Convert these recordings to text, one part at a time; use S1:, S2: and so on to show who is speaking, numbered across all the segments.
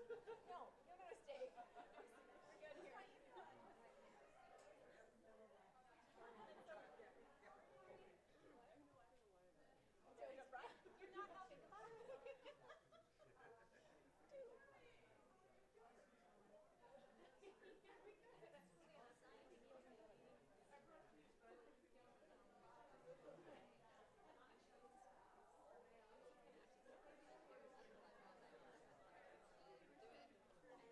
S1: No, no, stay. We're good here. So he's right. You're not helping. Come on.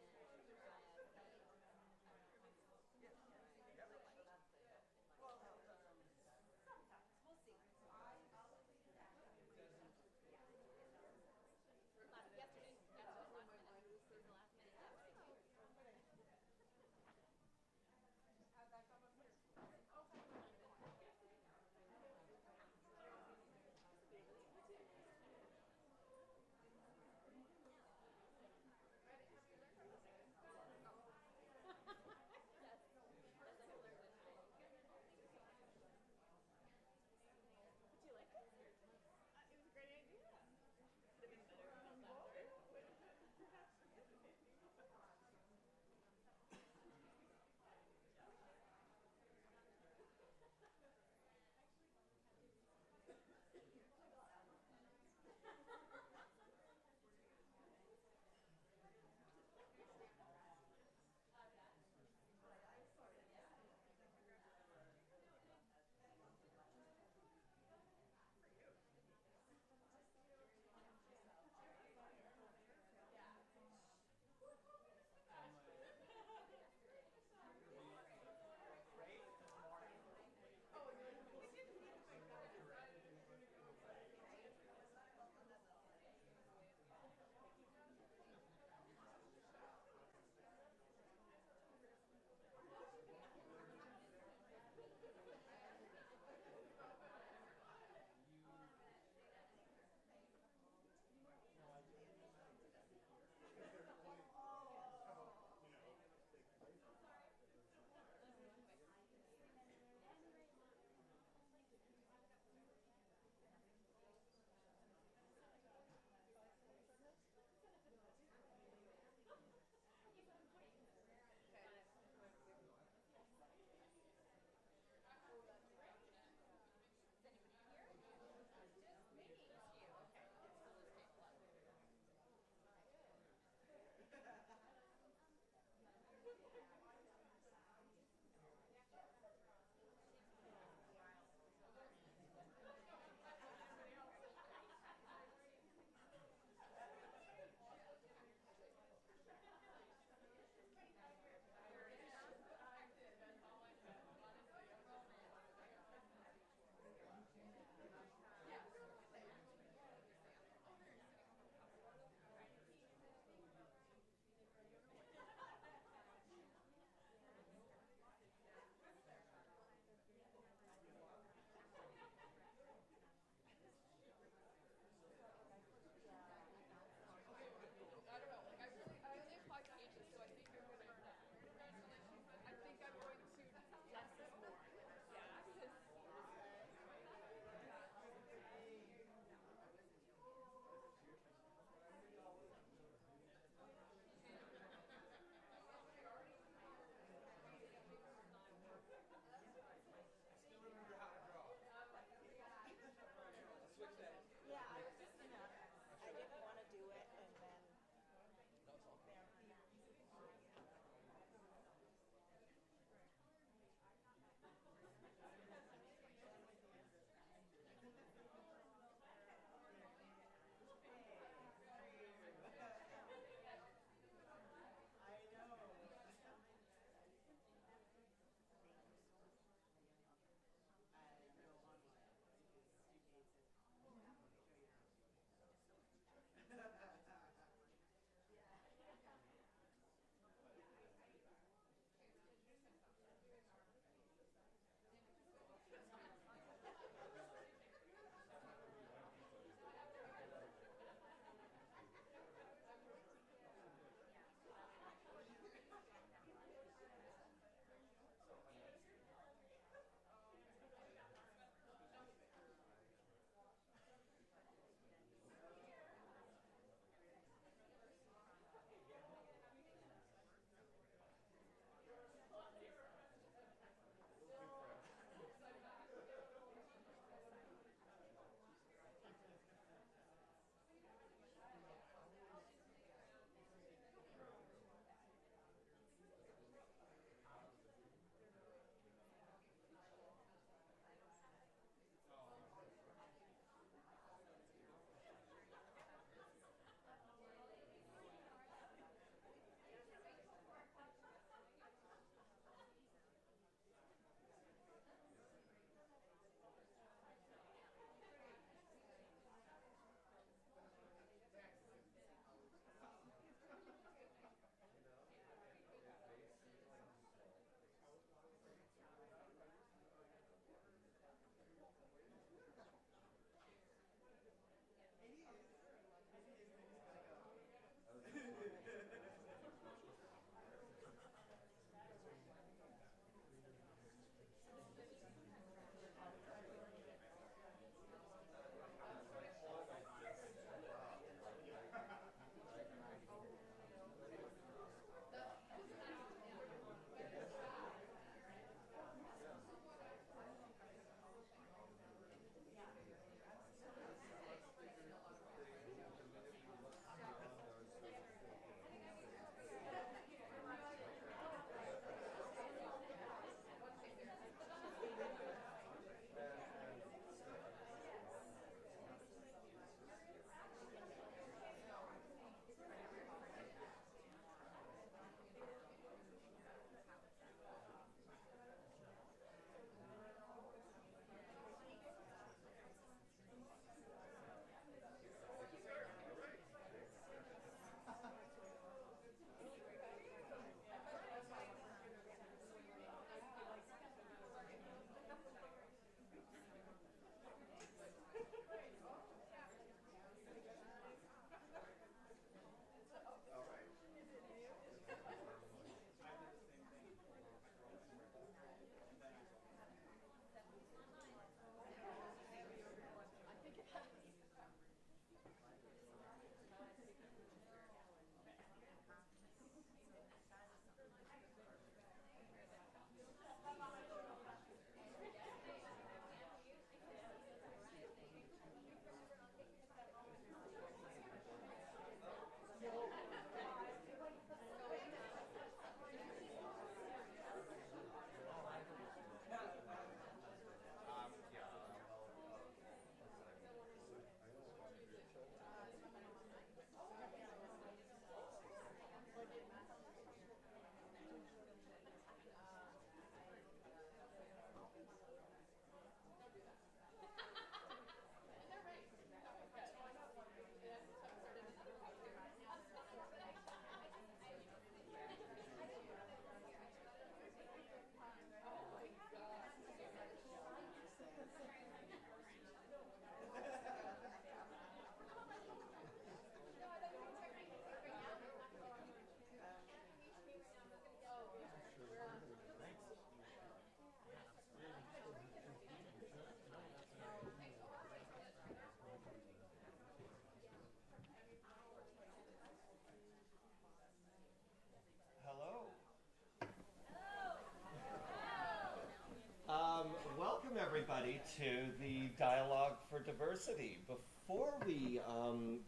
S2: to the Dialogue for Diversity. Before we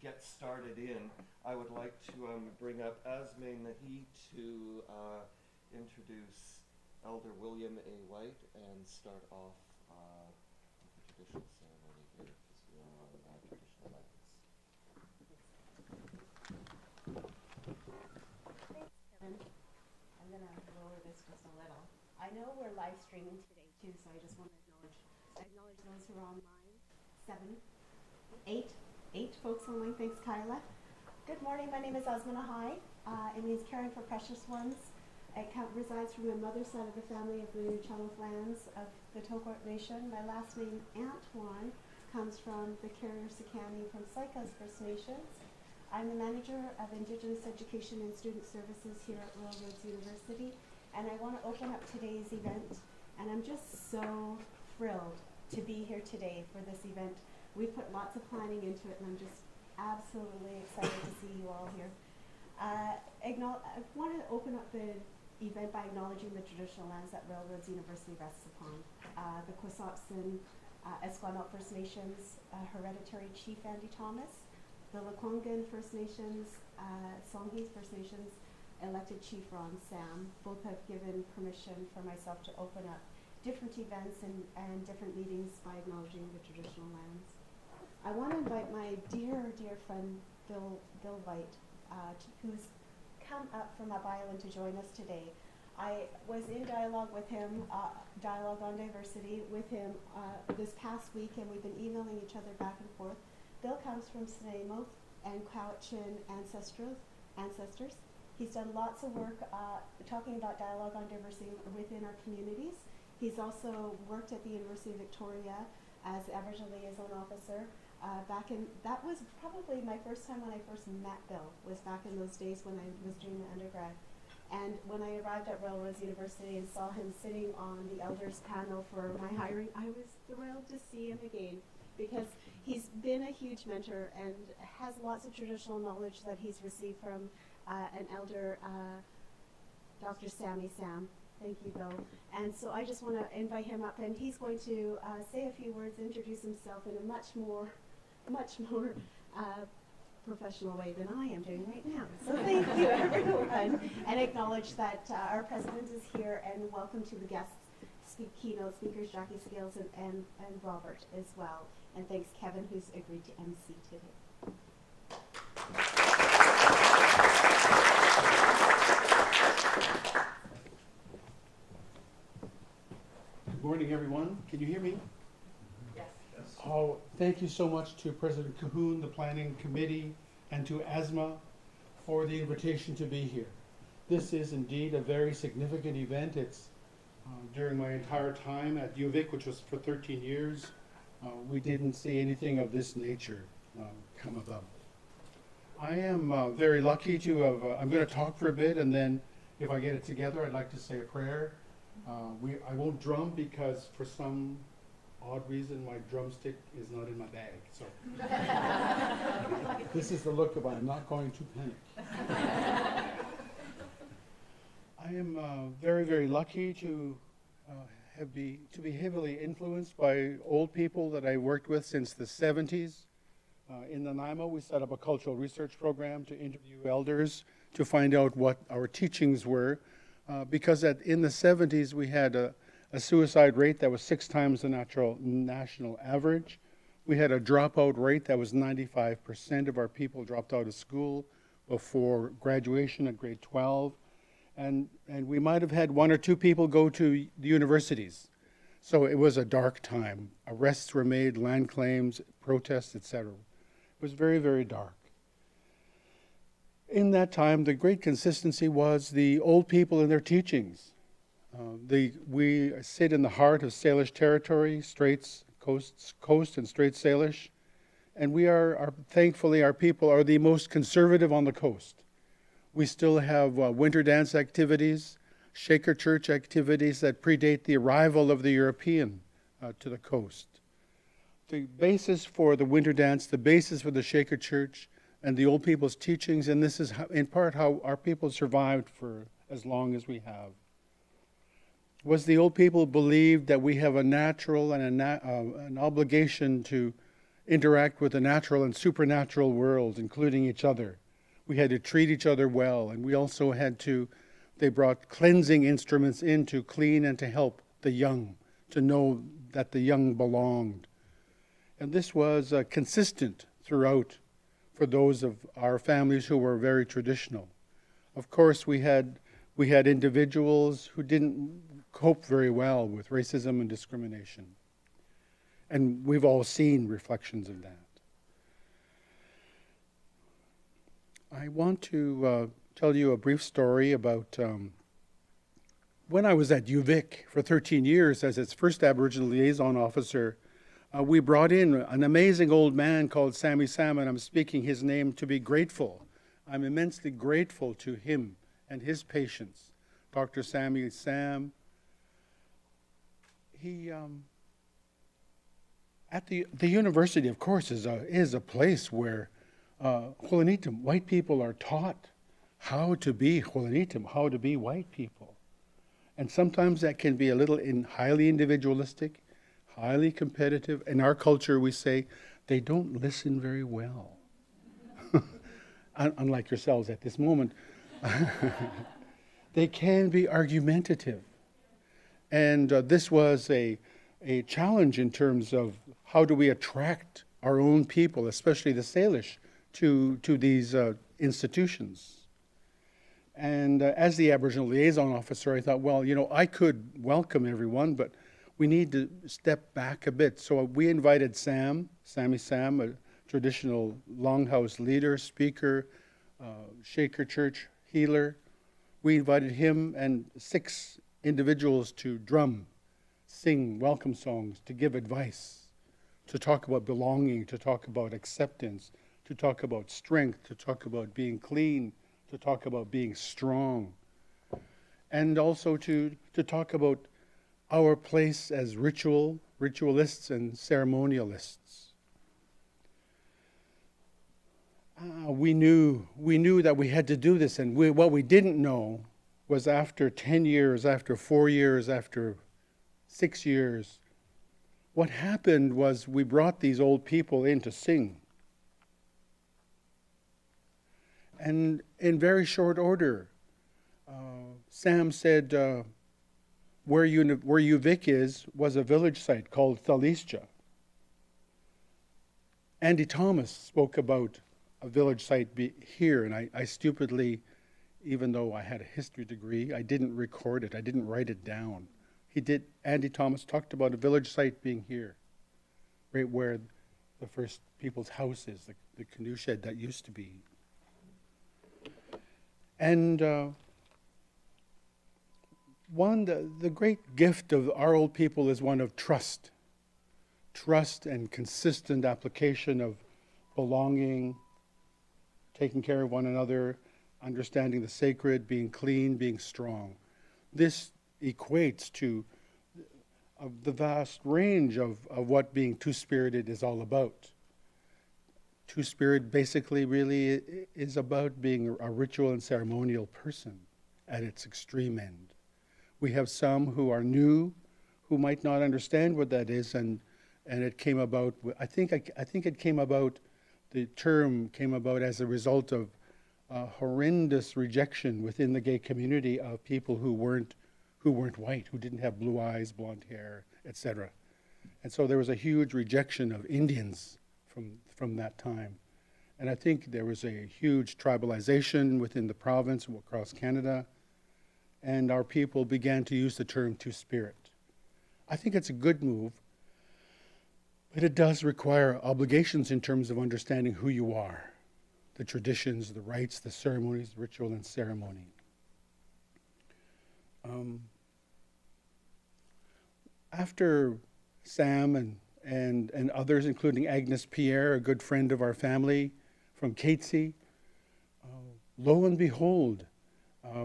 S2: get started in, I would like to bring up Asme Nahi to introduce Elder William A. White and start off with the traditional ceremony here, because we are on traditional lands.
S3: Thanks, Kevin. I'm going to lower this just a little. I know we're live streaming today too, so I just want to acknowledge those who are online. 8 folks online. Thanks, Kyla. Good morning. My name is Asma Nahai. It means caring for precious ones. It resides from my mother's side of the family of the Chanoth lands of the Tokort Nation. My last name, Antoine, comes from the Carrier Sekani from Sycas First Nations. I'm the manager of Indigenous Education and Student Services here at Railroads University, and I want to open up today's event. And I'm just so thrilled to be here today for this event. We put lots of planning into it, and I'm just absolutely excited to see you all here. I want to open up the event by acknowledging the traditional lands that Railroads University rests upon. The Kwasapsan Esquanot First Nations hereditary chief Andy Thomas, the Lekwungen First Nations, Songhees First Nations elected chief Ron Sam. Both have given permission for myself to open up different events and different meetings by acknowledging the traditional lands. I want to invite my dear friend Bill White, who's come up from Up Island to join us today. I was in dialogue with him, Dialogue on Diversity with him this past week, and we've been emailing each other back and forth. Bill comes from Snuneymuxw and Cowichan ancestors. He's done lots of work talking about dialogue on diversity within our communities. He's also worked at the University of Victoria as Aboriginal Liaison Officer. That was probably my first time when I first met Bill, was back in those days when I was doing my undergrad. And when I arrived at Railroads University and saw him sitting on the elders panel for my hiring, I was thrilled to see him again, because he's been a huge mentor and has lots of traditional knowledge that he's received from an elder, Dr. Sammy Sam. Thank you, Bill. And so I just want to invite him up, and he's going to say a few words, introduce himself in a much more professional way than I am doing right now. So thank you, everyone, and acknowledge that our president is here, and welcome to the guests, keynote speakers, Jackie Scales and Robert as well. And thanks, Kevin, who's agreed to MC today.
S4: Good morning, everyone. Can you hear me?
S3: Yes.
S4: Oh, thank you so much to President Cahoon, the Planning Committee, and to ASMA for the invitation to be here. This is indeed a very significant event. It's during my entire time at UVic, which was for 13 years, we didn't see anything of this nature come about. I am very lucky to have, I'm going to talk for a bit, and then if I get it together, I'd like to say a prayer. I won't drum because for some odd reason my drumstick is not in my bag. So this is the look of I'm not going to panic. I am very, very lucky to be heavily influenced by old people that I worked with since the 70s. In Nanaimo, we set up a cultural research program to interview elders to find out what our teachings were. Because in the 70s, we had a suicide rate that was 6 times the national average. We had a dropout rate that was 95% of our people dropped out of school before graduation at grade 12. And we might have had 1 or 2 people go to the universities. So it was a dark time. Arrests were made, land claims, protests, etc. It was very, very dark. In that time, the great consistency was the old people and their teachings. We sit in the heart of Salish territory, Straits, Coast and Straits Salish, and we are thankfully, our people are the most conservative on the coast. We still have winter dance activities, Shaker Church activities that predate the arrival of the European to the coast. The basis for the winter dance, the basis for the Shaker Church, and the old people's teachings, and this is in part how our people survived for as long as we have. was the old people believed that we have a natural and an obligation to interact with the natural and supernatural worlds, including each other. We had to treat each other well, and we also had to, they brought cleansing instruments in to clean and to help the young, to know that the young belonged. And this was consistent throughout for those of our families who were very traditional. Of course, we had individuals who didn't cope very well with racism and discrimination. And we've all seen reflections of that. I want to tell you a brief story about when I was at UVic for 13 years as its first Aboriginal liaison officer. We brought in an amazing old man called Sammy Sam, and I'm speaking his name to be grateful. I'm immensely grateful to him and his patients. Dr. Sammy Sam, he, at the university, of course, is a place where Xulanitam, white people are taught how to be Xulanitam, how to be white people. And sometimes that can be a little highly individualistic, highly competitive. In our culture, we say, they don't listen very well. Unlike yourselves at this moment. They can be argumentative. And this was a challenge in terms of how do we attract our own people, especially the Salish, to these institutions. And as the Aboriginal liaison officer, I thought, well, you know, I could welcome everyone, but we need to step back a bit. So we invited Sammy Sam, a traditional longhouse leader, speaker, Shaker Church healer. We invited him and 6 individuals to drum, sing welcome songs, to give advice, to talk about belonging, to talk about acceptance, to talk about strength, to talk about being clean, to talk about being strong, and also to talk about our place as ritualists and ceremonialists. We knew that we had to do this, and what we didn't know was after 10 years, after 4 years, after 6 years, what happened was we brought these old people in to sing. And in very short order, Sam said, where UVic was a village site called Thalisja. Andy Thomas spoke about a village site here, and I stupidly, even though I had a history degree, I didn't record it, I didn't write it down. Andy Thomas talked about a village site being here, right where the first people's house is, the canoe shed that used to be. And the great gift of our old people is one of trust. Trust and consistent application of belonging, taking care of one another, understanding the sacred, being clean, being strong. This equates to the vast range of what being two-spirited is all about. Two-spirit basically really is about being a ritual and ceremonial person at its extreme end. We have some who are new, who might not understand what that is, and it came about, I think it came about, the term came about as a result of horrendous rejection within the gay community of people who weren't white, who didn't have blue eyes, blonde hair, etc. And so there was a huge rejection of Indians from that time. And I think there was a huge tribalization within the province and across Canada, and our people began to use the term two-spirit. I think it's a good move, but it does require obligations in terms of understanding who you are, the traditions, the rites, the ceremonies, ritual and ceremony. After Sam and others, including Agnes Pierre, a good friend of our family from Catesy, lo and behold,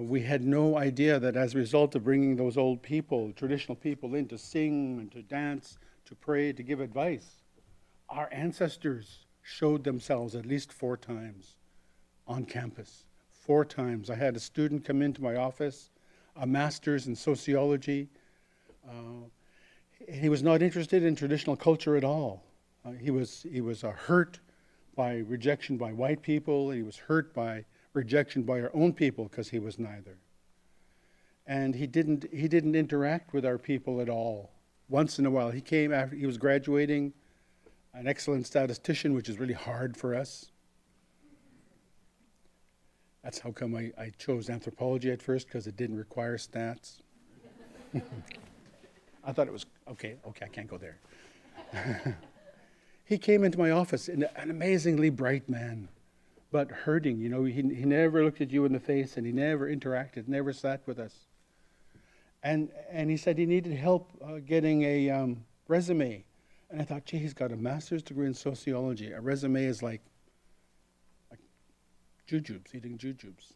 S4: we had no idea that as a result of bringing those old people, traditional people in to sing and to dance, to pray, to give advice, our ancestors showed themselves at least 4 times on campus. 4 times. I had a student come into my office, a master's in sociology, He was not interested in traditional culture at all. He was hurt by rejection by white people. He was hurt by rejection by our own people because he was neither. And he didn't interact with our people at all. Once in a while, he came after he was graduating, an excellent statistician, which is really hard for us. That's how come I chose anthropology at first, because it didn't require stats. I thought it was, okay, I can't go there. He came into my office, an amazingly bright man, but hurting. You know, he never looked at you in the face, and he never interacted, never sat with us. And he said he needed help getting a resume. And I thought, gee, he's got a master's degree in sociology. A resume is like jujubes, eating jujubes.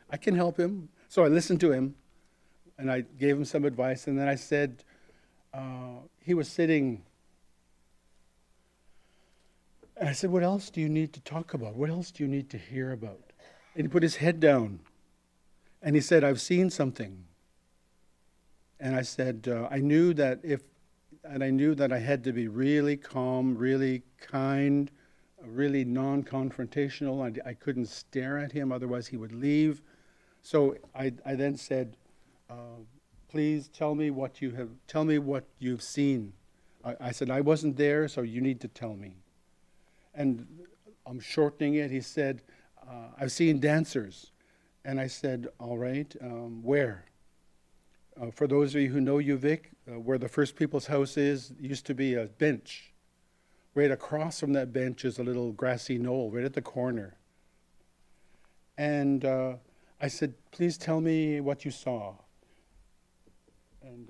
S4: I can help him. So I listened to him, and I gave him some advice, and then I said, he was sitting, and I said, what else do you need to talk about? What else do you need to hear about? And he put his head down, and he said, I've seen something. And I said, I knew that I had to be really calm, really kind, really non-confrontational. I couldn't stare at him, otherwise he would leave. So I then said, please tell me what you've seen. I said, I wasn't there, so you need to tell me. And I'm shortening it. He said, I've seen dancers. And I said, all right, where? For those of you who know UVic, where the First People's House is, used to be a bench. Right across from that bench is a little grassy knoll, right at the corner. And I said, please tell me what you saw. And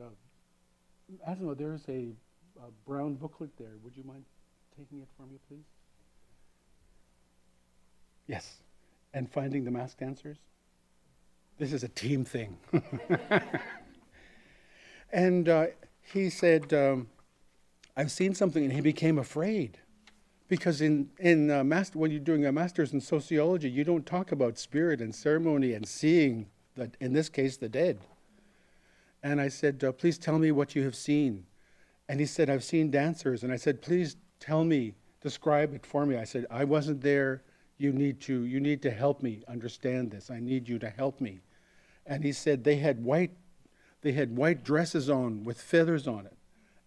S4: I don't know, there's a brown booklet there. Would you mind taking it for me, please? Yes. And finding the masked dancers? This is a team thing. And he said, I've seen something, and he became afraid. Because when you're doing a master's in sociology, you don't talk about spirit and ceremony and seeing, in this case, the dead. And I said, please tell me what you have seen. And he said, I've seen dancers. And I said, please tell me, describe it for me. I said, I wasn't there. You need to help me understand this. I need you to help me. And he said, they had white dresses on with feathers on it.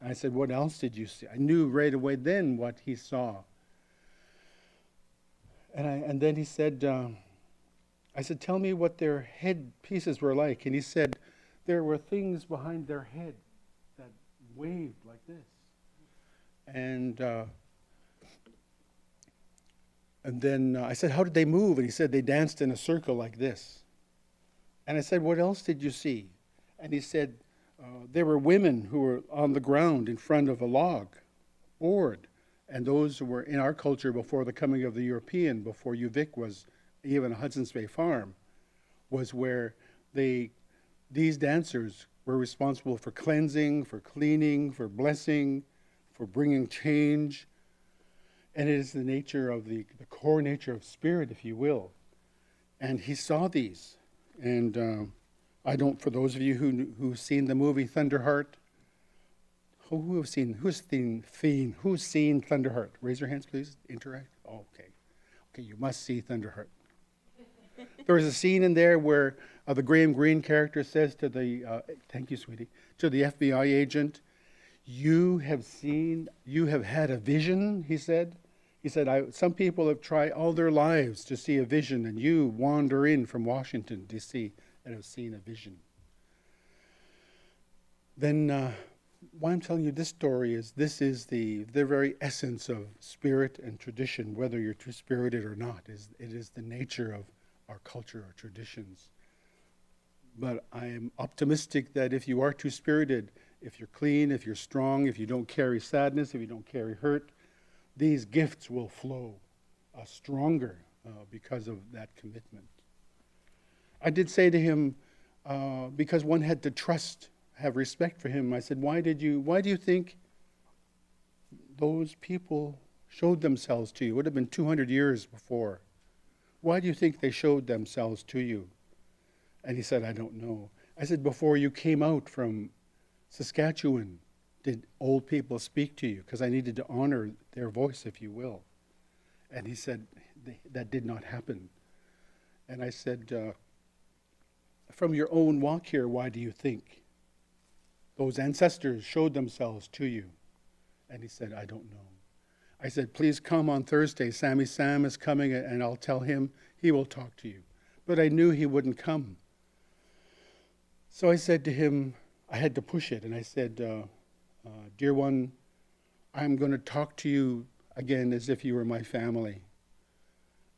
S4: And I said, what else did you see? I knew right away then what he saw. And then he said, I said, tell me what their head pieces were like. And he said, there were things behind their head that waved like this. And then I said, how did they move? And he said, they danced in a circle like this. And I said, what else did you see? And he said, there were women who were on the ground in front of a log, board. And those were in our culture before the coming of the European, before UVic was even a Hudson's Bay farm, was where these dancers were responsible for cleansing, for cleaning, for blessing, for bringing change. And it is the nature of the core nature of spirit, if you will. And he saw these. And for those of you who've seen the movie Thunderheart, who's seen Thunderheart? Raise your hands, please. Interact. Oh, okay. Okay, you must see Thunderheart. There was a scene in there where the Graham Greene character says to the, thank you, sweetie, to the FBI agent, you have had a vision, he said. He said, some people have tried all their lives to see a vision, and you wander in from Washington, D.C., and have seen a vision. Then why I'm telling you this story is this is the very essence of spirit and tradition, whether you're two-spirited or not. It is the nature of our culture, our traditions. But I am optimistic that if you are two-spirited, if you're clean, if you're strong, if you don't carry sadness, if you don't carry hurt, these gifts will flow stronger because of that commitment. I did say to him, because one had to have respect for him, I said, why do you think those people showed themselves to you? It would have been 200 years before. Why do you think they showed themselves to you? And he said, I don't know. I said, before you came out from Saskatchewan, did old people speak to you? Because I needed to honor their voice, if you will. And he said, that did not happen. And I said, from your own walk here, why do you think those ancestors showed themselves to you? And he said, I don't know. I said, please come on Thursday. Sammy Sam is coming, and I'll tell him. He will talk to you. But I knew he wouldn't come. So I said to him, I had to push it, and I said, dear one, I'm going to talk to you again as if you were my family.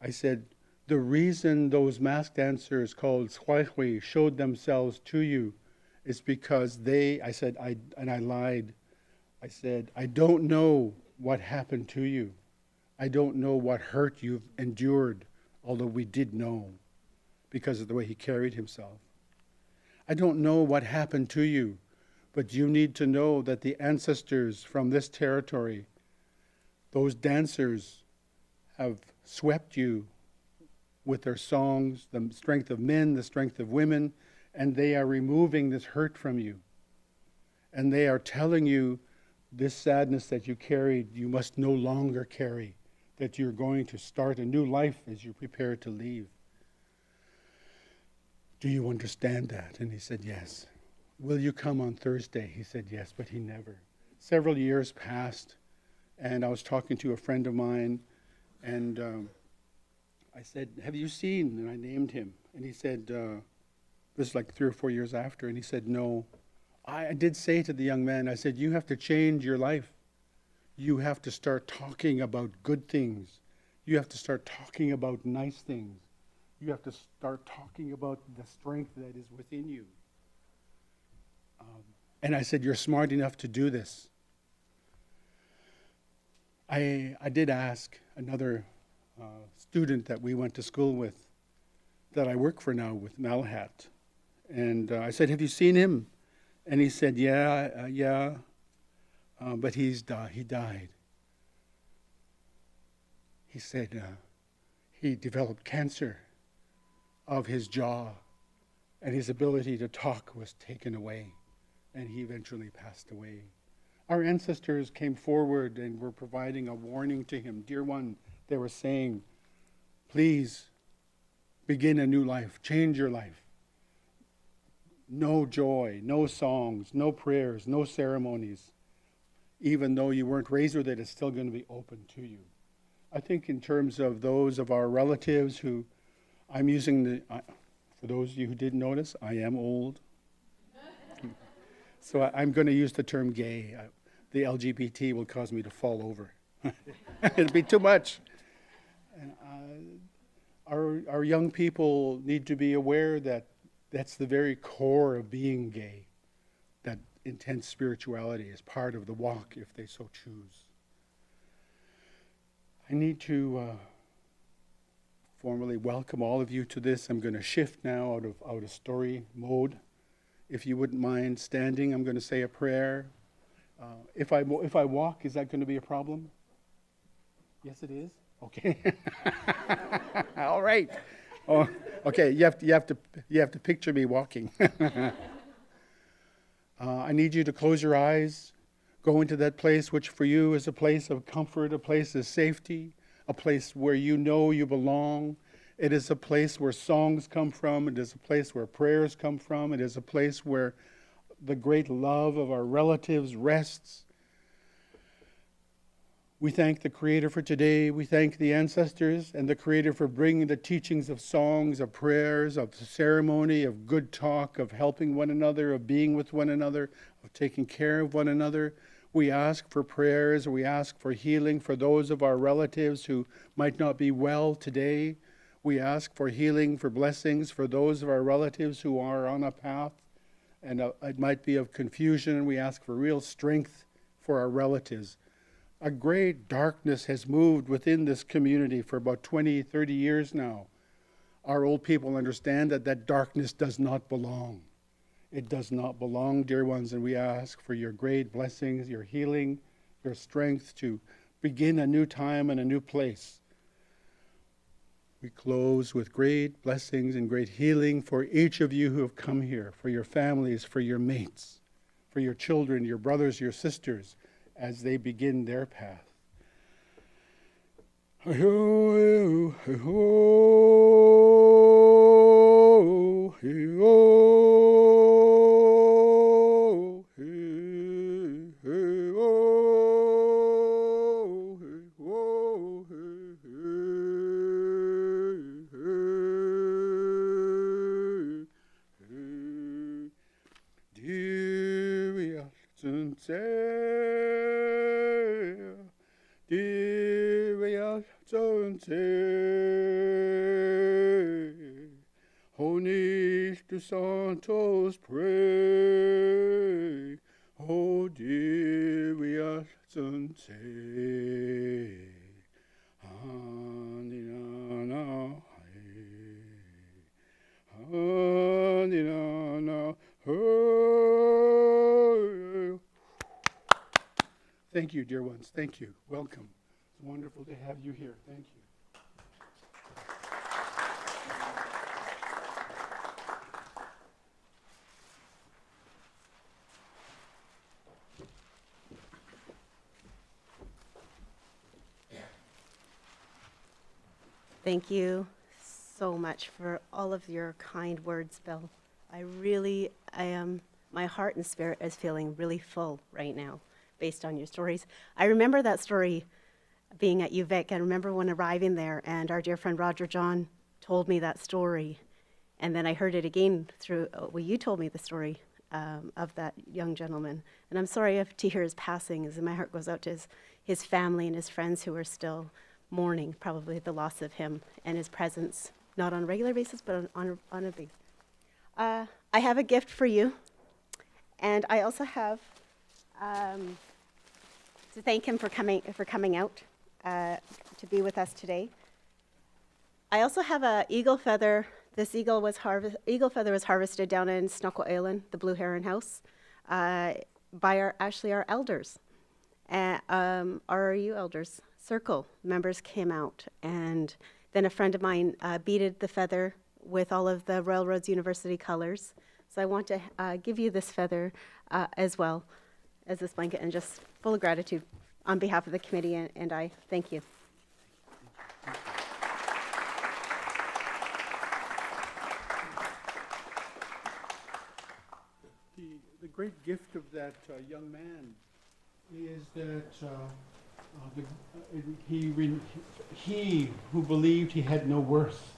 S4: I said, the reason those masked dancers called Swaihwi showed themselves to you is because I lied. I said, I don't know what happened to you. I don't know what hurt you've endured, although we did know because of the way he carried himself. I don't know what happened to you, but you need to know that the ancestors from this territory, those dancers, have swept you with their songs, the strength of men, the strength of women, and they are removing this hurt from you. And they are telling you this sadness that you carried, you must no longer carry, that you're going to start a new life as you prepare to leave. Do you understand that? And he said, yes. Will you come on Thursday? He said, yes, but he never. Several years passed, and I was talking to a friend of mine, and I said, have you seen? And I named him. And he said, this is like 3 or 4 years after, and he said, no. I did say to the young man, I said, you have to change your life. You have to start talking about good things. You have to start talking about nice things. You have to start talking about the strength that is within you. And I said, you're smart enough to do this. I did ask another student that we went to school with, that I work for now with Malahat. And I said, have you seen him? And he said, yeah, but he died. He said he developed cancer of his jaw, and his ability to talk was taken away, and he eventually passed away. Our ancestors came forward and were providing a warning to him. Dear one, they were saying, please begin a new life, change your life. No joy, no songs, no prayers, no ceremonies. Even though you weren't raised with it, it's still going to be open to you. I think in terms of those of our relatives who, I'm using for those of you who didn't notice, I am old. So I'm going to use the term gay. The LGBT will cause me to fall over. It'll be too much. And, our young people need to be aware that that's the very core of being gay, that intense spirituality is part of the walk if they so choose. I need to formally welcome all of you to this. I'm going to shift now out of story mode. If you wouldn't mind standing, I'm going to say a prayer. If I walk, is that going to be a problem? Yes, it is. Okay. All right. Oh, okay. You have to picture me walking. I need you to close your eyes. Go into that place which for you is a place of comfort, a place of safety, a place where you know you belong. It is a place where songs come from. It is a place where prayers come from. It is a place where the great love of our relatives rests. We thank the Creator for today. We thank the ancestors and the Creator for bringing the teachings of songs, of prayers, of ceremony, of good talk, of helping one another, of being with one another, of taking care of one another. We ask for prayers. We ask for healing for those of our relatives who might not be well today. We ask for healing, for blessings for those of our relatives who are on a path and it might be of confusion. We ask for real strength for our relatives. A great darkness has moved within this community for about 20, 30 years now. Our old people understand that that darkness does not belong. It does not belong, dear ones, and we ask for your great blessings, your healing, your strength to begin a new time and a new place. We close with great blessings and great healing for each of you who have come here, for your families, for your mates, for your children, your brothers, your sisters, as they begin their path. Honis to Santos pray, O Divias Sunte, Handinana, Handinana, Thank you, dear ones. Thank you. Welcome. It's wonderful to have you here. Thank you.
S5: Thank you so much for all of your kind words, Bill. My heart and spirit is feeling really full right now based on your stories. I remember that story being at UVic. I remember when arriving there and our dear friend Roger John told me that story. And then I heard it again through, you told me the story of that young gentleman. And I'm sorry to hear his passing, as my heart goes out to his family and his friends who are still mourning probably the loss of him and his presence, not on a regular basis, but on a basis. I have a gift for you, and I also have to thank him for coming out to be with us today. I also have a eagle feather. This eagle feather was harvested down in Snuckle Island, the Blue Heron House, by our elders. Our RU elders circle members came out, and then a friend of mine beaded the feather with all of the Railroads University colors. So I want to give you this feather as well as this blanket, and just full of gratitude on behalf of the committee, and I thank you.
S4: The great gift of that young man is that he who believed he had no worth,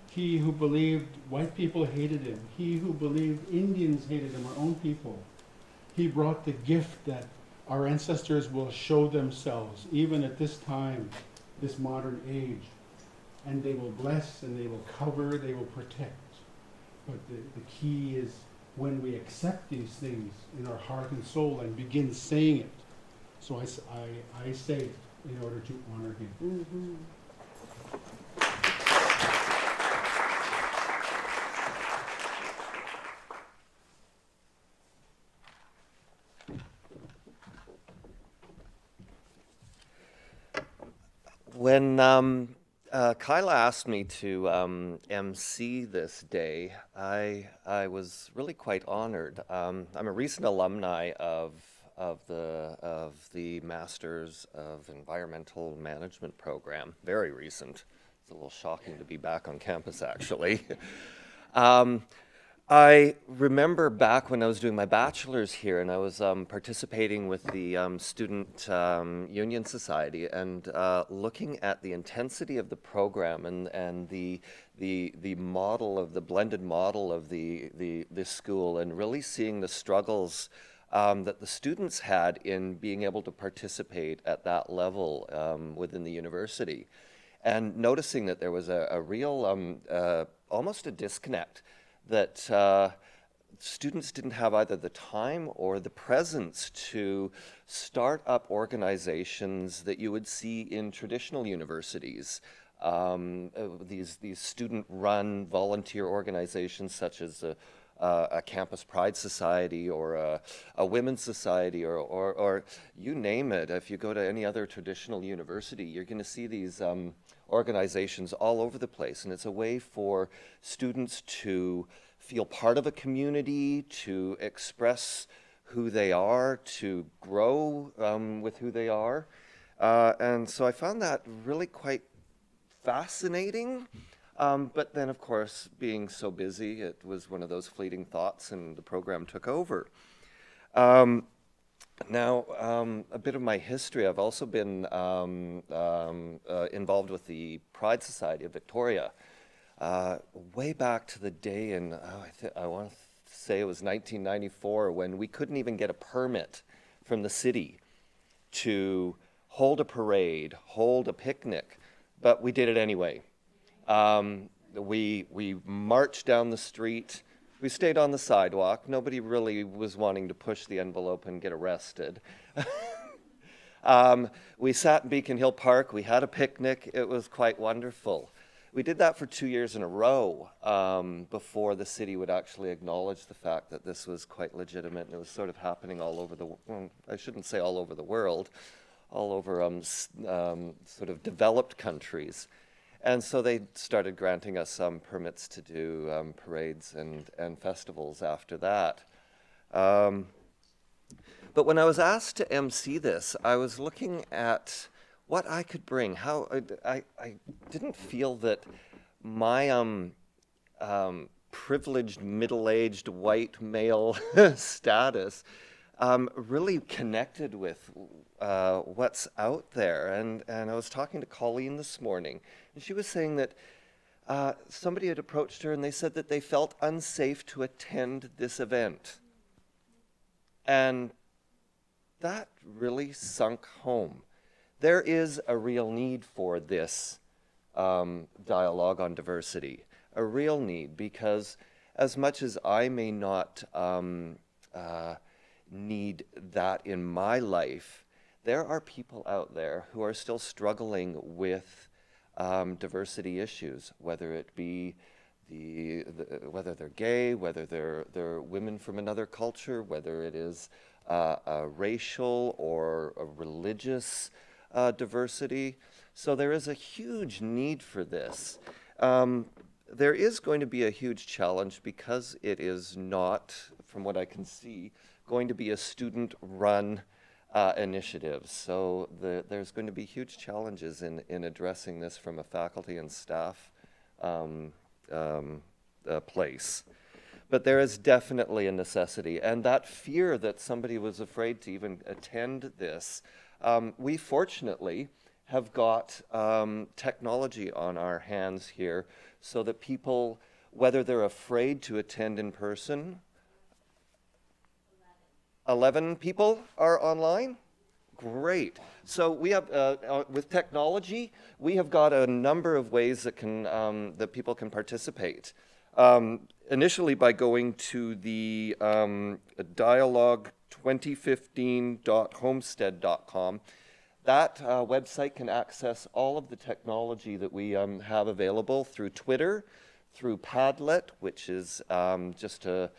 S4: he who believed white people hated him, he who believed Indians hated him, our own people, he brought the gift that our ancestors will show themselves, even at this time, this modern age, and they will bless and they will cover, they will protect. But the key is when we accept these things in our heart and soul and begin saying it. So I say it in order to honor him.
S5: Mm-hmm.
S2: When Kyla asked me to MC this day, I was really quite honored. I'm a recent alumni of the Masters of Environmental Management program. Very recent. It's a little shocking to be back on campus, actually. I remember back when I was doing my bachelor's here, and I was participating with the Student Union Society, and looking at the intensity of the program and the model of the blended model of the school, and really seeing the struggles that the students had in being able to participate at that level within the university, and noticing that there was a real almost a disconnect, that students didn't have either the time or the presence to start up organizations that you would see in traditional universities. These student-run volunteer organizations such as a campus pride society or a women's society or you name it. If you go to any other traditional university, you're going to see these organizations all over the place, and it's a way for students to feel part of a community, to express who they are, to grow with who they are. And so I found that really quite fascinating. But then, of course, being so busy, it was one of those fleeting thoughts, and the program took over. Now, a bit of my history. I've also been involved with the Pride Society of Victoria. Way back to the day in, I want to say it was 1994, when we couldn't even get a permit from the city to hold a parade, hold a picnic, but we did it anyway. We marched down the street. We stayed on the sidewalk. Nobody really was wanting to push the envelope and get arrested. We sat in Beacon Hill Park. We had a picnic. It was quite wonderful. We did that for 2 years in a row before the city would actually acknowledge the fact that this was quite legitimate, and it was sort of happening all over the, well, I shouldn't say all over the world, all over sort of developed countries. And so they started granting us some permits to do parades and festivals after that. But when I was asked to MC this, I was looking at what I could bring. How I didn't feel that my privileged, middle-aged, white male status really connected with what's out there. And I was talking to Colleen this morning, and she was saying that somebody had approached her and they said that they felt unsafe to attend this event. And that really sunk home. There is a real need for this dialogue on diversity, a real need, because as much as I may not need that in my life, there are people out there who are still struggling with diversity issues, whether it be whether they're gay, whether they're women from another culture, whether it is a racial or a religious diversity. So there is a huge need for this. There is going to be a huge challenge because it is not, from what I can see, going to be a student-run initiative. So there's going to be huge challenges in addressing this from a faculty and staff place. But there is definitely a necessity. And that fear that somebody was afraid to even attend this, we fortunately have got technology on our hands here so that people, whether they're afraid to attend in person, 11 people are online? Great. So we have, with technology, we have got a number of ways that that people can participate. Initially by going to the dialogue2015.homestead.com. That website can access all of the technology that we have available through Twitter, through Padlet, which is just a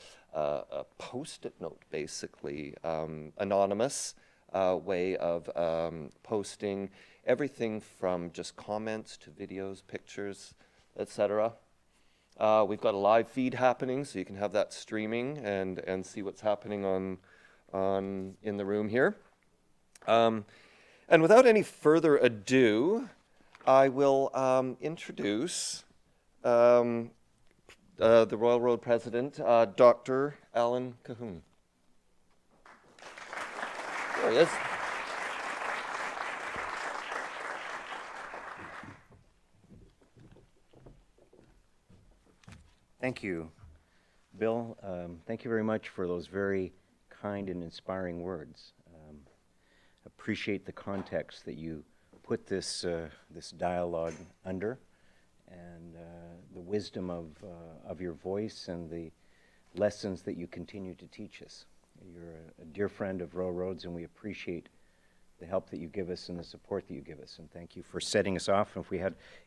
S2: post-it note, basically, anonymous way of posting everything from just comments to videos, pictures, etc. We've got a live feed happening, so you can have that streaming and see what's happening in the room here. And without any further ado, I will introduce the Royal Road President, Dr. Alan Cahoon. There he is.
S6: Thank you, Bill. Thank you very much for those very kind and inspiring words. Appreciate the context that you put this dialogue under, and the wisdom of your voice and the lessons that you continue to teach us. You're a dear friend of Royal Roads, and we appreciate the help that you give us and the support that you give us. And thank you for setting us off. And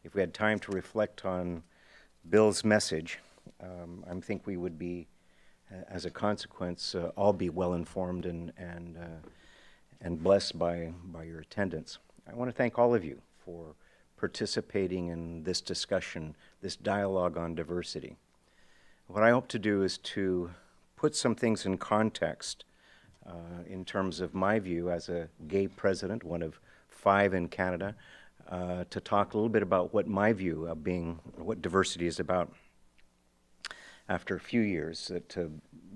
S6: if we had time to reflect on Bill's message, I think we would be, as a consequence, all be well informed and blessed by your attendance. I want to thank all of you for participating in this discussion, this dialogue on diversity. What I hope to do is to put some things in context in terms of my view as a gay president, one of 5 in Canada, to talk a little bit about what my view of what diversity is about. After a few years that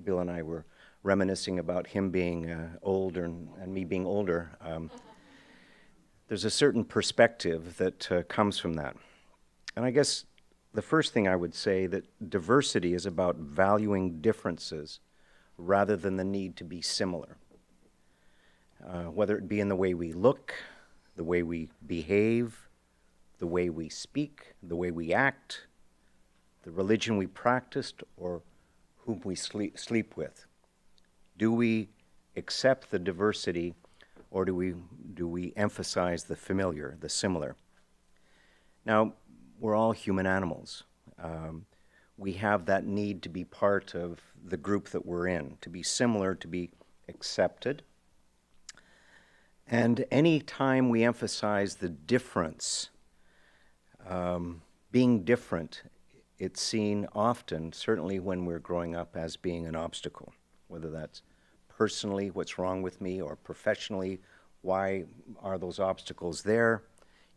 S6: Bill and I were reminiscing about him being older and me being older, there's a certain perspective that comes from that. And I guess the first thing I would say that diversity is about valuing differences rather than the need to be similar. Whether it be in the way we look, the way we behave, the way we speak, the way we act, the religion we practiced, or whom we sleep with. Do we accept the diversity, or do we emphasize the familiar, the similar? Now, we're all human animals. We have that need to be part of the group that we're in, to be similar, to be accepted. And any time we emphasize the difference, being different, it's seen often, certainly when we're growing up, as being an obstacle, whether that's personally, what's wrong with me, or professionally, why are those obstacles there?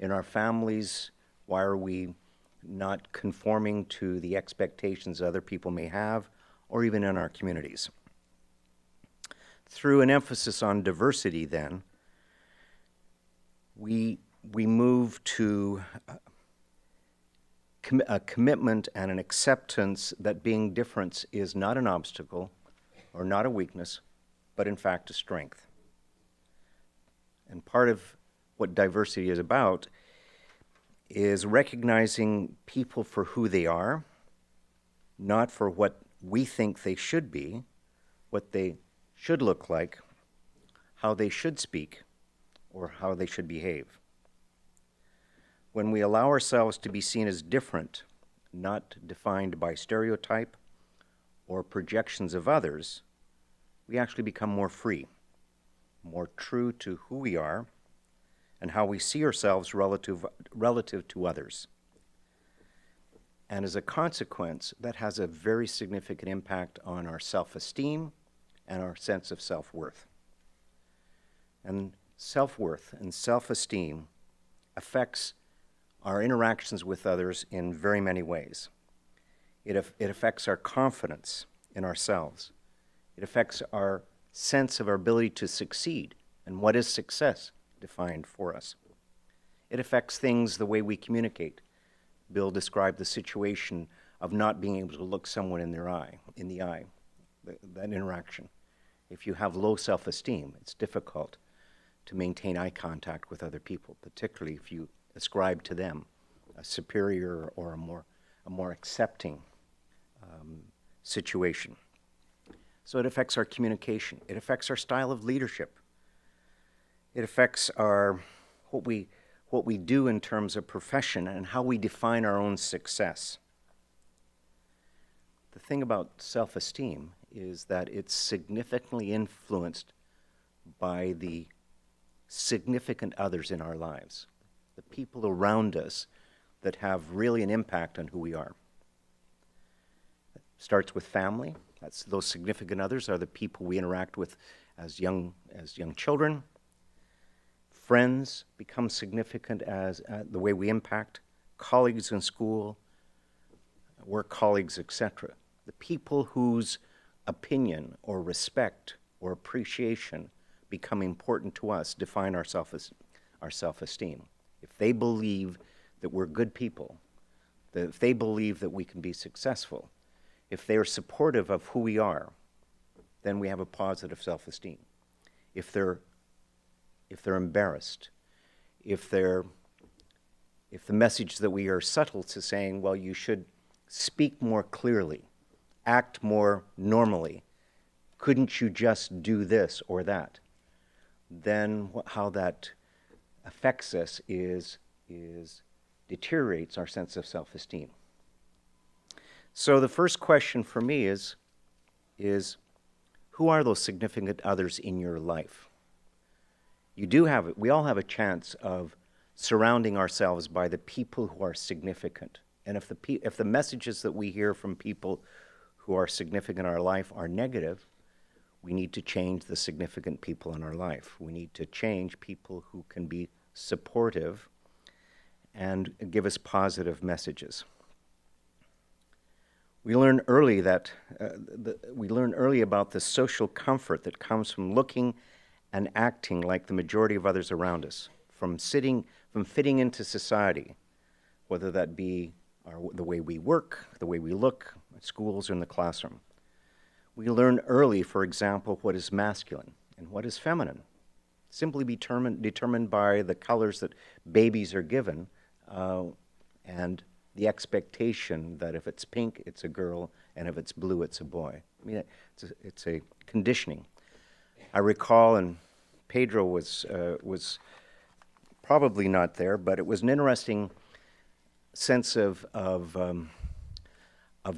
S6: In our families, why are we not conforming to the expectations other people may have, or even in our communities? Through an emphasis on diversity, then, we move to a commitment and an acceptance that being different is not an obstacle or not a weakness, but in fact a strength. And part of what diversity is about is recognizing people for who they are, not for what we think they should be, what they should look like, how they should speak, or how they should behave. When we allow ourselves to be seen as different, not defined by stereotype or projections of others, we actually become more free, more true to who we are and how we see ourselves relative to others. And as a consequence, that has a very significant impact on our self-esteem and our sense of self-worth. And self-worth and self-esteem affects our interactions with others in very many ways. It affects our confidence in ourselves. It affects our sense of our ability to succeed and what is success defined for us. It affects things the way we communicate. Bill described the situation of not being able to look someone in the eye, that interaction. If you have low self-esteem, it's difficult to maintain eye contact with other people, particularly if you ascribe to them a superior or a more accepting situation. So it affects our communication. It affects our style of leadership. It affects what we do in terms of profession and how we define our own success. The thing about self-esteem is that it's significantly influenced by the significant others in our lives, the people around us that have really an impact on who we are. It starts with family. Those significant others are the people we interact with as young children. Friends become significant as the way we impact. Colleagues in school, work colleagues, etc. The people whose opinion or respect or appreciation become important to us define our self-esteem. If they believe that we're good people, that if they believe that we can be successful, if they are supportive of who we are, then we have a positive self-esteem. If they're embarrassed, if the message that we are subtle to saying, well, you should speak more clearly, act more normally, couldn't you just do this or that? Then how that affects us is deteriorates our sense of self-esteem. So the first question for me is who are those significant others in your life? We all have a chance of surrounding ourselves by the people who are significant. And if the messages that we hear from people who are significant in our life are negative, We need to change the significant people in our life. We need to change people who can be supportive and give us positive messages. We learn early about the social comfort that comes from looking and acting like the majority of others around us, from fitting into society, whether that be the way we work, the way we look, at schools, or in the classroom. We learn early, for example, what is masculine and what is feminine, simply determined by the colors that babies are given, and the expectation that if it's pink, it's a girl, and if it's blue, it's a boy. I mean, it's a conditioning. I recall, and Pedro was probably not there, but it was an interesting sense of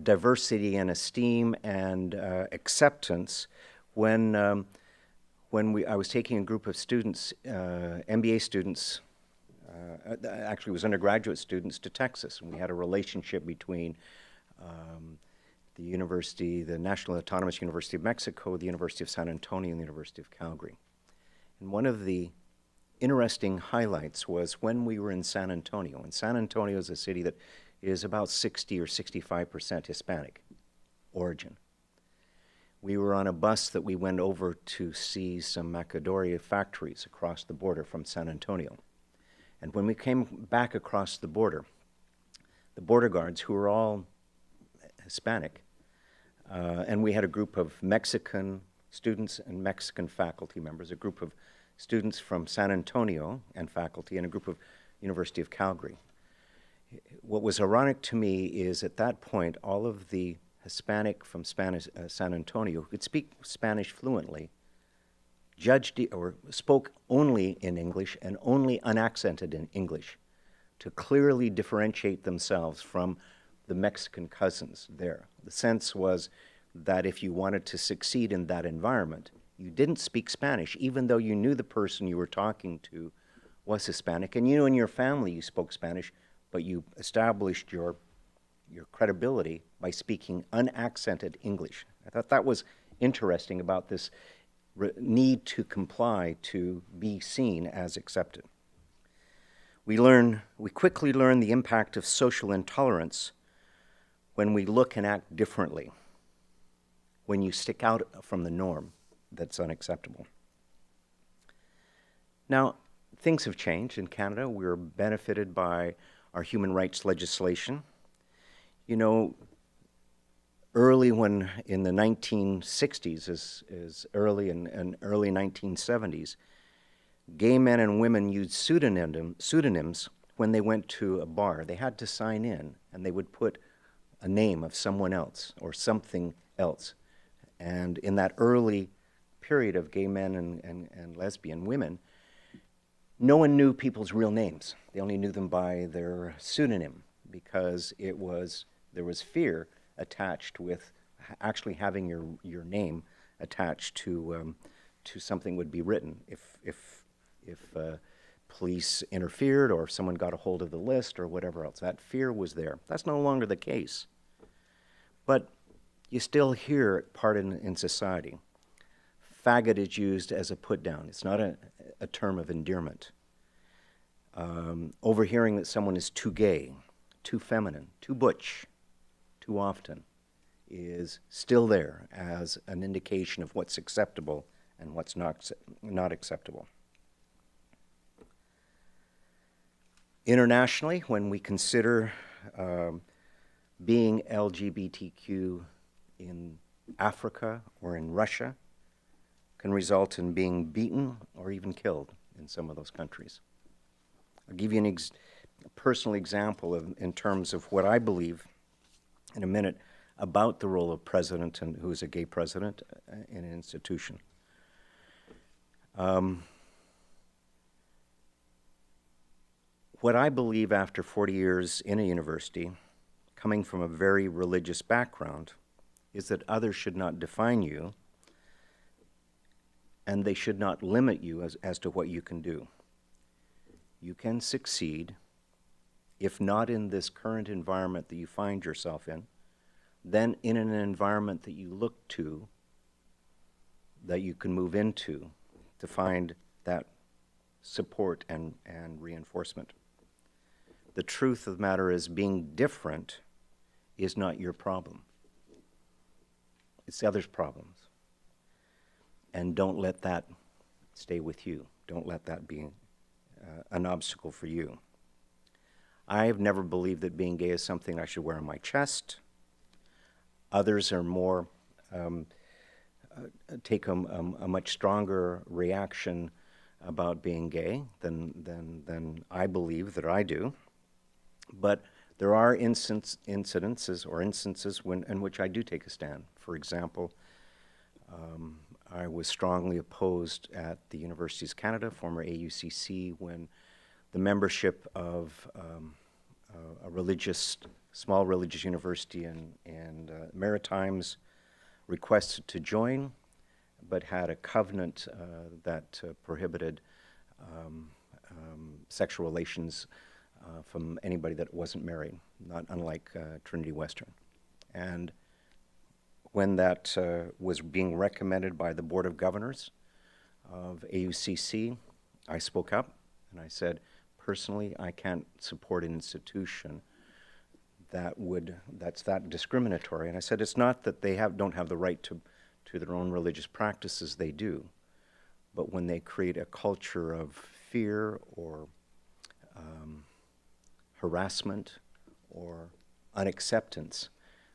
S6: diversity and esteem and acceptance when I was taking a group of students, MBA students, actually it was undergraduate students, to Texas, and we had a relationship between the university, the National Autonomous University of Mexico, the University of San Antonio, and the University of Calgary. And one of the interesting highlights was when we were in San Antonio. And San Antonio is a city that is about 60 or 65% Hispanic origin. We were on a bus that we went over to see some Macadoria factories across the border from San Antonio. And when we came back across the border guards, who were all Hispanic, and we had a group of Mexican students and Mexican faculty members, a group of students from San Antonio and faculty, and a group of University of Calgary. What was ironic to me is at that point, all of the Hispanic from San Antonio who could speak Spanish fluently spoke only in English and only unaccented in English to clearly differentiate themselves from the Mexican cousins there. The sense was that if you wanted to succeed in that environment, you didn't speak Spanish, even though you knew the person you were talking to was Hispanic, and you knew in your family you spoke Spanish, but you established your credibility by speaking unaccented English. I thought that was interesting about this need to comply to be seen as accepted. We quickly learn the impact of social intolerance when we look and act differently, when you stick out from the norm that's unacceptable. Now, things have changed in Canada. We're benefited by our human rights legislation. You know, early in the 1960s, as early and early 1970s, gay men and women used pseudonyms when they went to a bar. They had to sign in, and they would put a name of someone else or something else. And in that early period of gay men and lesbian women, no one knew people's real names. They only knew them by their pseudonym because there was fear attached with actually having your name attached to something would be written. If police interfered or if someone got a hold of the list or whatever else, that fear was there. That's no longer the case. But you still hear it part in society. Faggot is used as a put-down. It's not a term of endearment. Overhearing that someone is too gay, too feminine, too butch, too often is still there as an indication of what's acceptable and what's not acceptable. Internationally, when we consider being LGBTQ in Africa or in Russia, can result in being beaten or even killed in some of those countries. I'll give you a personal example in terms of what I believe in a minute about the role of president and who is a gay president in an institution. What I believe after 40 years in a university, coming from a very religious background, is that others should not define you and they should not limit you as to what you can do. You can succeed, if not in this current environment that you find yourself in, then in an environment that you look to that you can move into to find that support and reinforcement. The truth of the matter is, being different is not your problem. It's the other's problems. And don't let that stay with you. Don't let that be an obstacle for you. I have never believed that being gay is something I should wear on my chest. Others are more, take a much stronger reaction about being gay than I believe that I do. But there are instances in which I do take a stand. For example, I was strongly opposed at the Universities Canada, former AUCC, when the membership of a small religious university in Maritimes requested to join, but had a covenant that prohibited sexual relations from anybody that wasn't married, not unlike Trinity Western. And when that was being recommended by the Board of Governors of AUCC, I spoke up and I said, personally, I can't support an institution that's that discriminatory. And I said, it's not that they don't have the right to their own religious practices, they do. But when they create a culture of fear or harassment or unacceptance,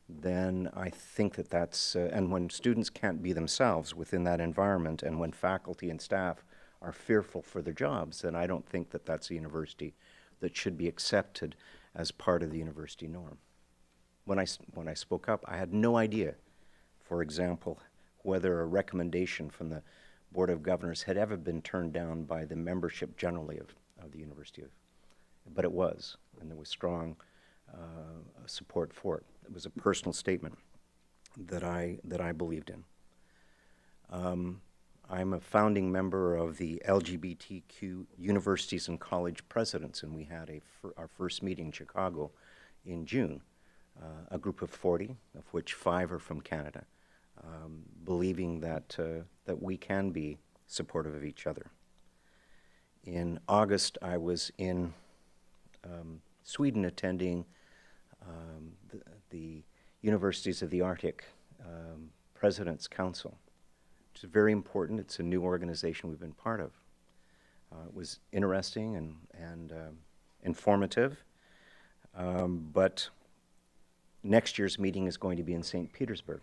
S6: then I think that's, and when students can't be themselves within that environment, and when faculty and staff are fearful for their jobs, then I don't think that that's a university that should be accepted as part of the university norm. When I spoke up, I had no idea, for example, whether a recommendation from the Board of Governors had ever been turned down by the membership generally of the university. But it was, and there was strong support for it. It was a personal statement that I believed in. I'm a founding member of the LGBTQ Universities and College Presidents, and we had our first meeting in Chicago in June. A group of 40, of which 5 are from Canada, believing that we can be supportive of each other. In August, I was in Sweden attending the Universities of the Arctic President's Council, which is very important. It's a new organization we've been part of. It was interesting and informative, but next year's meeting is going to be in St. Petersburg.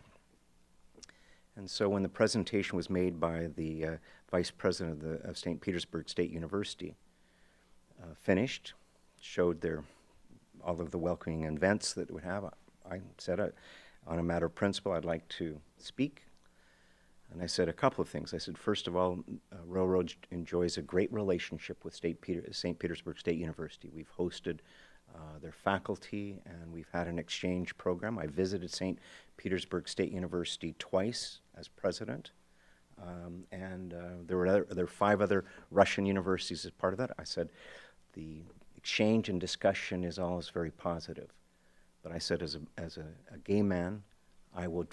S6: And so when the presentation was made by the Vice President of St. Petersburg State University, finished, showed all of the welcoming events that it would have, I said, on a matter of principle, I'd like to speak. And I said a couple of things. I said, first of all, Railroad enjoys a great relationship with St. Petersburg State University. We've hosted their faculty, and we've had an exchange program. I visited St. Petersburg State University twice as president, and there were 5 other Russian universities as part of that. I said, the exchange and discussion is always very positive. But I said, as a gay man, I will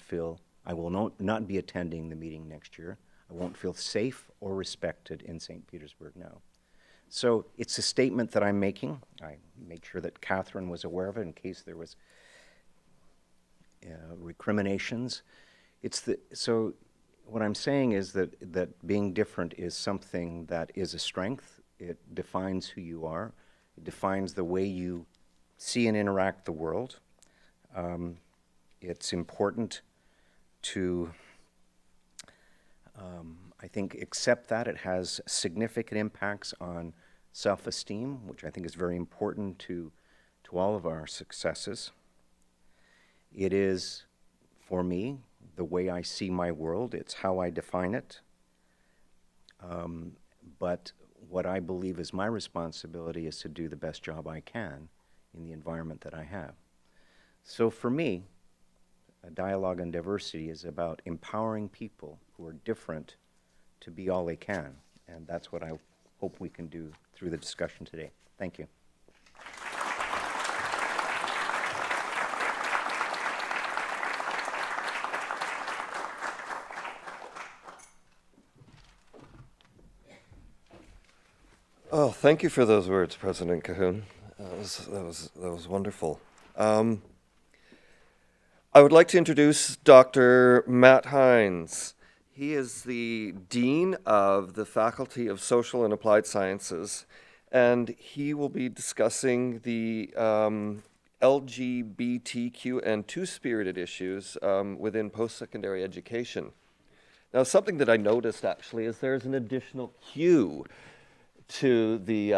S6: not be attending the meeting next year. I won't feel safe or respected in St. Petersburg now. So it's a statement that I'm making. I made sure that Catherine was aware of it in case there was recriminations. So what I'm saying is that being different is something that is a strength. It defines who you are. It defines the way you see and interact the world. It's important to, I think, accept that. It has significant impacts on self-esteem, which I think is very important to all of our successes. It is, for me, the way I see my world. It's how I define it. But what I believe is my responsibility is to do the best job I can in the environment that I have. So for me, a dialogue on diversity is about empowering people who are different to be all they can. And that's what I hope we can do through the discussion today. Thank you.
S2: Oh, thank you for those words, President Cahoon. That was wonderful. I would like to introduce Dr. Matt Hines. He is the Dean of the Faculty of Social and Applied Sciences, and he will be discussing the LGBTQ and two-spirited issues within post-secondary education. Now, something that I noticed actually is there's an additional Q to the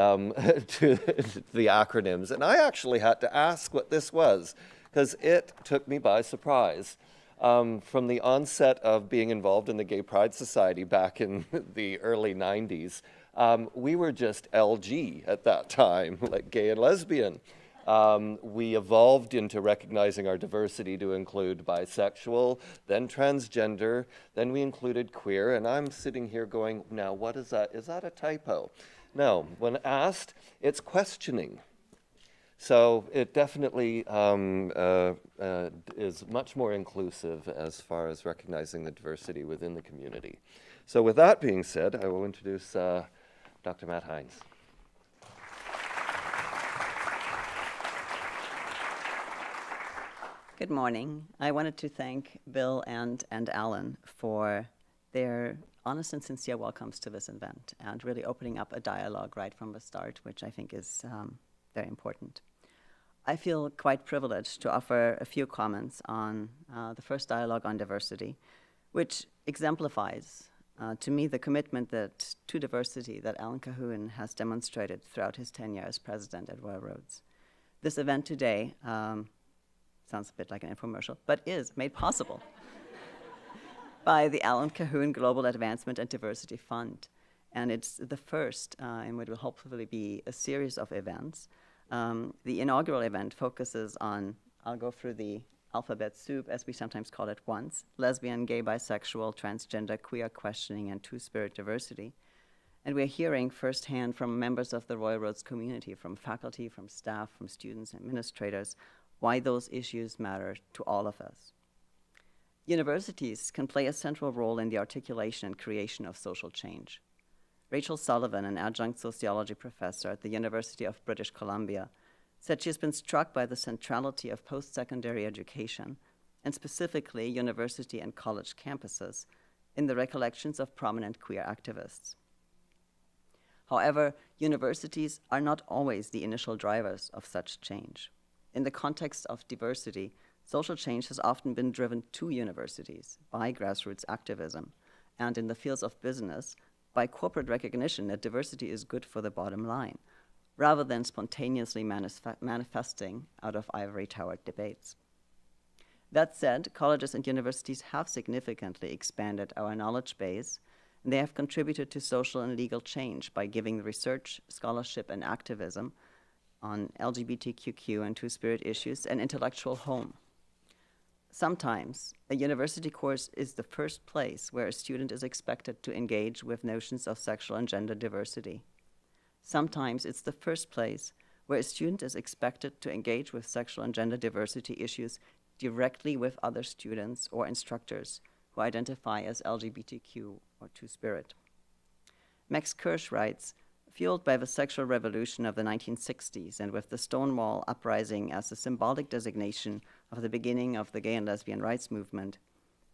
S2: to the acronyms, and I actually had to ask what this was because it took me by surprise. From the onset of being involved in the Gay Pride Society back in the early 90s, we were just LG at that time, like gay and lesbian. We evolved into recognizing our diversity to include bisexual, then transgender, then we included queer, and I'm sitting here going, now what is that? Is that a typo? No, when asked, it's questioning. So it definitely is much more inclusive as far as recognizing the diversity within the community. So with that being said, I will introduce Dr. Matt Hines.
S7: Good morning. I wanted to thank Bill and Alan for their honest and sincere welcomes to this event and really opening up a dialogue right from the start, which I think is very important. I feel quite privileged to offer a few comments on the first dialogue on diversity, which exemplifies to me the commitment to diversity that Alan Cahoon has demonstrated throughout his tenure as president at Royal Roads. This event today sounds a bit like an infomercial, but is made possible by the Alan Cahoon Global Advancement and Diversity Fund. And it's the first in what will hopefully be a series of events. The inaugural event focuses on, I'll go through the alphabet soup, as we sometimes call it once, lesbian, gay, bisexual, transgender, queer questioning, and two-spirit diversity. And we're hearing firsthand from members of the Royal Roads community, from faculty, from staff, from students, administrators, why those issues matter to all of us. Universities can play a central role in the articulation and creation of social change. Rachel Sullivan, an adjunct sociology professor at the University of British Columbia, said she's been struck by the centrality of post-secondary education, and specifically university and college campuses, in the recollections of prominent queer activists. However, universities are not always the initial drivers of such change. In the context of diversity, social change has often been driven to universities by grassroots activism, and in the fields of business, by corporate recognition that diversity is good for the bottom line, rather than spontaneously manifesting out of ivory towered debates. That said, colleges and universities have significantly expanded our knowledge base, and they have contributed to social and legal change by giving research, scholarship, and activism on LGBTQ and two-spirit issues an intellectual home. Sometimes, a university course is the first place where a student is expected to engage with notions of sexual and gender diversity. Sometimes it's the first place where a student is expected to engage with sexual and gender diversity issues directly with other students or instructors who identify as LGBTQ or two-spirit. Max Kirsch writes, fueled by the sexual revolution of the 1960s and with the Stonewall Uprising as a symbolic designation of the beginning of the gay and lesbian rights movement,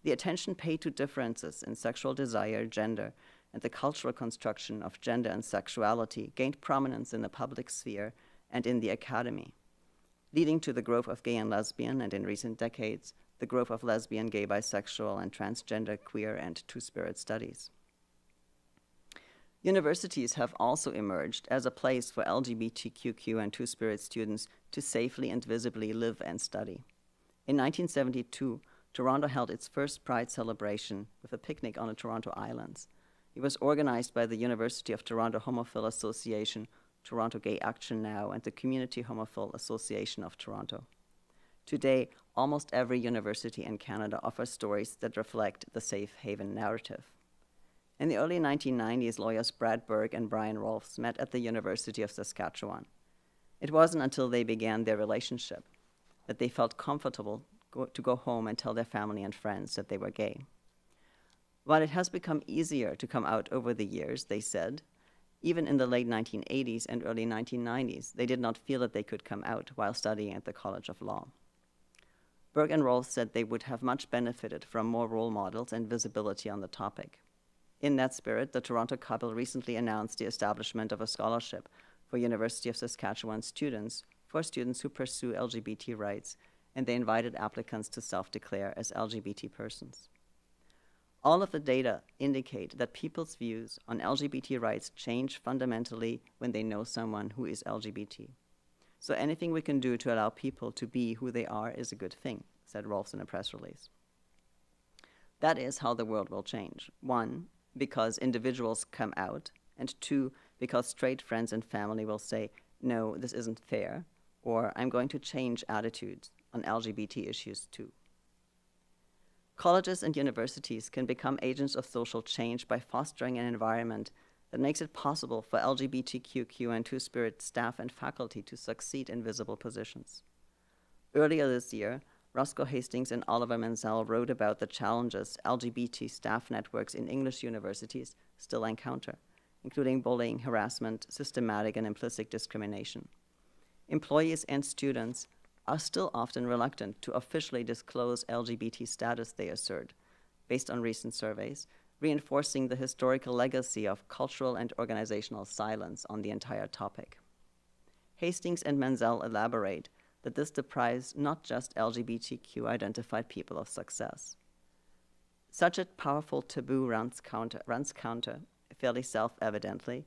S7: the attention paid to differences in sexual desire, gender, and the cultural construction of gender and sexuality gained prominence in the public sphere and in the academy, leading to the growth of gay and lesbian, and in recent decades, the growth of lesbian, gay, bisexual, and transgender, queer, and two-spirit studies. Universities have also emerged as a place for LGBTQ and two-spirit students to safely and visibly live and study. In 1972, Toronto held its first Pride celebration with a picnic on the Toronto Islands. It was organized by the University of Toronto Homophile Association, Toronto Gay Action Now, and the Community Homophile Association of Toronto. Today, almost every university in Canada offers stories that reflect the safe haven narrative. In the early 1990s, lawyers Brad Berg and Brian Rolfs met at the University of Saskatchewan. It wasn't until they began their relationship that they felt comfortable to go home and tell their family and friends that they were gay. While it has become easier to come out over the years, they said, Even in the late 1980s and early 1990s, they did not feel that they could come out while studying at the College of Law. Berg and Rolfe said they would have much benefited from more role models and visibility on the topic. In that spirit, the Toronto couple recently announced the establishment of a scholarship for University of Saskatchewan students for students who pursue LGBT rights, and they invited applicants to self-declare as LGBT persons. All of the data indicate that people's views on LGBT rights change fundamentally when they know someone who is LGBT. So anything we can do to allow people to be who they are is a good thing, said Rolfe in a press release. That is how the world will change. 1, because individuals come out, and 2, because straight friends and family will say, no, this isn't fair, or I'm going to change attitudes on LGBT issues too. Colleges and universities can become agents of social change by fostering an environment that makes it possible for LGBTQ and Two-Spirit staff and faculty to succeed in visible positions. Earlier this year, Roscoe Hastings and Oliver Menzel wrote about the challenges LGBT staff networks in English universities still encounter, including bullying, harassment, systematic and implicit discrimination. Employees and students are still often reluctant to officially disclose LGBT status, they assert, based on recent surveys, reinforcing the historical legacy of cultural and organizational silence on the entire topic. Hastings and Menzel elaborate that this deprives not just LGBTQ-identified people of success. Such a powerful taboo runs counter, fairly self-evidently,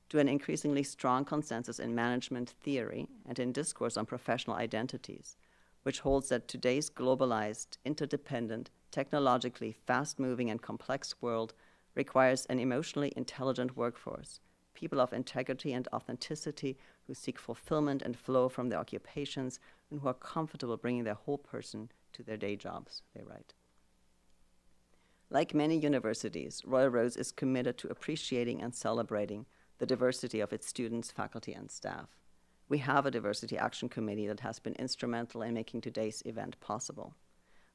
S7: to an increasingly strong consensus in management theory and in discourse on professional identities, which holds that today's globalized, interdependent, technologically fast-moving and complex world requires an emotionally intelligent workforce, people of integrity and authenticity who seek fulfillment and flow from their occupations and who are comfortable bringing their whole person to their day jobs, they write. Like many universities, Royal Roads is committed to appreciating and celebrating the diversity of its students, faculty, and staff. We have a diversity action committee that has been instrumental in making today's event possible.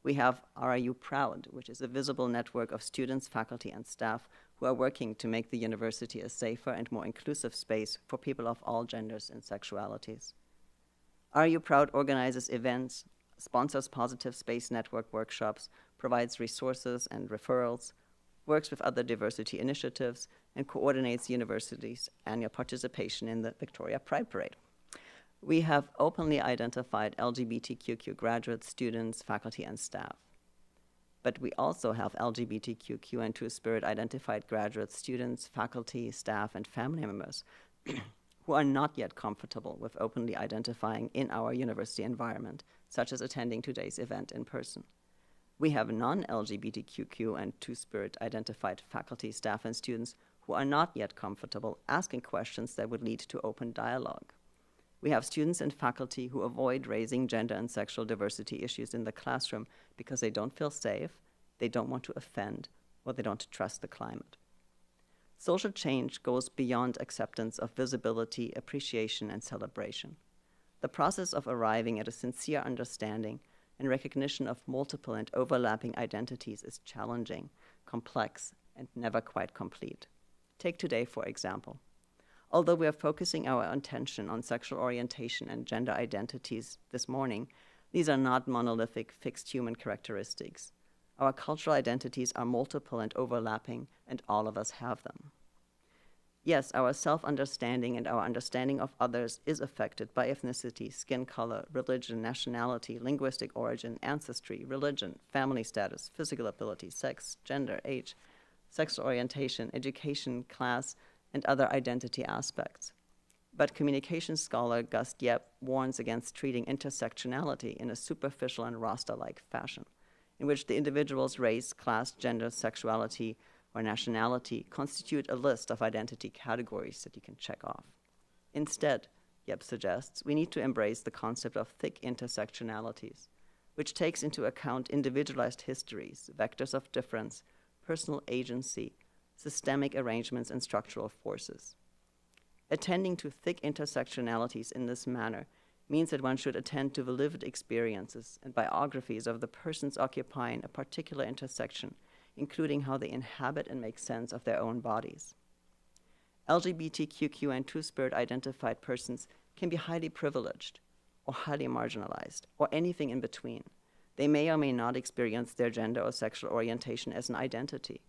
S7: We have RIU Proud, which is a visible network of students, faculty, and staff who are working to make the university a safer and more inclusive space for people of all genders and sexualities. RIU Proud organizes events, sponsors Positive Space Network workshops, provides resources and referrals, works with other diversity initiatives, and coordinates the university's annual participation in the Victoria Pride Parade. We have openly identified LGBTQ graduates, students, faculty, and staff. But we also have LGBTQ and Two-Spirit identified graduates, students, faculty, staff, and family members who are not yet comfortable with openly identifying in our university environment, such as attending today's event in person. We have non-LGBTQ and Two-Spirit identified faculty, staff, and students who are not yet comfortable asking questions that would lead to open dialogue. We have students and faculty who avoid raising gender and sexual diversity issues in the classroom because they don't feel safe, they don't want to offend, or they don't trust the climate. Social change goes beyond acceptance of visibility, appreciation, and celebration. The process of arriving at a sincere understanding and recognition of multiple and overlapping identities is challenging, complex, and never quite complete. Take today, for example. Although we are focusing our attention on sexual orientation and gender identities this morning, these are not monolithic, fixed human characteristics. Our cultural identities are multiple and overlapping, and all of us have them. Yes, our self-understanding and our understanding of others is affected by ethnicity, skin color, religion, nationality, linguistic origin, ancestry, religion, family status, physical ability, sex, gender, age, sexual orientation, education, class, and other identity aspects. But communication scholar Gus Dieppe warns against treating intersectionality in a superficial and Rasta-like fashion, in which the individual's race, class, gender, sexuality, or nationality constitute a list of identity categories that you can check off. Instead, Dieppe suggests, we need to embrace the concept of thick intersectionalities, which takes into account individualized histories, vectors of difference, personal agency, systemic arrangements, and structural forces. Attending to thick intersectionalities in this manner means that one should attend to the lived experiences and biographies of the persons occupying a particular intersection, including how they inhabit and make sense of their own bodies. LGBTQQ and Two-Spirit identified persons can be highly privileged or highly marginalized or anything in between. They may or may not experience their gender or sexual orientation as an identity.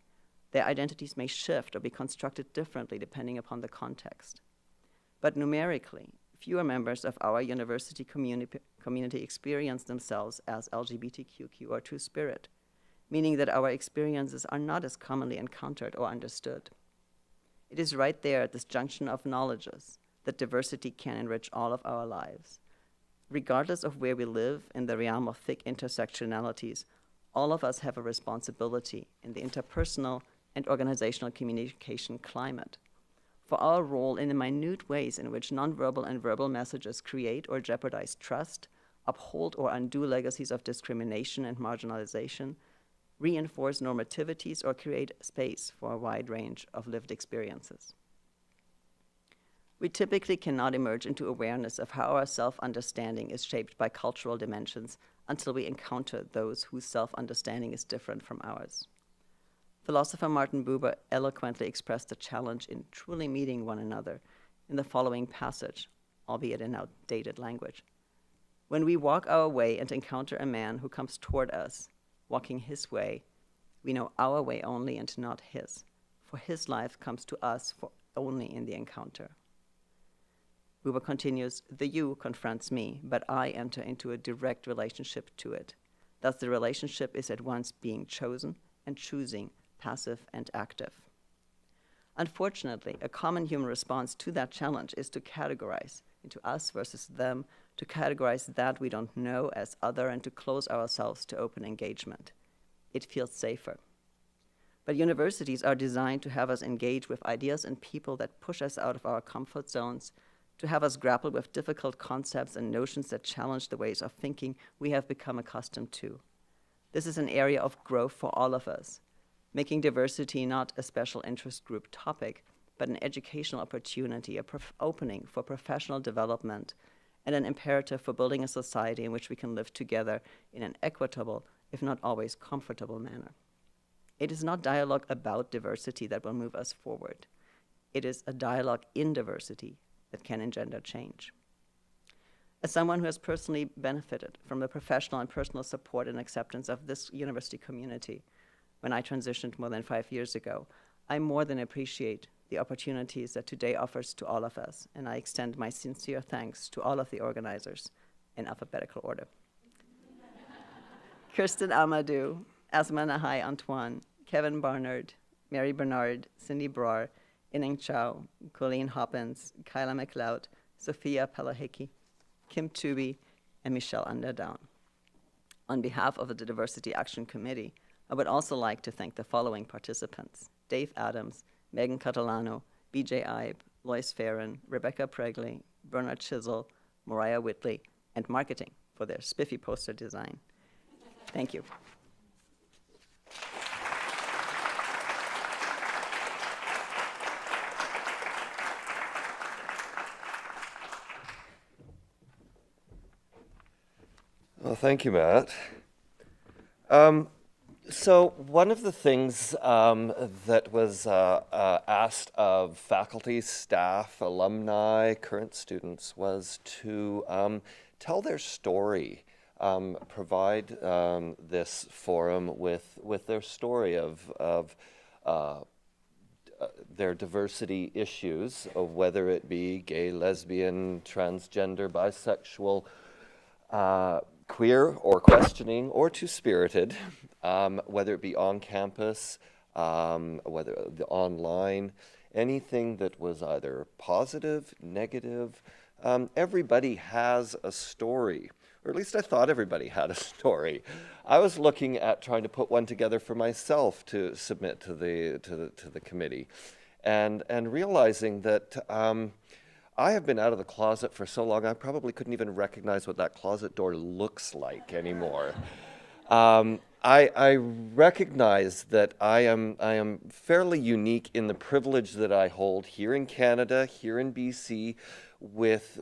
S7: Their identities may shift or be constructed differently depending upon the context. But numerically, fewer members of our university community experience themselves as LGBTQQ or Two-Spirit, meaning that our experiences are not as commonly encountered or understood. It is right there at this junction of knowledges that diversity can enrich all of our lives. Regardless of where we live in the realm of thick intersectionalities, all of us have a responsibility in the interpersonal and organizational communication climate for our role in the minute ways in which nonverbal and verbal messages create or jeopardize trust, uphold or undo legacies of discrimination and marginalization, reinforce normativities, or create space for a wide range of lived experiences. We typically cannot emerge into awareness of how our self-understanding is shaped by cultural dimensions until we encounter those whose self-understanding is different from ours. Philosopher Martin Buber eloquently expressed the challenge in truly meeting one another in the following passage, albeit in outdated language. When we walk our way and encounter a man who comes toward us, walking his way, we know our way only and not his, for his life comes to us for only in the encounter. Buber continues, the you confronts me, but I enter into a direct relationship to it. Thus the relationship is at once being chosen and choosing, passive and active. Unfortunately, a common human response to that challenge is to categorize into us versus them, to categorize that we don't know as other, and to close ourselves to open engagement. It feels safer. But universities are designed to have us engage with ideas and people that push us out of our comfort zones, to have us grapple with difficult concepts and notions that challenge the ways of thinking we have become accustomed to. This is an area of growth for all of us, making diversity not a special interest group topic, but an educational opportunity, a opening for professional development, and an imperative for building a society in which we can live together in an equitable, if not always comfortable manner. It is not dialogue about diversity that will move us forward. It is a dialogue in diversity that can engender change. As someone who has personally benefited from the professional and personal support and acceptance of this university community, when I transitioned more than 5 years ago, I more than appreciate the opportunities that today offers to all of us, and I extend my sincere thanks to all of the organizers in alphabetical order. Kirsten Amadou, Asma Nahai Antoine, Kevin Barnard, Mary Bernard, Cindy Brar, Ineng Chow, Colleen Hoppins, Kyla McLeod, Sophia Palahiki, Kim Tooby, and Michelle Underdown. On behalf of the Diversity Action Committee, I would also like to thank the following participants: Dave Adams, Megan Catalano, BJ Ibe, Lois Farron, Rebecca Pregley, Bernard Chisel, Mariah Whitley, and marketing for their spiffy poster design. Thank you.
S2: Well, thank you, Matt. So one of the things that was asked of faculty, staff, alumni, current students was to tell their story, provide this forum with their story of their diversity issues, of whether it be gay, lesbian, transgender, bisexual, queer or questioning or two-spirited, whether it be on campus, whether online, anything that was either positive, negative. Everybody has a story, or at least I thought everybody had a story. I was looking at trying to put one together for myself to submit to the committee, and realizing that I have been out of the closet for so long, I probably couldn't even recognize what that closet door looks like anymore. I recognize that I am fairly unique in the privilege that I hold here in Canada, here in BC, with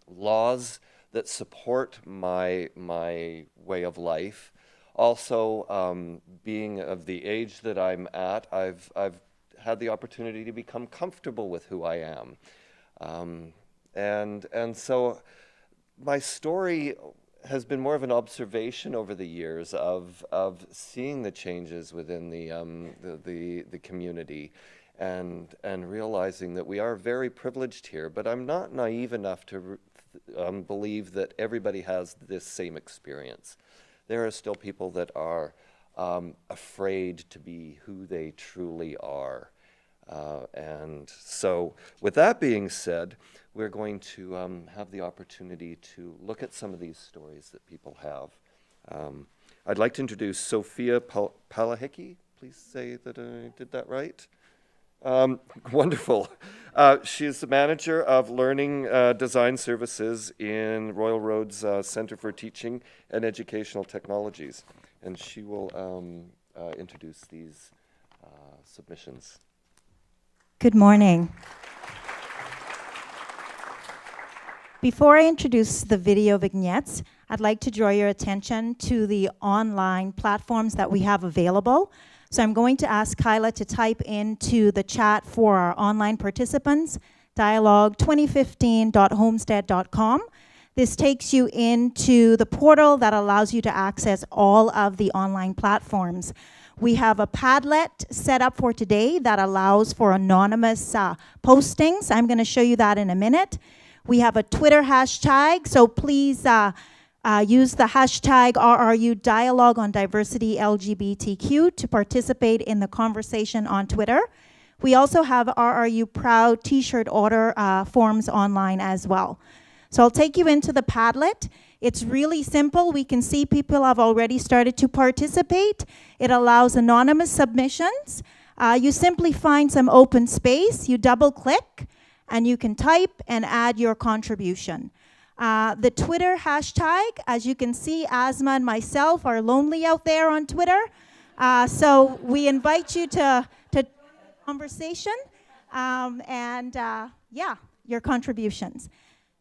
S2: laws that support my way of life. Also, being of the age that I'm at, I've had the opportunity to become comfortable with who I am. And so my story has been more of an observation over the years of seeing the changes within the community, and realizing that we are very privileged here. But I'm not naive enough to believe that everybody has this same experience. There are still people that are afraid to be who they truly are. And so with that being said, we're going to have the opportunity to look at some of these stories that people have. I'd like to introduce Sophia Palahicki. Please say that I did that right. Wonderful. She's the manager of Learning Design Services in Royal Roads Centre for Teaching and Educational Technologies. And she will introduce these submissions.
S8: Good morning. Before I introduce the video vignettes, I'd like to draw your attention to the online platforms that we have available. So I'm going to ask Kyla to type into the chat for our online participants, dialogue2015.homestead.com. This takes you into the portal that allows you to access all of the online platforms. We have a Padlet set up for today that allows for anonymous postings. I'm going to show you that in a minute. We have a Twitter hashtag, so please use the hashtag RRU Dialogue on Diversity LGBTQ to participate in the conversation on Twitter. We also have RRU Proud t-shirt order forms online as well. So I'll take you into the Padlet. It's really simple. We can see people have already started to participate. It allows anonymous submissions. You simply find some open space, you double click, and you can type and add your contribution. The Twitter hashtag, as you can see, Asma and myself are lonely out there on Twitter. So we invite you to conversation yeah, your contributions.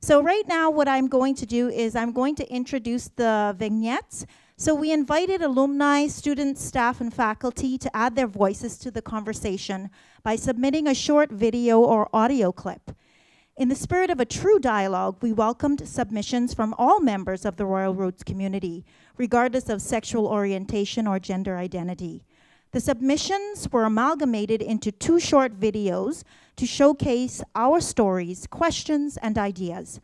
S8: So right now what I'm going to do is I'm going to introduce the vignettes. So we invited alumni, students, staff, and faculty to add their voices to the conversation by submitting a short video or audio clip. In the spirit of a true dialogue, we welcomed submissions from all members of the Royal Roads community, regardless of sexual orientation or gender identity. The submissions were amalgamated into 2 short videos to showcase our stories, questions, and ideas.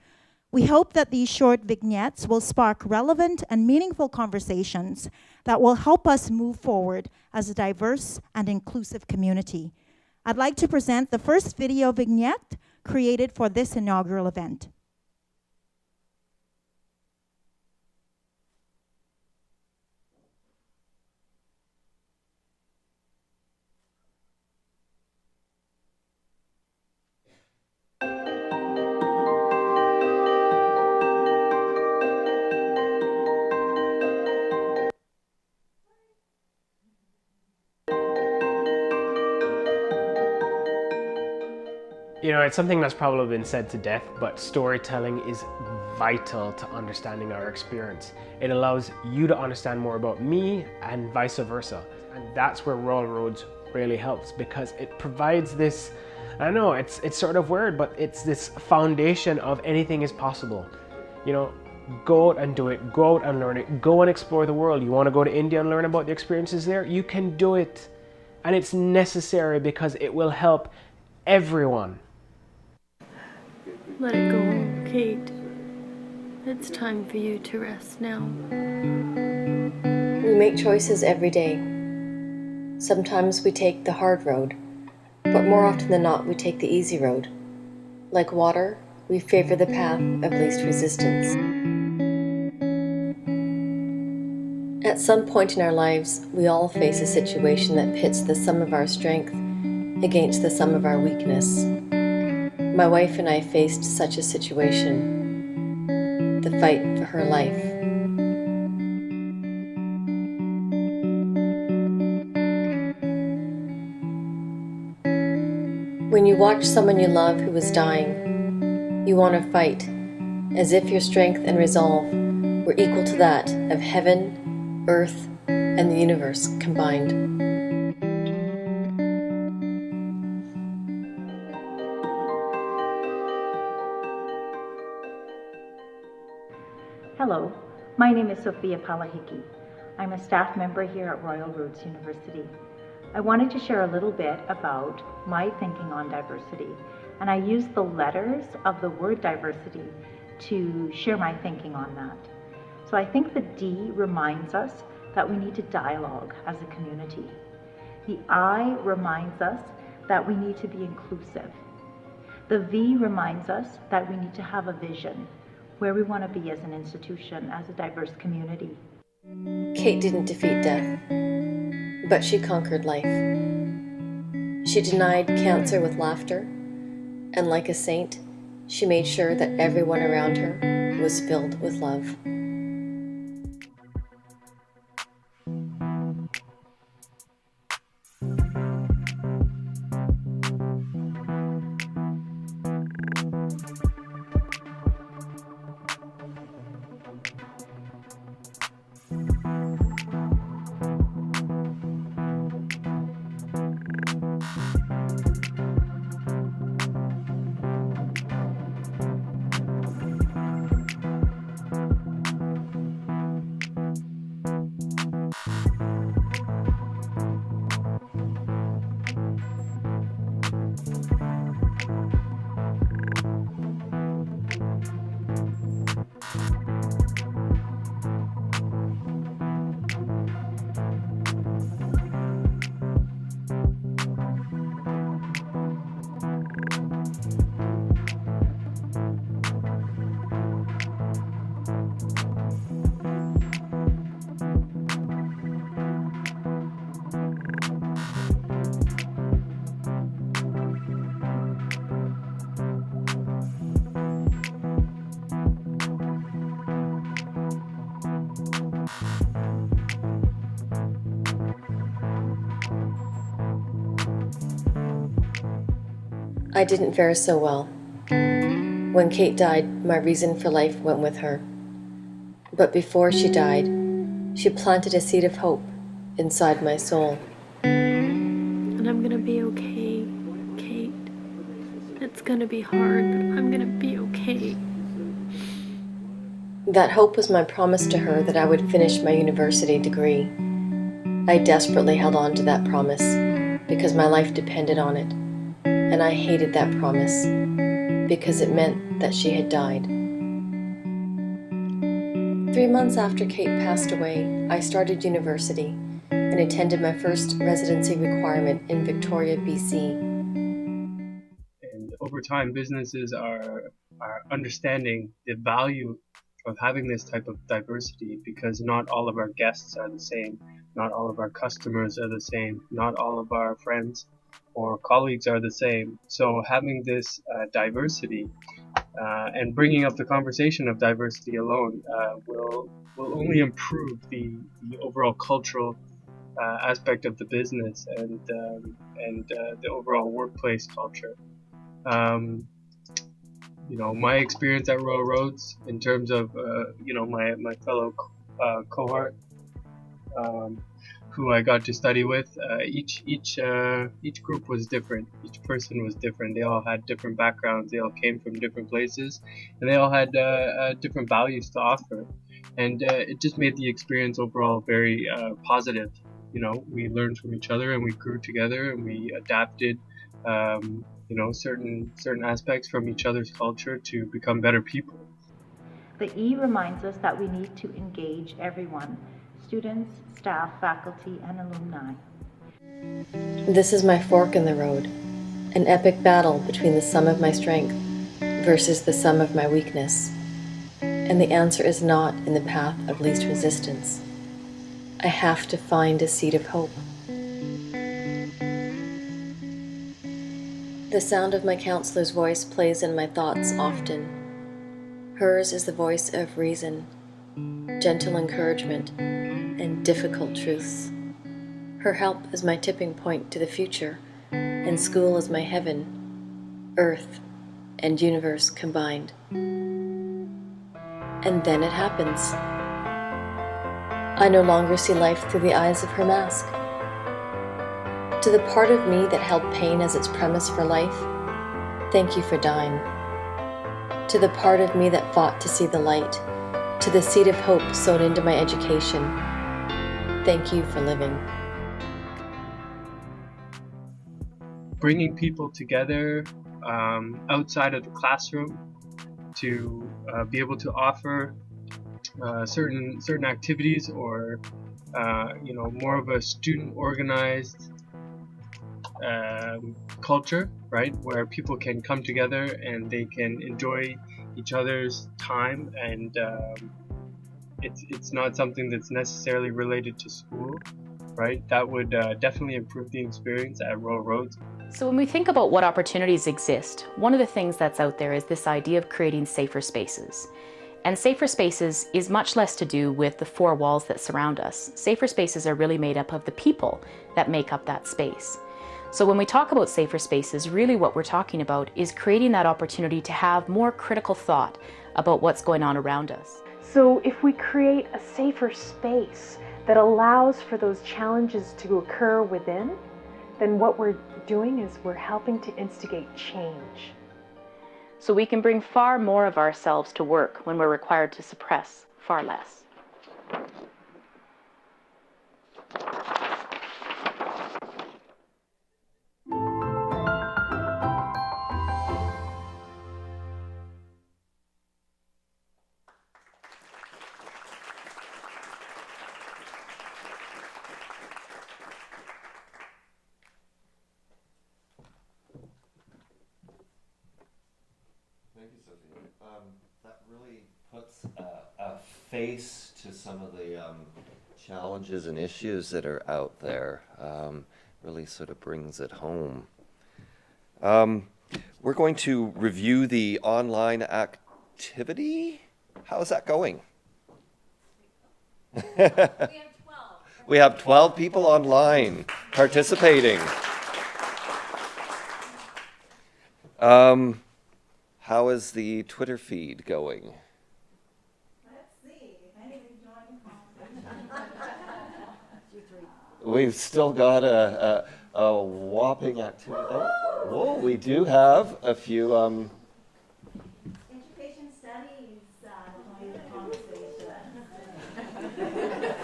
S8: We hope that these short vignettes will spark relevant and meaningful conversations that will help us move forward as a diverse and inclusive community. I'd like to present the first video vignette created for this inaugural event.
S9: You know, it's something that's probably been said to death, but storytelling is vital to understanding our experience. It allows you to understand more about me and vice versa. And that's where Royal Roads really helps, because it provides this, I know it's sort of weird, but it's this foundation of anything is possible. You know, go out and do it, go out and learn it, go and explore the world. You want to go to India and learn about the experiences there? You can do it. And it's necessary because it will help everyone.
S10: Let it go, Kate. It's time for you to rest now.
S11: We make choices every day. Sometimes we take the hard road, but more often than not, we take the easy road. Like water, we favor the path of least resistance. At some point in our lives, we all face a situation that pits the sum of our strength against the sum of our weakness. My wife and I faced such a situation, the fight for her life. When you watch someone you love who is dying, you want to fight, as if your strength and resolve were equal to that of heaven, earth, and the universe combined.
S12: My name is Sophia Palahiki. I'm a staff member here at Royal Roads University. I wanted to share a little bit about my thinking on diversity, and I use the letters of the word diversity to share my thinking on that. So I think the D reminds us that we need to dialogue as a community. The I reminds us that we need to be inclusive. The V reminds us that we need to have a vision, where we want to be as an institution, as a diverse community.
S11: Kate didn't defeat death, but she conquered life. She denied cancer with laughter, and like a saint, she made sure that everyone around her was filled with love. I didn't fare so well. When Kate died, my reason for life went with her. But before she died, she planted a seed of hope inside my soul.
S10: And I'm gonna be okay, Kate. It's gonna be hard, but I'm gonna be okay.
S11: That hope was my promise to her that I would finish my university degree. I desperately held on to that promise because my life depended on it. And I hated that promise because it meant that she had died. 3 months after Kate passed away, I started university and attended my first residency requirement in Victoria, BC.
S13: And over time, businesses are understanding the value of having this type of diversity, because not all of our guests are the same, not all of our customers are the same, not all of our friends or colleagues are the same. So having this diversity and bringing up the conversation of diversity alone will only improve the overall cultural aspect of the business and the overall workplace culture. You know, my experience at Royal Roads in terms of my fellow cohort who I got to study with, each group was different. Each person was different. They all had different backgrounds. They all came from different places, and they all had different values to offer. And it just made the experience overall very positive. You know, we learned from each other, and we grew together, and we adapted, certain aspects from each other's culture to become better people.
S12: The E reminds us that we need to engage everyone, students, staff, faculty, and alumni.
S11: This is my fork in the road, an epic battle between the sum of my strength versus the sum of my weakness. And the answer is not in the path of least resistance. I have to find a seed of hope. The sound of my counselor's voice plays in my thoughts often. Hers is the voice of reason, gentle encouragement, and difficult truths. Her help is my tipping point to the future, and school is my heaven, earth and universe combined. And then it happens. I no longer see life through the eyes of her mask. To the part of me that held pain as its premise for life, thank you for dying. To the part of me that fought to see the light, to the seed of hope sown into my education. Thank you for living.
S13: Bringing people together outside of the classroom to be able to offer certain activities, or more of a student organized culture, right, where people can come together and they can enjoy each other's time, and it's not something that's necessarily related to school, right? That would definitely improve the experience at Royal Roads.
S14: So when we think about what opportunities exist, one of the things that's out there is this idea of creating safer spaces. And safer spaces is much less to do with the four walls that surround us. Safer spaces are really made up of the people that make up that space. So when we talk about safer spaces, really what we're talking about is creating that opportunity to have more critical thought about what's going on around us.
S15: So if we create a safer space that allows for those challenges to occur within, then what we're doing is we're helping to instigate change.
S14: So we can bring far more of ourselves to work when we're required to suppress far less.
S2: Thank you, Sophie. That really puts a face to some of the challenges and issues that are out there. Really sort of brings it home. We're going to review the online activity. How is that going? We have 12 people online participating. How is the Twitter feed going?
S3: Let's see.
S2: We've still got a whopping activity. Oh, whoa, we do have a few.
S3: Education studies joining the conversation.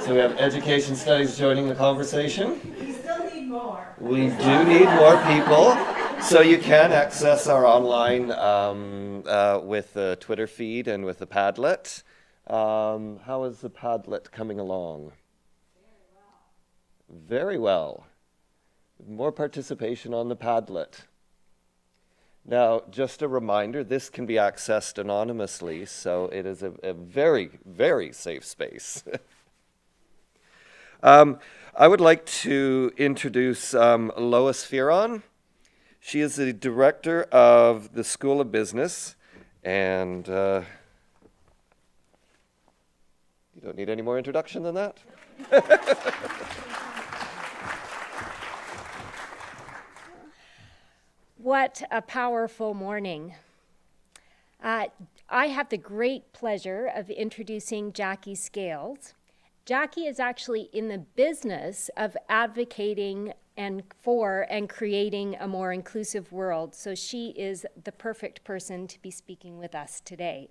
S2: So we have education studies joining the conversation.
S3: We still need more.
S2: We do need more people. So you can access our online with the Twitter feed and with the Padlet. How is the Padlet coming along? Very well. More participation on the Padlet. Now, just a reminder, this can be accessed anonymously, so it is a very, very safe space. I would like to introduce Lois Fearon. She is the director of the School of Business, and you don't need any more introduction than that?
S16: What a powerful morning. I have the great pleasure of introducing Jackie Scales. Jackie is actually in the business of advocating for and creating a more inclusive world, so she is the perfect person to be speaking with us today.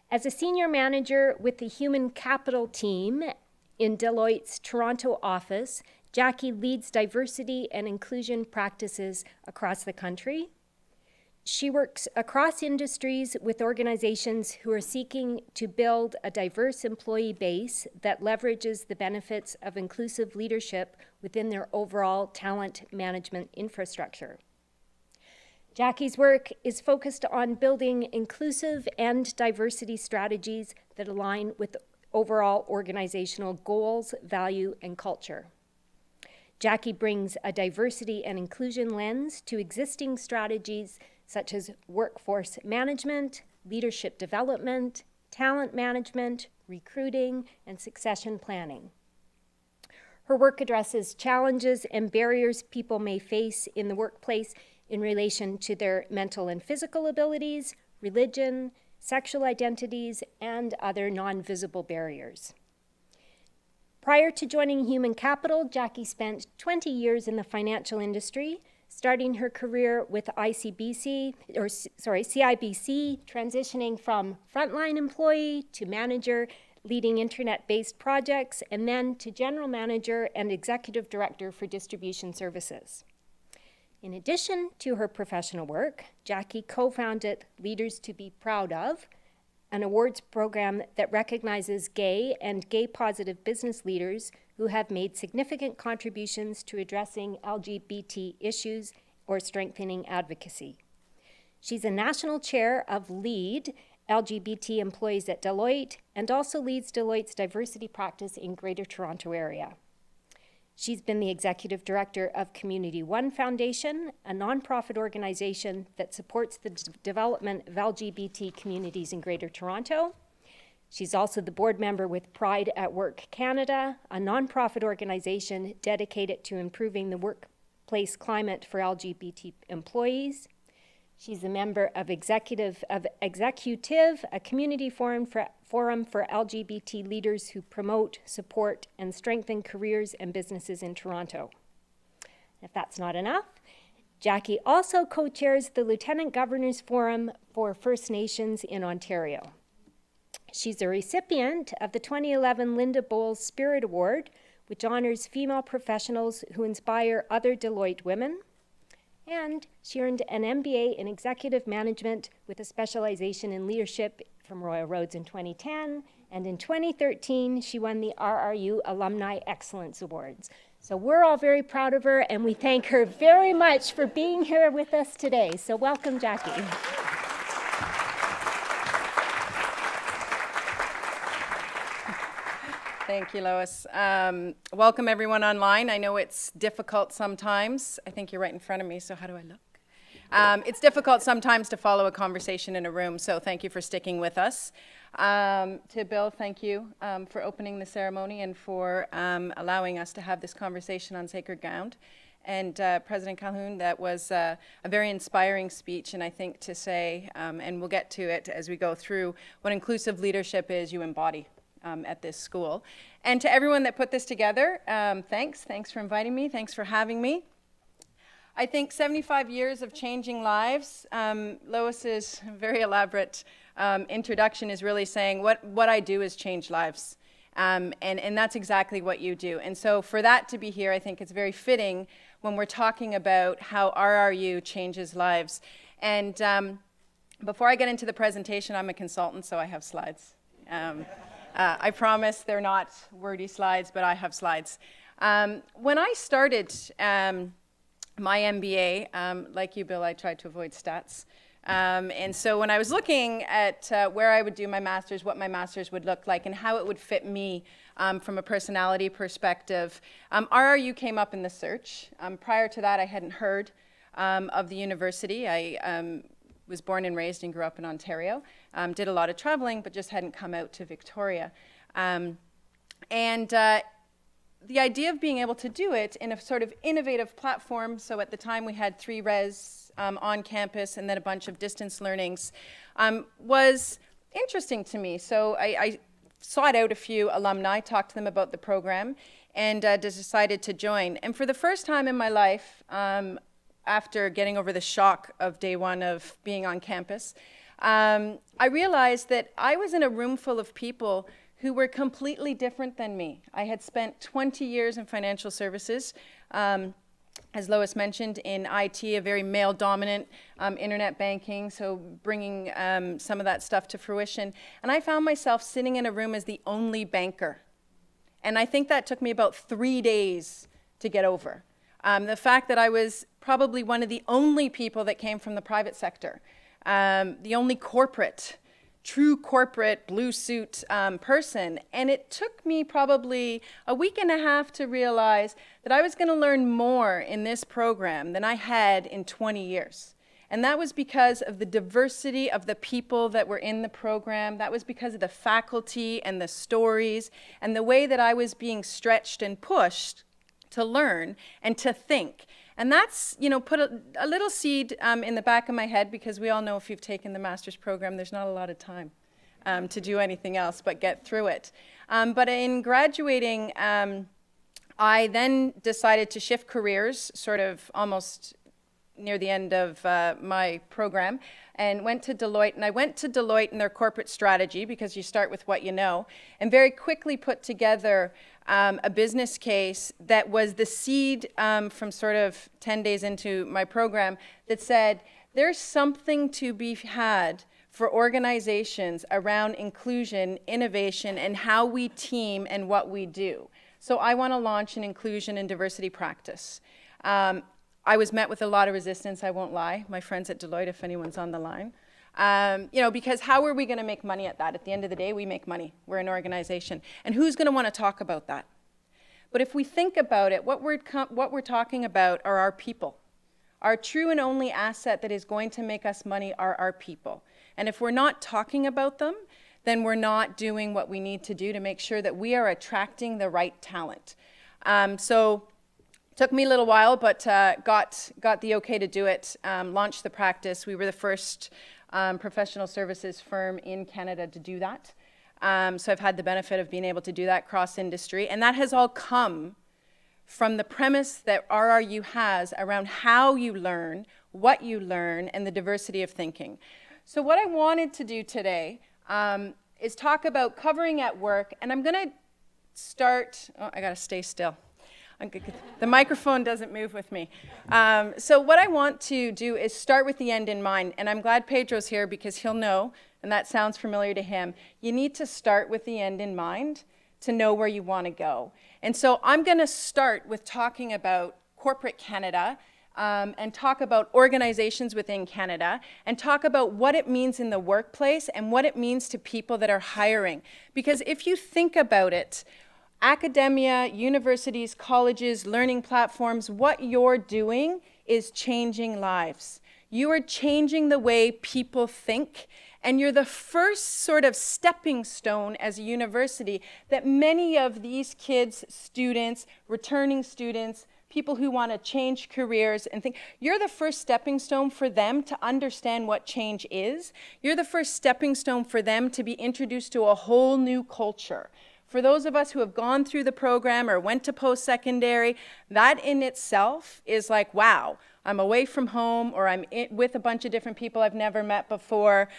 S16: As a senior manager with the human capital team in Deloitte's Toronto office, Jackie leads diversity and inclusion practices across the country. She works across industries with organizations who are seeking to build a diverse employee base that leverages the benefits of inclusive leadership within their overall talent management infrastructure. Jackie's work is focused on building inclusive and diversity strategies that align with overall organizational goals, value, and culture. Jackie brings a diversity and inclusion lens to existing strategies such as workforce management, leadership development, talent management, recruiting, and succession planning. Her work addresses challenges and barriers people may face in the workplace in relation to their mental and physical abilities, religion, sexual identities, and other non-visible barriers. Prior to joining Human Capital, Jackie spent 20 years in the financial industry, starting her career with CIBC, transitioning from frontline employee to manager, leading internet-based projects, and then to general manager and executive director for distribution services. In addition to her professional work, Jackie co-founded Leaders to be Proud of, an awards program that recognizes gay and gay-positive business leaders who have made significant contributions to addressing LGBT issues or strengthening advocacy. She's a national chair of LEAD, LGBT employees at Deloitte, and also leads Deloitte's diversity practice in Greater Toronto Area. She's been the executive director of Community One Foundation, a nonprofit organization that supports the development of LGBT communities in Greater Toronto. She's also the board member with Pride at Work Canada, a nonprofit organization dedicated to improving the workplace climate for LGBT employees. She's a member of Executive, a community forum for LGBT leaders who promote, support, and strengthen careers and businesses in Toronto. If that's not enough, Jackie also co-chairs the Lieutenant Governor's Forum for First Nations in Ontario. She's a recipient of the 2011 Linda Bowles Spirit Award, which honors female professionals who inspire other Deloitte women. And she earned an MBA in Executive Management with a specialization in leadership from Royal Roads in 2010. And in 2013, she won the RRU Alumni Excellence Awards. So we're all very proud of her, and we thank her very much for being here with us today. So welcome, Jackie.
S17: Thank you, Lois. Welcome everyone online. I know it's difficult sometimes. I think you're right in front of me, so how do I look? It's difficult sometimes to follow a conversation in a room, so thank you for sticking with us. To Bill, thank you for opening the ceremony and for allowing us to have this conversation on sacred ground. And President Calhoun, that was a very inspiring speech, and I think to say, and we'll get to it as we go through, what inclusive leadership is you embody at this school. And to everyone that put this together, thanks for inviting me, thanks for having me. I think 75 years of changing lives, Lois's very elaborate introduction is really saying what I do is change lives. And that's exactly what you do. And so for that to be here, I think it's very fitting when we're talking about how RRU changes lives. And before I get into the presentation, I'm a consultant, so I have slides. I promise they're not wordy slides, but I have slides. When I started my MBA, like you, Bill, I tried to avoid stats. And so when I was looking at where I would do my master's, what my master's would look like, and how it would fit me from a personality perspective, RRU came up in the search. Prior to that, I hadn't heard of the university. I was born and raised and grew up in Ontario. Did a lot of traveling, but just hadn't come out to Victoria. The idea of being able to do it in a sort of innovative platform, so at the time we had 3 res on campus and then a bunch of distance learnings, was interesting to me. So I sought out a few alumni, talked to them about the program, and decided to join. And for the first time in my life, after getting over the shock of day one of being on campus, I realized that I was in a room full of people who were completely different than me. I had spent 20 years in financial services, as Lois mentioned, in IT, a very male-dominant internet banking, so bringing some of that stuff to fruition. And I found myself sitting in a room as the only banker. And I think that took me about 3 days to get over. The fact that I was probably one of the only people that came from the private sector, the only true corporate blue suit person. And it took me probably a week and a half to realize that I was going to learn more in this program than I had in 20 years. And that was because of the diversity of the people that were in the program. That was because of the faculty and the stories and the way that I was being stretched and pushed to learn and to think. And that's, put a little seed in the back of my head, because we all know if you've taken the master's program, there's not a lot of time to do anything else but get through it. But in graduating, I then decided to shift careers, sort of almost near the end of my program and went to Deloitte. And I went to Deloitte in their corporate strategy, because you start with what you know, and very quickly put together a business case that was the seed from sort of 10 days into my program that said, there's something to be had for organizations around inclusion, innovation, and how we team and what we do. So I want to launch an inclusion and diversity practice. I was met with a lot of resistance, I won't lie. My friends at Deloitte, if anyone's on the line. Because how are we going to make money at that? At the end of the day, we make money. We're an organization. And who's going to want to talk about that? But if we think about it, what we're talking about are our people. Our true and only asset that is going to make us money are our people. And if we're not talking about them, then we're not doing what we need to do to make sure that we are attracting the right talent. So took me a little while, but got the okay to do it, launched the practice. We were the first professional services firm in Canada to do that. So I've had the benefit of being able to do that cross-industry. And that has all come from the premise that RRU has around how you learn, what you learn, and the diversity of thinking. So what I wanted to do today is talk about covering at work, and I'm going to start, I got to stay still. The microphone doesn't move with me. So what I want to do is start with the end in mind, and I'm glad Pedro's here because he'll know, and that sounds familiar to him. You need to start with the end in mind to know where you want to go. And so I'm going to start with talking about corporate Canada, and talk about organizations within Canada, and talk about what it means in the workplace and what it means to people that are hiring. Because if you think about it, academia, universities, colleges, learning platforms, what you're doing is changing lives. You are changing the way people think, and you're the first sort of stepping stone as a university that many of these kids, students, returning students, people who want to change careers and think, you're the first stepping stone for them to understand what change is. You're the first stepping stone for them to be introduced to a whole new culture. For those of us who have gone through the program or went to post-secondary, that in itself is like, wow, I'm away from home, or I'm with a bunch of different people I've never met before.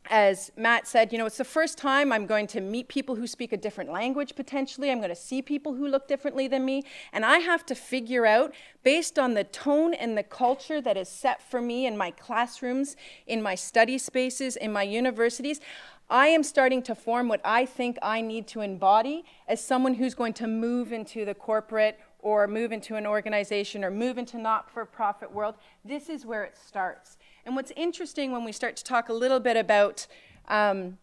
S17: As Matt said, it's the first time I'm going to meet people who speak a different language potentially. I'm going to see people who look differently than me. And I have to figure out, based on the tone and the culture that is set for me in my classrooms, in my study spaces, in my universities, I am starting to form what I think I need to embody as someone who's going to move into the corporate or move into an organization or move into not-for-profit world. This is where it starts. And what's interesting when we start to talk a little bit about some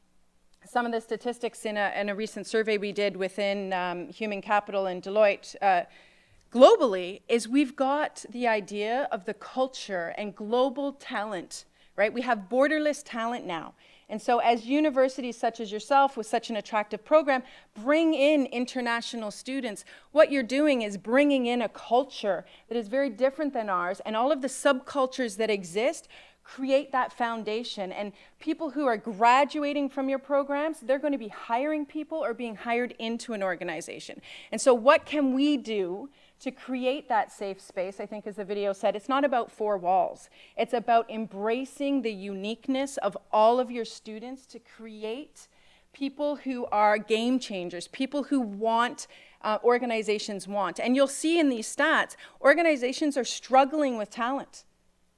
S17: of the statistics in a recent survey we did within Human Capital and Deloitte globally, is we've got the idea of the culture and global talent, right? We have borderless talent now. And so as universities such as yourself with such an attractive program bring in international students, what you're doing is bringing in a culture that is very different than ours, and all of the subcultures that exist create that foundation. And people who are graduating from your programs, they're going to be hiring people or being hired into an organization. And so what can we do to create that safe space? I think, as the video said, it's not about four walls. It's about embracing the uniqueness of all of your students to create people who are game changers, people who organizations want. And you'll see in these stats, organizations are struggling with talent.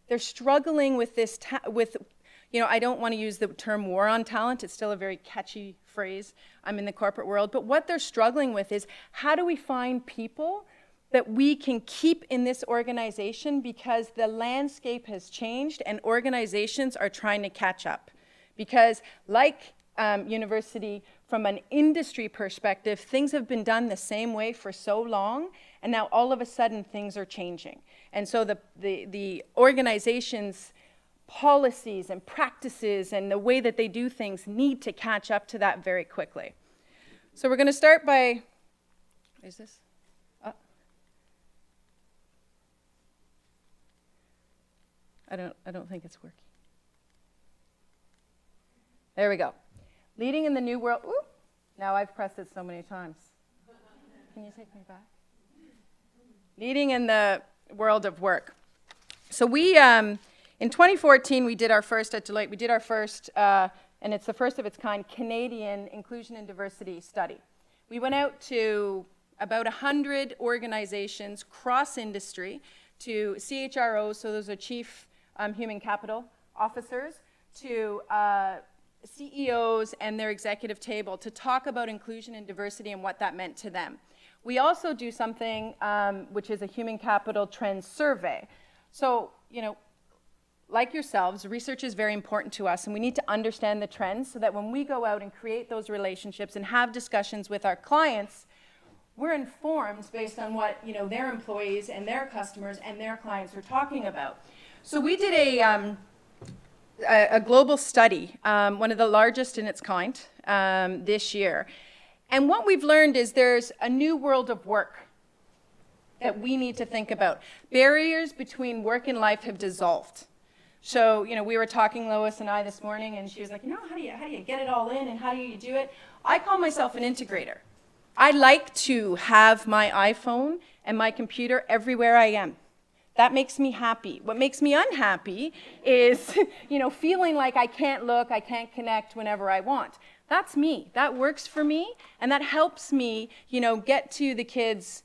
S17: They're struggling with this, I don't want to use the term war on talent. It's still a very catchy phrase. I'm in the corporate world. But what they're struggling with is, how do we find people that we can keep in this organization, because the landscape has changed and organizations are trying to catch up. Because like university, from an industry perspective, things have been done the same way for so long, and now all of a sudden things are changing. And so the organization's policies and practices and the way that they do things need to catch up to that very quickly. So we're going to start by, is this? I don't think it's working. There we go. Leading in the new world. Ooh, now I've pressed it so many times. Can you take me back? Leading in the world of work. So we, in 2014, we did our first at Deloitte, and it's the first of its kind, Canadian inclusion and diversity study. We went out to about 100 organizations, cross-industry, to CHROs, so those are chief human capital officers, to CEOs and their executive table to talk about inclusion and diversity and what that meant to them. We also do something which is a human capital trends survey. So, you know, like yourselves, research is very important to us, and we need to understand the trends so that when we go out and create those relationships and have discussions with our clients, we're informed based on what, you know, their employees and their customers and their clients are talking about. So we did a global study, one of the largest in its kind, this year. And what we've learned is there's a new world of work that we need to think about. Barriers between work and life have dissolved. So, you know, we were talking, Lois and I, this morning, and she was like, you know, how do you get it all in and how do you do it? I call myself an integrator. I like to have my iPhone and my computer everywhere I am. That makes me happy. What makes me unhappy is, you know, feeling like I can't look, I can't connect whenever I want. That's me. That works for me, and that helps me, you know, get to the kids'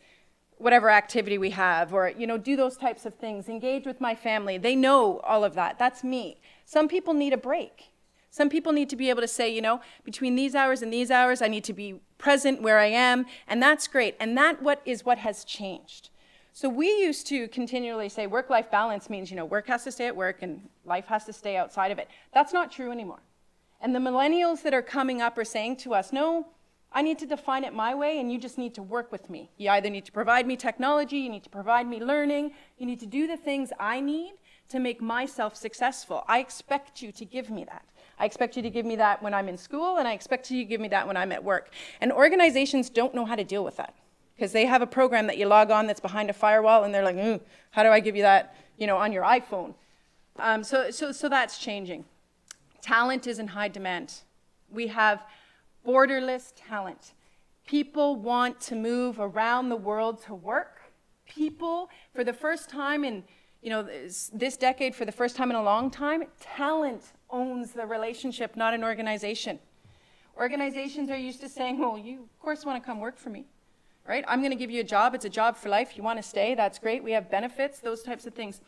S17: whatever activity we have, or, you know, do those types of things, engage with my family. They know all of that. That's me. Some people need a break. Some people need to be able to say, you know, between these hours and these hours, I need to be present where I am, and that's great. And that is what has changed. So we used to continually say work-life balance means, you know, work has to stay at work and life has to stay outside of it. That's not true anymore. And the millennials that are coming up are saying to us, no, I need to define it my way, and you just need to work with me. You either need to provide me technology, you need to provide me learning, you need to do the things I need to make myself successful. I expect you to give me that. I expect you to give me that when I'm in school, and I expect you to give me that when I'm at work. And organizations don't know how to deal with that, because they have a program that you log on that's behind a firewall, and they're like, how do I give you that, you know, on your iPhone? So that's changing. Talent is in high demand. We have borderless talent. People want to move around the world to work. People, for the first time in, you know, this decade, for the first time in a long time, talent owns the relationship, not an organization. Organizations are used to saying, well, you of course want to come work for me, right? I'm going to give you a job. It's a job for life. You want to stay? That's great. We have benefits, those types of things.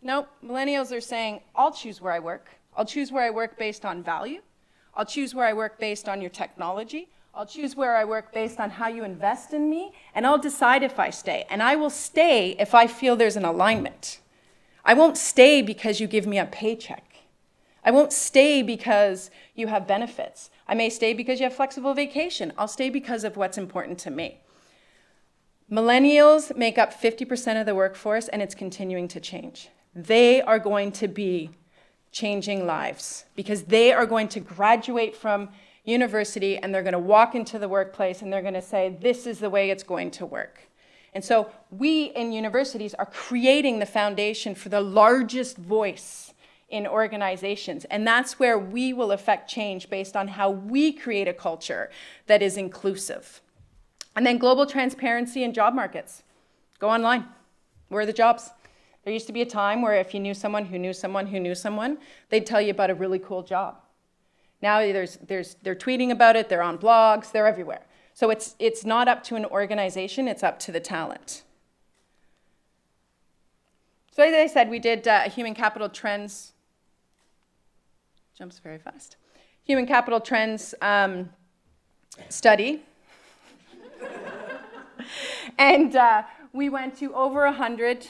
S17: Nope, millennials are saying, I'll choose where I work. I'll choose where I work based on value. I'll choose where I work based on your technology. I'll choose where I work based on how you invest in me, and I'll decide if I stay. And I will stay if I feel there's an alignment. I won't stay because you give me a paycheck. I won't stay because you have benefits. I may stay because you have flexible vacation. I'll stay because of what's important to me. Millennials make up 50% of the workforce, and it's continuing to change. They are going to be changing lives because they are going to graduate from university and they're going to walk into the workplace and they're going to say, this is the way it's going to work. And so we in universities are creating the foundation for the largest voice in organizations. And that's where we will affect change based on how we create a culture that is inclusive. And then global transparency in job markets. Go online. Where are the jobs? There used to be a time where if you knew someone who knew someone who knew someone, they'd tell you about a really cool job. Now they're tweeting about it, they're on blogs, they're everywhere. So it's not up to an organization, it's up to the talent. So as I said, we did a human capital trends, jumps very fast, human capital trends study. And we went to over 100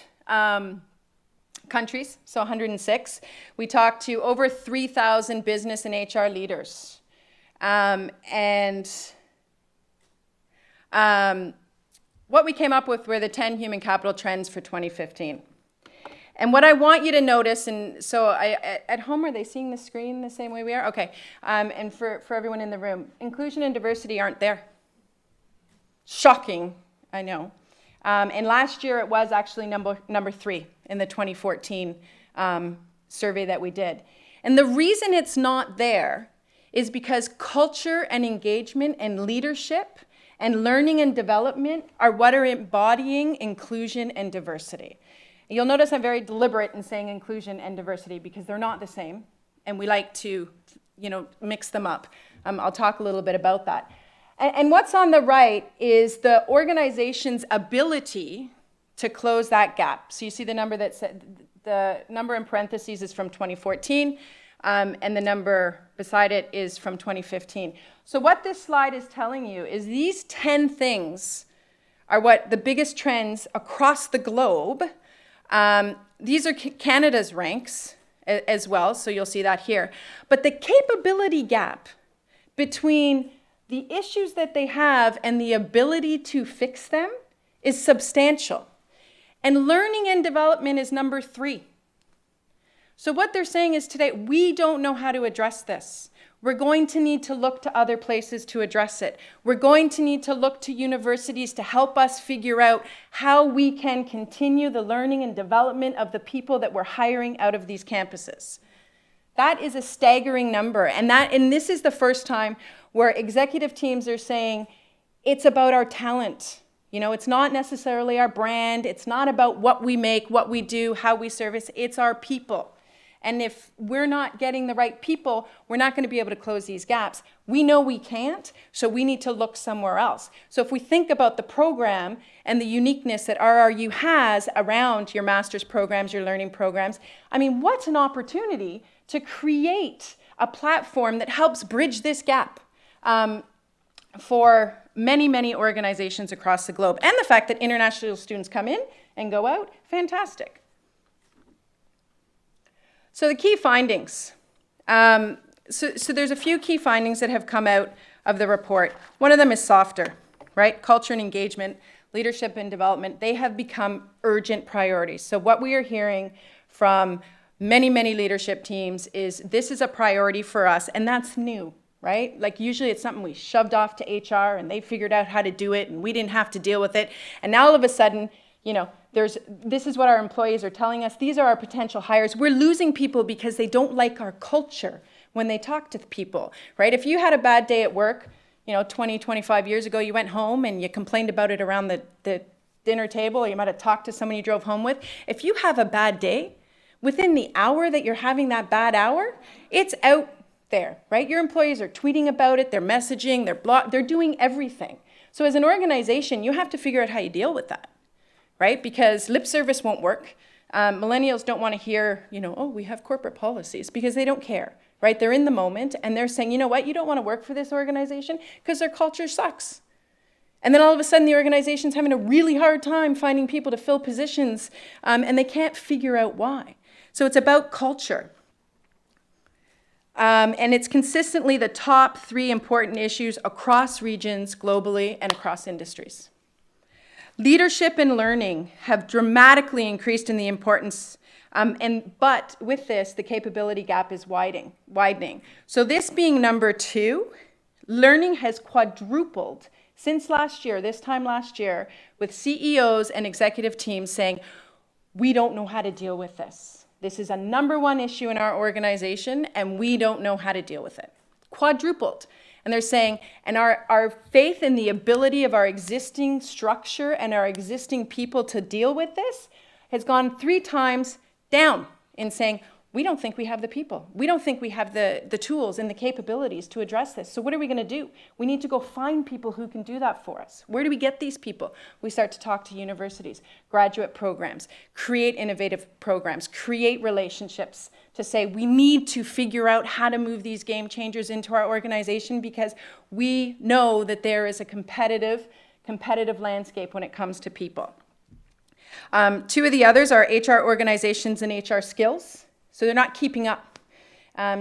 S17: countries, so 106. We talked to over 3,000 business and HR leaders. What we came up with were the 10 human capital trends for 2015. And what I want you to notice, and so at home, are they seeing the screen the same way we are? Okay, and for everyone in the room, inclusion and diversity aren't there. Shocking, I know. And last year it was actually number 3 in the 2014 survey that we did. And the reason it's not there is because culture and engagement and leadership and learning and development are what are embodying inclusion and diversity. You'll notice I'm very deliberate in saying inclusion and diversity because they're not the same, and we like to, mix them up. I'll talk a little bit about that. And what's on the right is the organization's ability to close that gap. So you see the number that said, the number in parentheses is from 2014, and the number beside it is from 2015. So what this slide is telling you is these 10 things are what the biggest trends across the globe. These are Canada's ranks as well, so you'll see that here. But the capability gap between the issues that they have and the ability to fix them is substantial. And learning and development is number 3. So what they're saying is today, we don't know how to address this. We're going to need to look to other places to address it. We're going to need to look to universities to help us figure out how we can continue the learning and development of the people that we're hiring out of these campuses. That is a staggering number. And this is the first time where executive teams are saying, it's about our talent. It's not necessarily our brand. It's not about what we make, what we do, how we service. It's our people. And if we're not getting the right people, we're not going to be able to close these gaps. We know we can't, so we need to look somewhere else. So if we think about the program and the uniqueness that RRU has around your master's programs, your learning programs, what's an opportunity to create a platform that helps bridge this gap for many, many organizations across the globe. And the fact that international students come in and go out, fantastic. So the key findings. So there's a few key findings that have come out of the report. One of them is softer, right? Culture and engagement, leadership and development, they have become urgent priorities. So what we are hearing from many, many leadership teams is this is a priority for us, and that's new, right? Like usually it's something we shoved off to HR and they figured out how to do it and we didn't have to deal with it. And now all of a sudden, this is what our employees are telling us. These are our potential hires. We're losing people because they don't like our culture when they talk to people, right? If you had a bad day at work, 20, 25 years ago, you went home and you complained about it around the dinner table, or you might have talked to someone you drove home with. If you have a bad day, within the hour that you're having that bad hour, it's out there, right? Your employees are tweeting about it, they're messaging, they're doing everything. So as an organization, you have to figure out how you deal with that, right? Because lip service won't work. Millennials don't want to hear, we have corporate policies, because they don't care, right? They're in the moment and they're saying, you know what, you don't want to work for this organization because their culture sucks. And then all of a sudden the organization's having a really hard time finding people to fill positions and they can't figure out why. So it's about culture. And it's consistently the top 3 important issues across regions, globally, and across industries. Leadership and learning have dramatically increased in the importance, but with this, the capability gap is widening. So this being number 2, learning has quadrupled since last year, this time last year, with CEOs and executive teams saying, we don't know how to deal with this. This is a number 1 issue in our organization, and we don't know how to deal with it. Quadrupled. And they're saying, and our faith in the ability of our existing structure and our existing people to deal with this has gone 3 times down in saying, we don't think we have the people. We don't think we have the tools and the capabilities to address this. So what are we going to do? We need to go find people who can do that for us. Where do we get these people? We start to talk to universities, graduate programs, create innovative programs, create relationships to say we need to figure out how to move these game changers into our organization because we know that there is a competitive landscape when it comes to people. 2 of the others are HR organizations and HR skills. So they're not keeping up.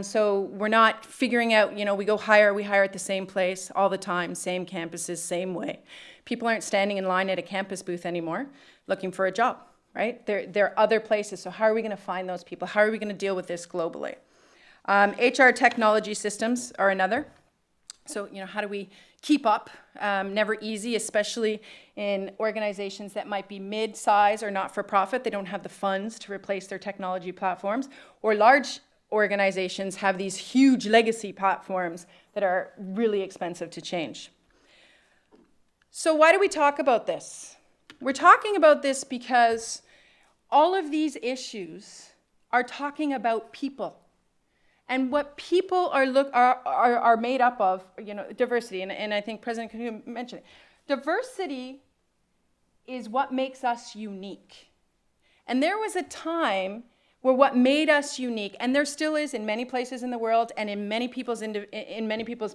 S17: So we're not figuring out, we hire at the same place all the time, same campuses, same way. People aren't standing in line at a campus booth anymore looking for a job, right? There are other places. So how are we going to find those people? How are we going to deal with this globally? HR technology systems are another. So, how do we keep up? Never easy, especially in organizations that might be mid-size or not-for-profit. They don't have the funds to replace their technology platforms. Or large organizations have these huge legacy platforms that are really expensive to change. So why do we talk about this? We're talking about this because all of these issues are talking about people. And what people are made up of, diversity, and I think President Kahun mentioned it. Diversity is what makes us unique. And there was a time where what made us unique, and there still is in many places in the world and in many people's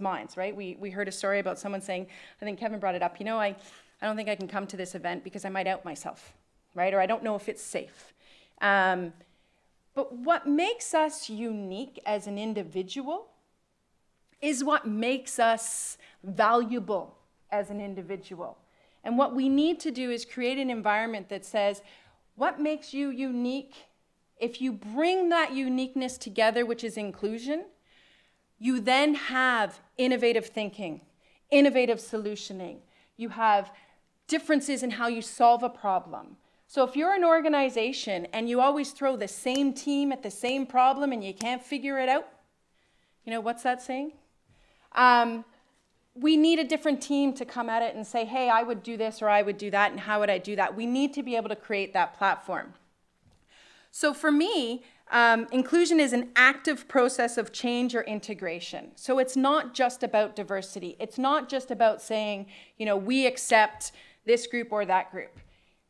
S17: minds, right? We heard a story about someone saying, I think Kevin brought it up, I don't think I can come to this event because I might out myself, right? Or I don't know if it's safe. But what makes us unique as an individual is what makes us valuable as an individual. And what we need to do is create an environment that says, what makes you unique? If you bring that uniqueness together, which is inclusion, you then have innovative thinking, innovative solutioning. You have differences in how you solve a problem. So if you're an organization and you always throw the same team at the same problem and you can't figure it out, what's that saying? We need a different team to come at it and say, hey, I would do this or I would do that, and how would I do that? We need to be able to create that platform. So for me, inclusion is an active process of change or integration. So it's not just about diversity. It's not just about saying, we accept this group or that group.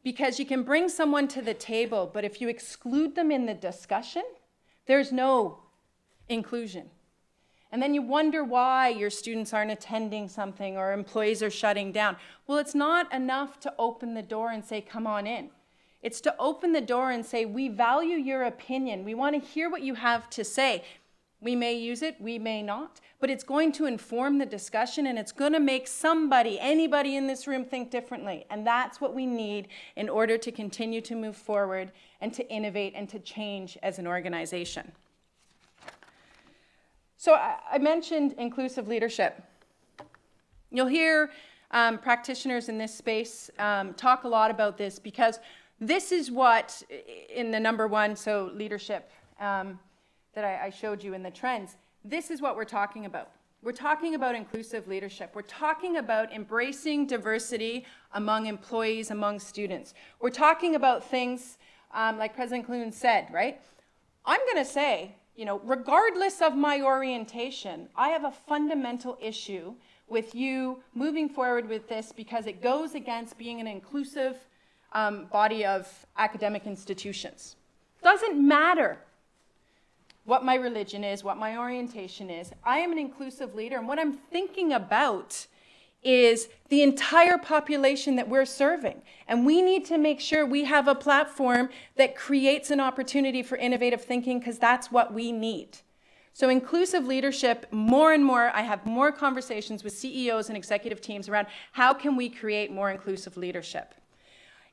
S17: Because you can bring someone to the table, but if you exclude them in the discussion, there's no inclusion. And then you wonder why your students aren't attending something or employees are shutting down. Well, it's not enough to open the door and say, come on in. It's to open the door and say, we value your opinion. We want to hear what you have to say. We may use it, we may not, but it's going to inform the discussion, and it's going to make anybody in this room think differently. And that's what we need in order to continue to move forward and to innovate and to change as an organization. So I mentioned inclusive leadership. You'll hear practitioners in this space talk a lot about this, because this is what, in the number one, so leadership, that I showed you in the trends, this is what we're talking about. We're talking about inclusive leadership. We're talking about embracing diversity among employees, among students. We're talking about things like President Kahun said, right? I'm going to say, regardless of my orientation, I have a fundamental issue with you moving forward with this because it goes against being an inclusive body of academic institutions. Doesn't matter what my religion is, what my orientation is. I am an inclusive leader, and what I'm thinking about is the entire population that we're serving. And we need to make sure we have a platform that creates an opportunity for innovative thinking, because that's what we need. So inclusive leadership, more and more, I have more conversations with CEOs and executive teams around how can we create more inclusive leadership.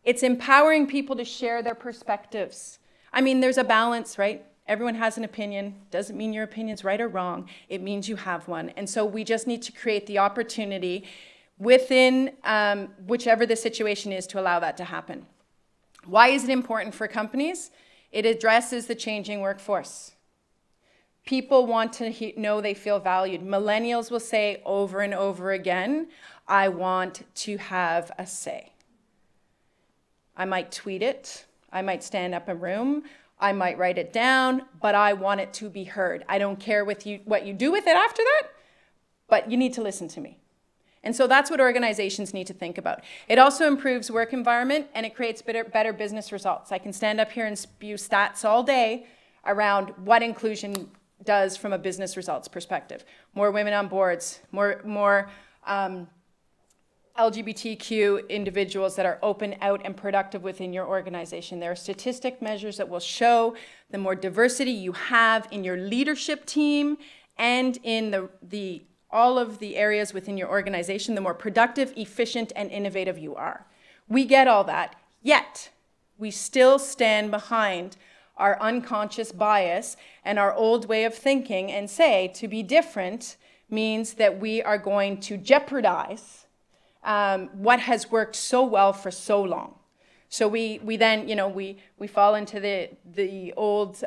S17: It's empowering people to share their perspectives. I mean, there's a balance, right? Everyone has an opinion. Doesn't mean your opinion's right or wrong. It means you have one. And so we just need to create the opportunity within whichever the situation is to allow that to happen. Why is it important for companies? It addresses the changing workforce. People want to know they feel valued. Millennials will say over and over again, I want to have a say. I might tweet it. I might stand up in a room. I might write it down, but I want it to be heard. I don't care what you do with it after that, but you need to listen to me. And so that's what organizations need to think about. It also improves work environment, and it creates better business results. I can stand up here and spew stats all day around what inclusion does from a business results perspective. More women on boards, more LGBTQ individuals that are open, out, and productive within your organization. There are statistic measures that will show the more diversity you have in your leadership team and in all of the areas within your organization, the more productive, efficient, and innovative you are. We get all that, yet we still stand behind our unconscious bias and our old way of thinking and say to be different means that we are going to jeopardize what has worked so well for so long. So we then, we fall into the old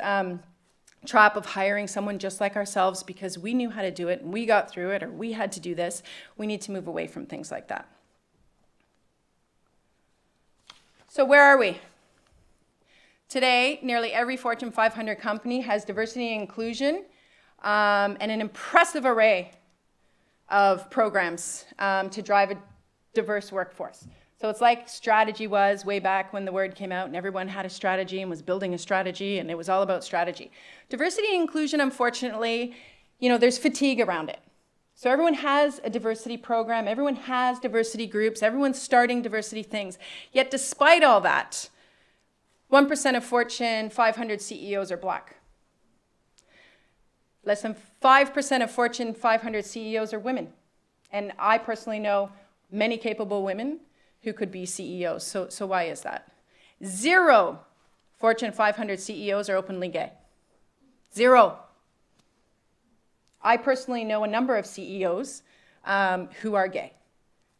S17: trap of hiring someone just like ourselves because we knew how to do it and we got through it, or we had to do this. We need to move away from things like that. So where are we? Today, nearly every Fortune 500 company has diversity and inclusion and an impressive array of programs to drive a diverse workforce. So it's like strategy was way back when the word came out and everyone had a strategy and was building a strategy and it was all about strategy. Diversity and inclusion, unfortunately, there's fatigue around it. So everyone has a diversity program, everyone has diversity groups, everyone's starting diversity things. Yet despite all that, 1% of Fortune 500 CEOs are Black. Less than 5% of Fortune 500 CEOs are women. And I personally know many capable women who could be CEOs. So why is that? 0 Fortune 500 CEOs are openly gay. 0. I personally know a number of CEOs who are gay.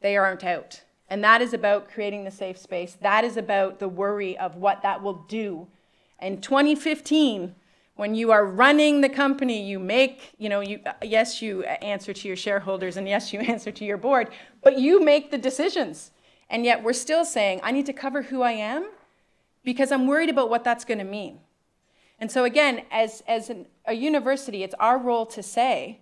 S17: They aren't out. And that is about creating the safe space. That is about the worry of what that will do. In 2015, when you are running the company, you make, yes, you answer to your shareholders and yes, you answer to your board, but you make the decisions. And yet we're still saying, I need to cover who I am because I'm worried about what that's going to mean. And so again, as a university, it's our role to say,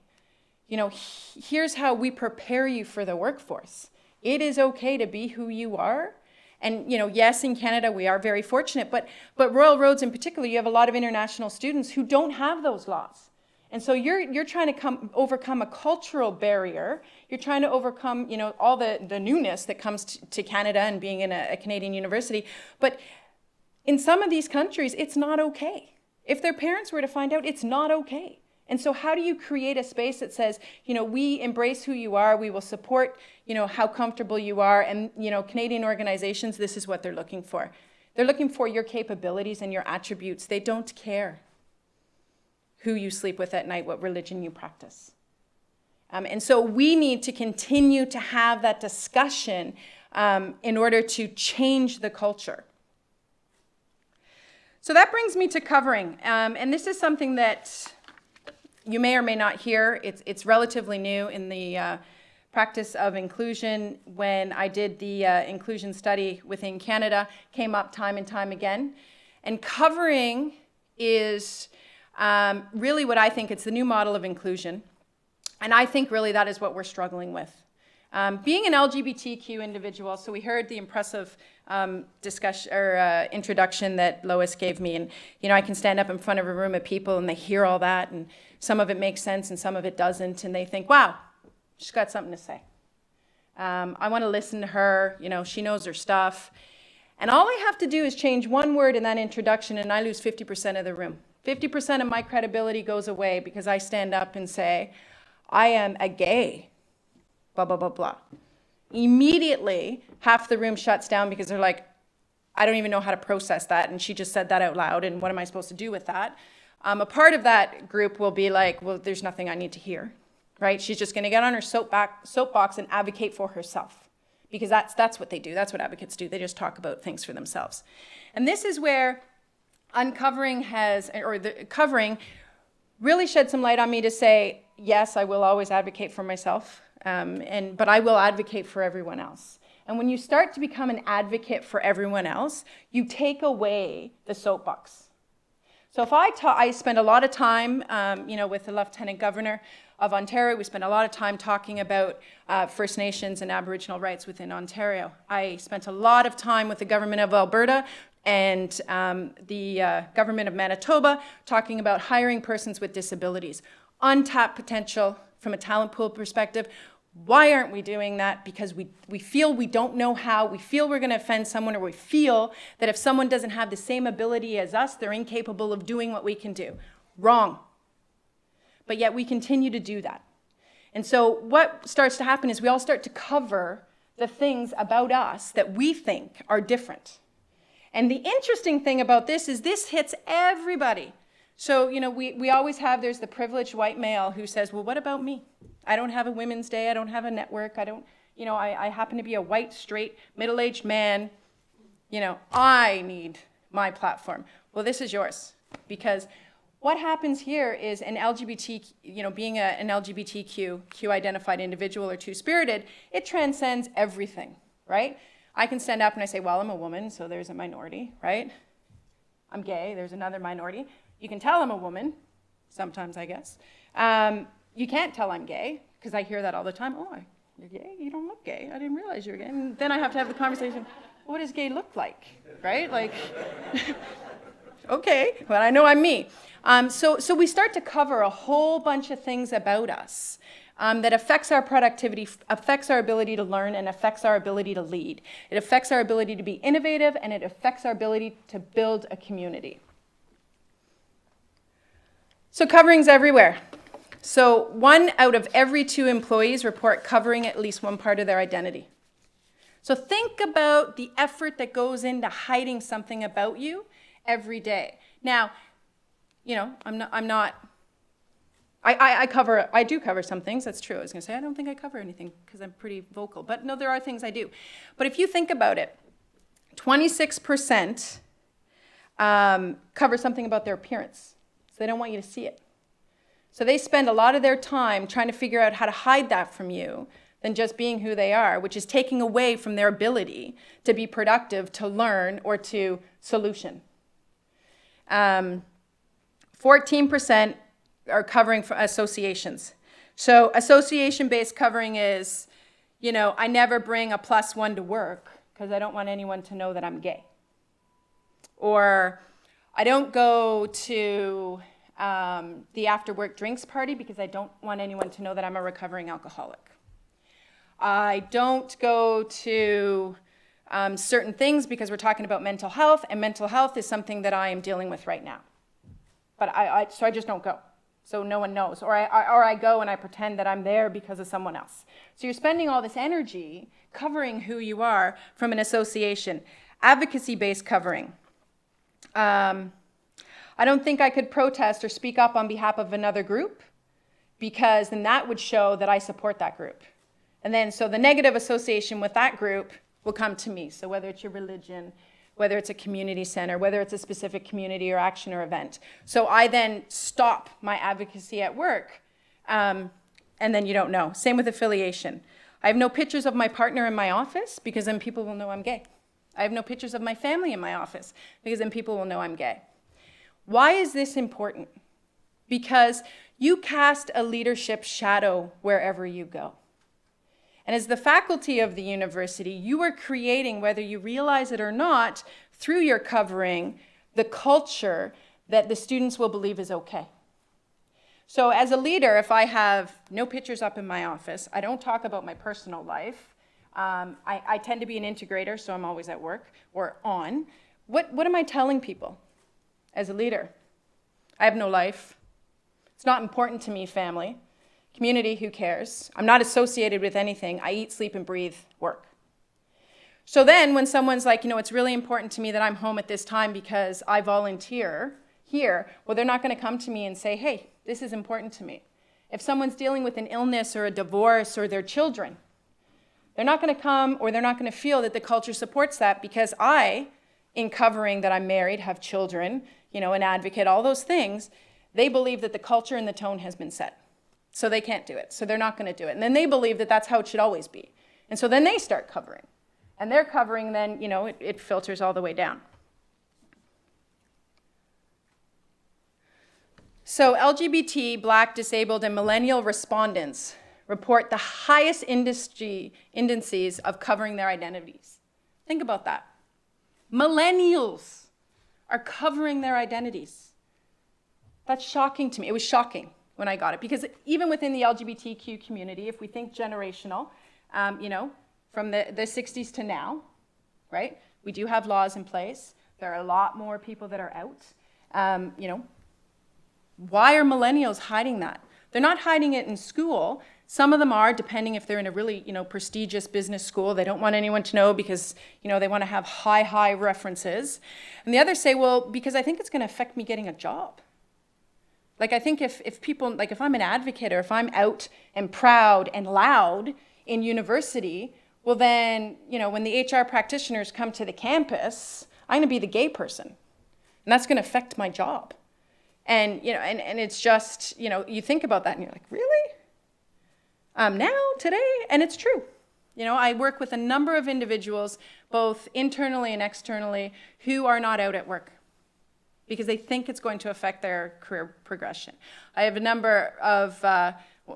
S17: here's how we prepare you for the workforce. It is okay to be who you are. And, yes, in Canada, we are very fortunate, but Royal Roads in particular, you have a lot of international students who don't have those laws. And so you're trying to overcome a cultural barrier. You're trying to overcome, all the newness that comes to Canada and being in a Canadian university. But in some of these countries, it's not okay. If their parents were to find out, it's not okay. And so how do you create a space that says, we embrace who you are, we will support, how comfortable you are, and, Canadian organizations, this is what they're looking for. They're looking for your capabilities and your attributes. They don't care who you sleep with at night, what religion you practice. And so we need to continue to have that discussion in order to change the culture. So that brings me to covering. And this is something that you may or may not hear. It's relatively new in the practice of inclusion. When I did the inclusion study within Canada, came up time and time again. And covering is really what I think it's the new model of inclusion. And I think really that is what we're struggling with. Being an LGBTQ individual, so we heard the impressive discussion or introduction that Lois gave me, and I can stand up in front of a room of people and they hear all that, and some of it makes sense and some of it doesn't, and they think, wow, she's got something to say. I want to listen to her, she knows her stuff. And all I have to do is change one word in that introduction and I lose 50% of the room. 50% of my credibility goes away because I stand up and say, I am a gay, blah, blah, blah, blah. Immediately, half the room shuts down because they're like, I don't even know how to process that, and she just said that out loud, and what am I supposed to do with that? A part of that group will be like, well, there's nothing I need to hear, right? She's just going to get on her soapbox and advocate for herself, because that's what they do. That's what advocates do. They just talk about things for themselves. And this is where covering really shed some light on me to say, yes, I will always advocate for myself, but I will advocate for everyone else. And when you start to become an advocate for everyone else, you take away the soapbox. So if I spend a lot of time, with the Lieutenant Governor of Ontario, we spend a lot of time talking about First Nations and Aboriginal rights within Ontario. I spent a lot of time with the government of Alberta and the government of Manitoba talking about hiring persons with disabilities. Untapped potential from a talent pool perspective. Why aren't we doing that? Because we feel we don't know how, we feel we're going to offend someone, or we feel that if someone doesn't have the same ability as us, they're incapable of doing what we can do. Wrong. But yet we continue to do that. And so what starts to happen is we all start to cover the things about us that we think are different. And the interesting thing about this is this hits everybody. So, we always have, there's the privileged white male who says, well, what about me? I don't have a Women's Day. I don't have a network. I happen to be a white, straight, middle-aged man. I need my platform. Well, this is yours. Because what happens here is being an LGBTQ identified individual or two-spirited, it transcends everything, right? I can stand up and I say, well, I'm a woman, so there's a minority, right? I'm gay. There's another minority. You can tell I'm a woman, sometimes I guess. You can't tell I'm gay, because I hear that all the time. Oh, you're gay? You don't look gay. I didn't realize you were gay. And then I have to have the conversation, what does gay look like, right? Like, okay, well, I know I'm me. So we start to cover a whole bunch of things about us that affects our productivity, affects our ability to learn, and affects our ability to lead. It affects our ability to be innovative, and it affects our ability to build a community. So covering's everywhere. So 1 out of every 2 employees report covering at least one part of their identity. So think about the effort that goes into hiding something about you every day. Now, you know, I do cover some things, that's true. I was gonna say, I don't think I cover anything because I'm pretty vocal, but no, there are things I do. But if you think about it, 26% cover something about their appearance. So they don't want you to see it. So they spend a lot of their time trying to figure out how to hide that from you than just being who they are, which is taking away from their ability to be productive, to learn, or to solution. 14% are covering for associations. So association-based covering is, you know, I never bring a +1 to work because I don't want anyone to know that I'm gay. Or I don't go to the after-work drinks party because I don't want anyone to know that I'm a recovering alcoholic. I don't go to certain things because we're talking about mental health, and mental health is something that I am dealing with right now. But so I just don't go. So no one knows. Or I go and I pretend that I'm there because of someone else. So you're spending all this energy covering who you are from an association. Advocacy-based covering. I don't think I could protest or speak up on behalf of another group, because then that would show that I support that group. And then so the negative association with that group will come to me. So whether it's your religion, whether it's a community center, whether it's a specific community or action or event. So I then stop my advocacy at work, and then you don't know. Same with affiliation. I have no pictures of my partner in my office because then people will know I'm gay. I have no pictures of my family in my office because then people will know I'm gay. Why is this important? Because you cast a leadership shadow wherever you go. And as the faculty of the university, you are creating, whether you realize it or not, through your covering, the culture that the students will believe is okay. So as a leader, if I have no pictures up in my office, I don't talk about my personal life, I tend to be an integrator, so I'm always at work or on. What am I telling people as a leader? I have no life. It's not important to me, family. Community, who cares? I'm not associated with anything. I eat, sleep, and breathe work. So then when someone's like, you know, it's really important to me that I'm home at this time because I volunteer here, well, they're not going to come to me and say, hey, this is important to me. If someone's dealing with an illness or a divorce or their children, they're not going to come, or they're not going to feel that the culture supports that, because I, in covering that I'm married, have children, you know, an advocate, all those things, they believe that the culture and the tone has been set. So they can't do it. So they're not going to do it. And then they believe that that's how it should always be. And so then they start covering. And their covering then, you know, it filters all the way down. So LGBT, Black, disabled, and millennial respondents report the highest indices of covering their identities. Think about that. Millennials are covering their identities. That's shocking to me. It was shocking when I got it, because even within the LGBTQ community, if we think generational, you know, from the 60s to now, right? We do have laws in place. There are a lot more people that are out. You know, why are millennials hiding that? They're not hiding it in school. Some of them are, depending if they're in a really, you know, prestigious business school. They don't want anyone to know because, you know, they want to have high references. And the others say, well, because I think it's going to affect me getting a job. Like, I think if people, like if I'm an advocate or if I'm out and proud and loud in university, well then, you know, when the HR practitioners come to the campus, I'm going to be the gay person. And that's going to affect my job. And, you know, and it's just, you know, you think about that and you're like, really? Now, today? And it's true. You know, I work with a number of individuals, both internally and externally, who are not out at work. because they think it's going to affect their career progression. I have a number of,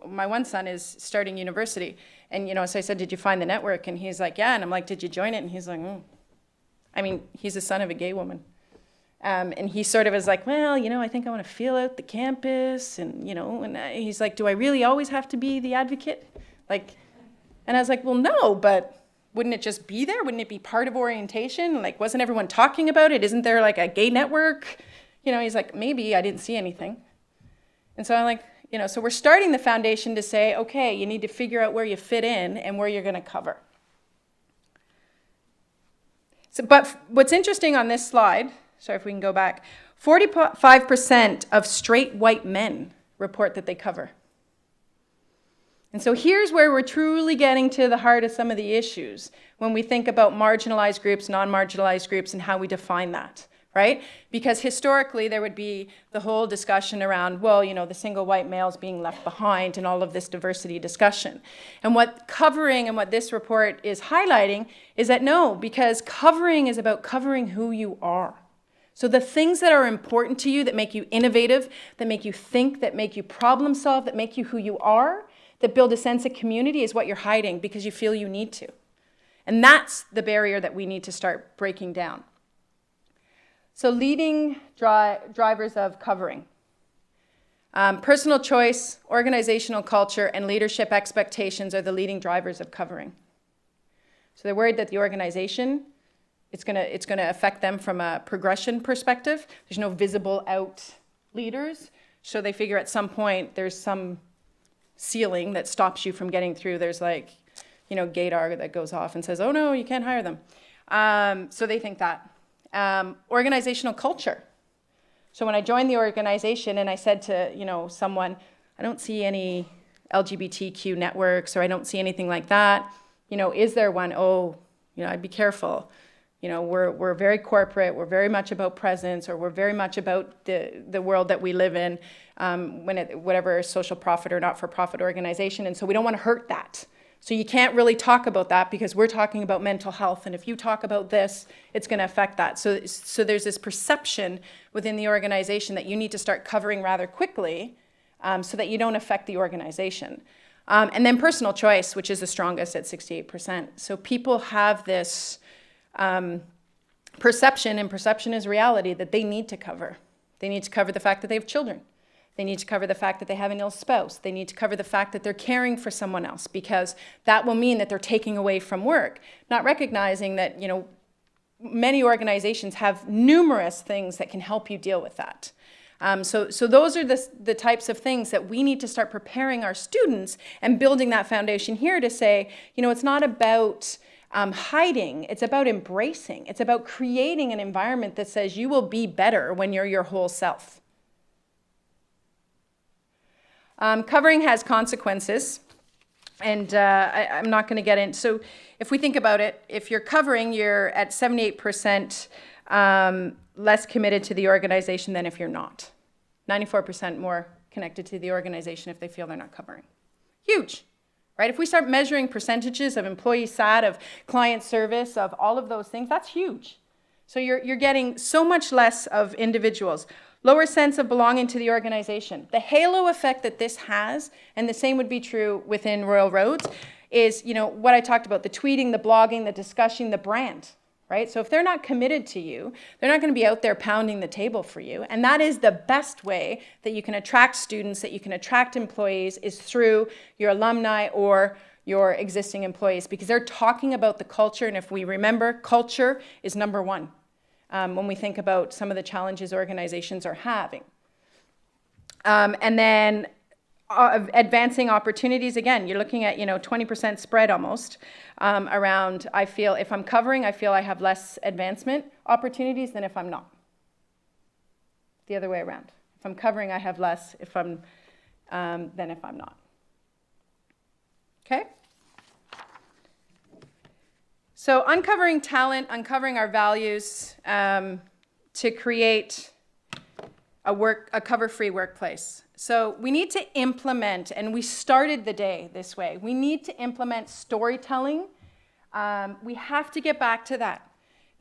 S17: my one son is starting university, and so I said, did you find the network? And he's like, yeah. And I'm like, did you join it? And he's like, I mean, he's the son of a gay woman. And he sort of is like, well, I think I want to feel out the campus, and he's like, do I really always have to be the advocate? And I was like, well, no, but wouldn't it just be there? Wouldn't it be part of orientation? Wasn't everyone talking about it? Isn't there a gay network? He's like, maybe, I didn't see anything. And so I'm like, so we're starting the foundation to say, okay, you need to figure out where you fit in and where you're going to cover. So, but what's interesting on this slide, sorry if we can go back, 45% of straight white men report that they cover. And so here's where we're truly getting to the heart of some of the issues when we think about marginalized groups, non-marginalized groups, and how we define that, right? Because historically there would be the whole discussion around, well, the single white males being left behind and all of this diversity discussion. And what covering and what this report is highlighting is that no, because covering is about covering who you are. So the things that are important to you, that make you innovative, that make you think, that make you problem solve, that make you who you are, that build a sense of community is what you're hiding because you feel you need to. And that's the barrier that we need to start breaking down. So leading drivers of covering. Personal choice, organizational culture, and leadership expectations are the leading drivers of covering. So they're worried that the organization, it's gonna affect them from a progression perspective. There's no visible out leaders. So they figure at some point there's some ceiling that stops you from getting through. There's gaydar that goes off and says, oh no, you can't hire them. So they think that. Organizational culture. So when I joined the organization and I said to, someone, I don't see any LGBTQ networks, or I don't see anything like that. Is there one? Oh, I'd be careful. We're very corporate, we're very much about presence, or we're very much about the world that we live in, whatever social profit or not-for-profit organization, and so we don't want to hurt that. So you can't really talk about that because we're talking about mental health, and if you talk about this, it's going to affect that. So there's this perception within the organization that you need to start covering rather quickly so that you don't affect the organization. And then personal choice, which is the strongest at 68%. So people have this perception, and perception is reality, that they need to cover. They need to cover the fact that they have children. They need to cover the fact that they have an ill spouse. They need to cover the fact that they're caring for someone else, because that will mean that they're taking away from work, not recognizing that, many organizations have numerous things that can help you deal with that. So those are the types of things that we need to start preparing our students and building that foundation here to say, it's not about hiding, it's about embracing. It's about creating an environment that says you will be better when you're your whole self. Covering has consequences, and I'm not going to get in. So if we think about it, if you're covering, you're at 78% less committed to the organization than if you're not. 94% more connected to the organization if they feel they're not covering. Huge, right? If we start measuring percentages of employee sat, of client service, of all of those things, that's huge. So you're getting so much less of individuals. Lower sense of belonging to the organization. The halo effect that this has, and the same would be true within Royal Roads, is what I talked about, the tweeting, the blogging, the discussing, the brand, right? So if they're not committed to you, they're not going to be out there pounding the table for you. And that is the best way that you can attract students, that you can attract employees, is through your alumni or your existing employees, because they're talking about the culture. And if we remember, culture is number one. When we think about some of the challenges organizations are having. And then advancing opportunities, again, you're looking at 20% spread almost around, I feel if I'm covering, I feel I have less advancement opportunities than if I'm not. The other way around. If I'm covering, I have less than if I'm not. Okay? So uncovering talent, uncovering our values to create a cover-free workplace. So we need to implement, and we started the day this way, we need to implement storytelling. We have to get back to that,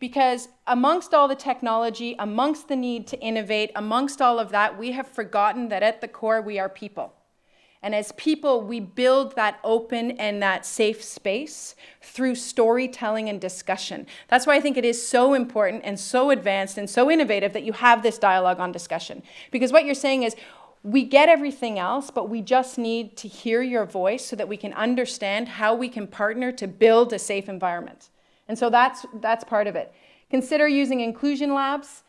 S17: Because amongst all the technology, amongst the need to innovate, amongst all of that, we have forgotten that at the core we are people. And as people, we build that open and that safe space through storytelling and discussion. That's why I think it is so important and so advanced and so innovative that you have this dialogue on discussion. Because what you're saying is, we get everything else, but we just need to hear your voice so that we can understand how we can partner to build a safe environment. And so that's part of it. Consider using inclusion labs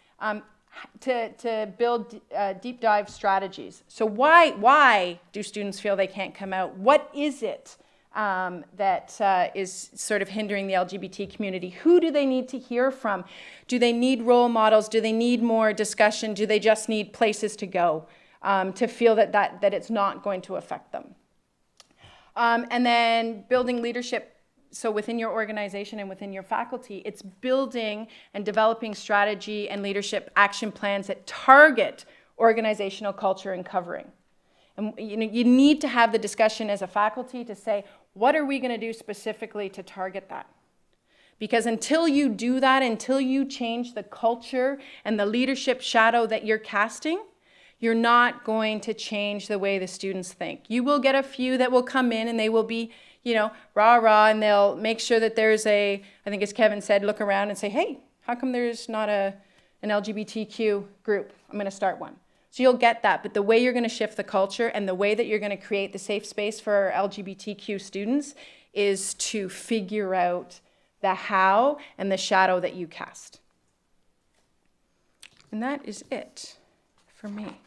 S17: to build deep dive strategies. So why do students feel they can't come out? What is it that is sort of hindering the LGBT community? Who do they need to hear from? Do they need role models? Do they need more discussion? Do they just need places to go to feel that it's not going to affect them? And then building leadership. So within your organization and within your faculty, it's building and developing strategy and leadership action plans that target organizational culture and covering. And you need to have the discussion as a faculty to say, what are we going to do specifically to target that? Because until you do that, until you change the culture and the leadership shadow that you're casting, you're not going to change the way the students think. You will get a few that will come in and they will be, rah, and they'll make sure that there's I think as Kevin said, look around and say, hey, how come there's not an LGBTQ group? I'm going to start one. So you'll get that, but the way you're going to shift the culture and the way that you're going to create the safe space for our LGBTQ students is to figure out the how and the shadow that you cast. And that is it for me.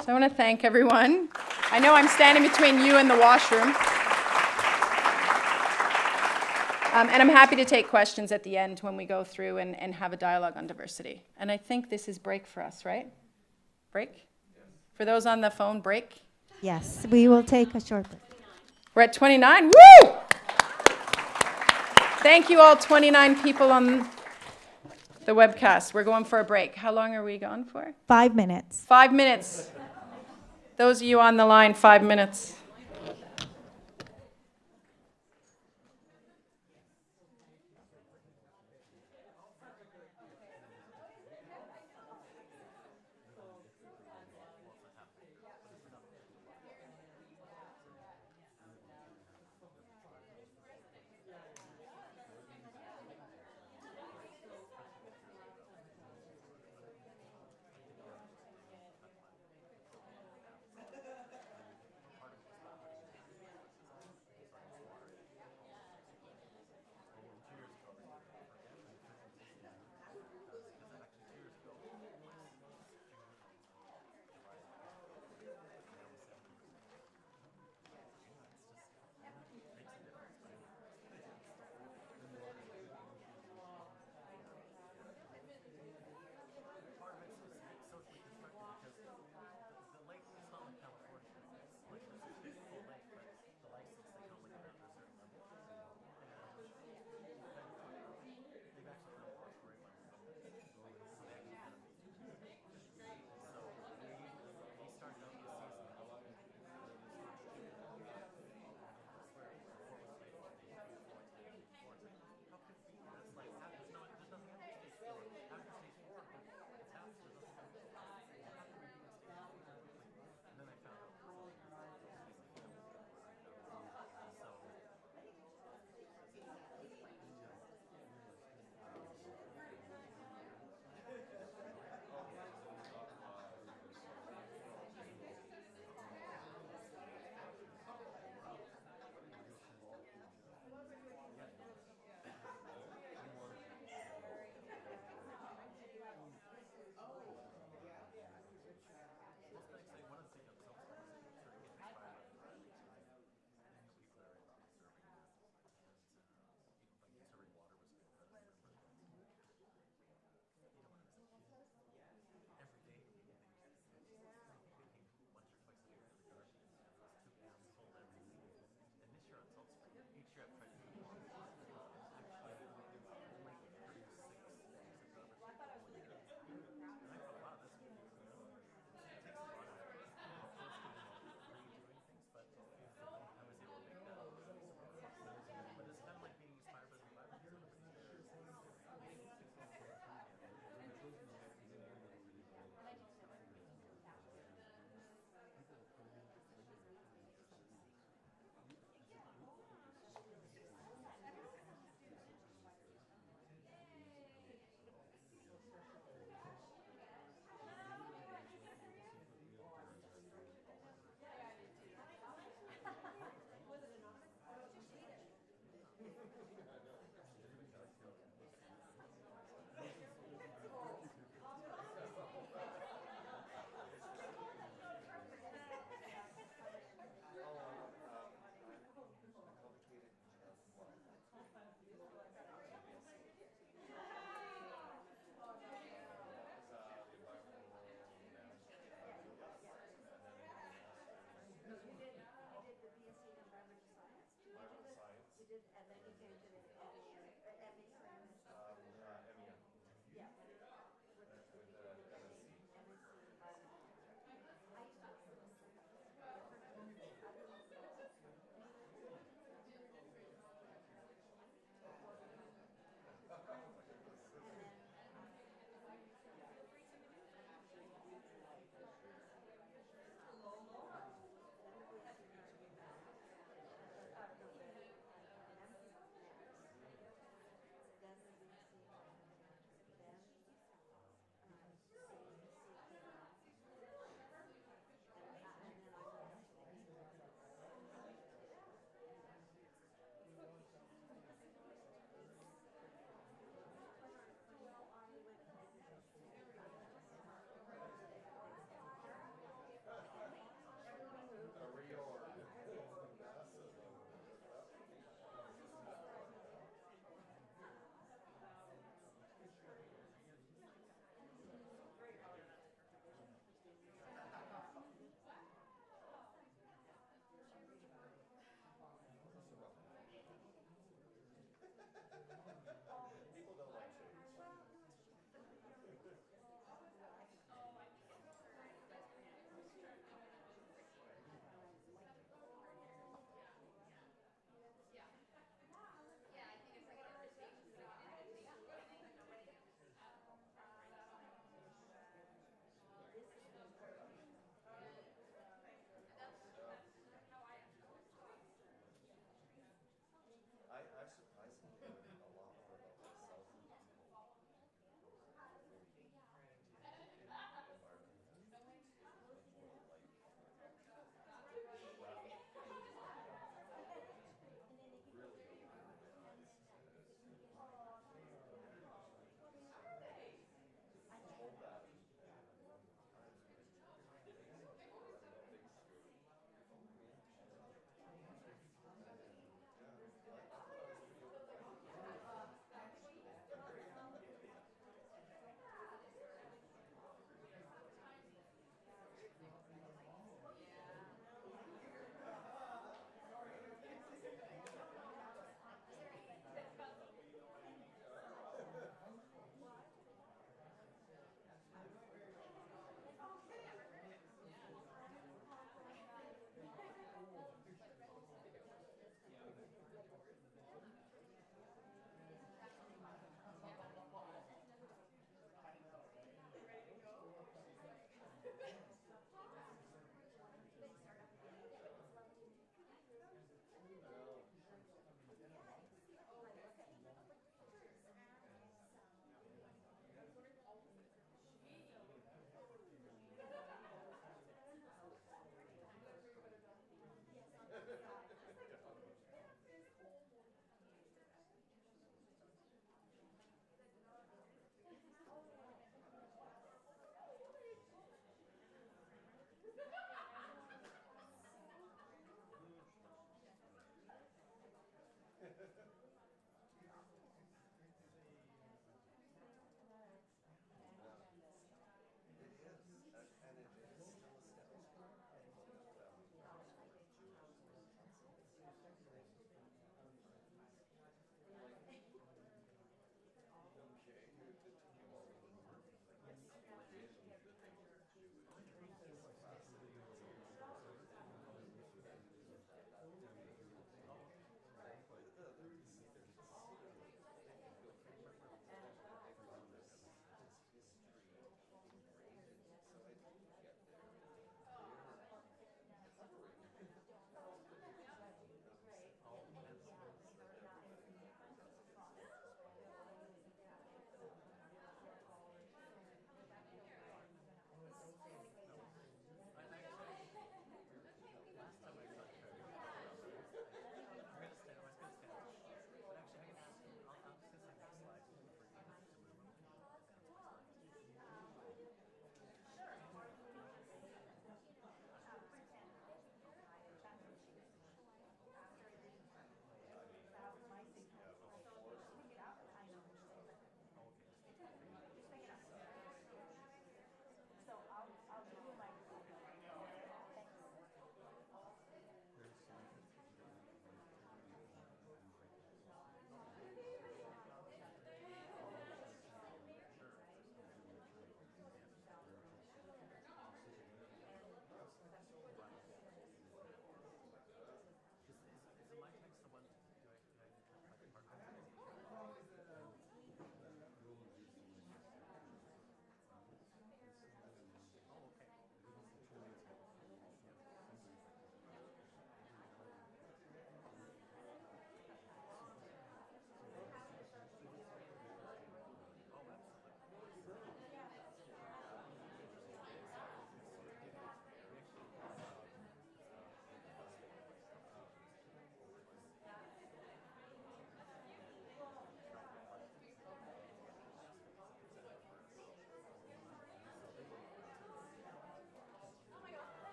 S17: So I want to thank everyone. I know I'm standing between you and the washroom. And I'm happy to take questions at the end when we go through and have a dialogue on diversity. And I think this is break for us, right? Break? Yes. For those on the phone, break?
S8: Yes, we will take a short break.
S17: We're at 29. Woo! Thank you all 29 people on the webcast. We're going for a break. How long are we gone for?
S8: 5 minutes.
S17: 5 minutes. Those of you on the line, 5 minutes.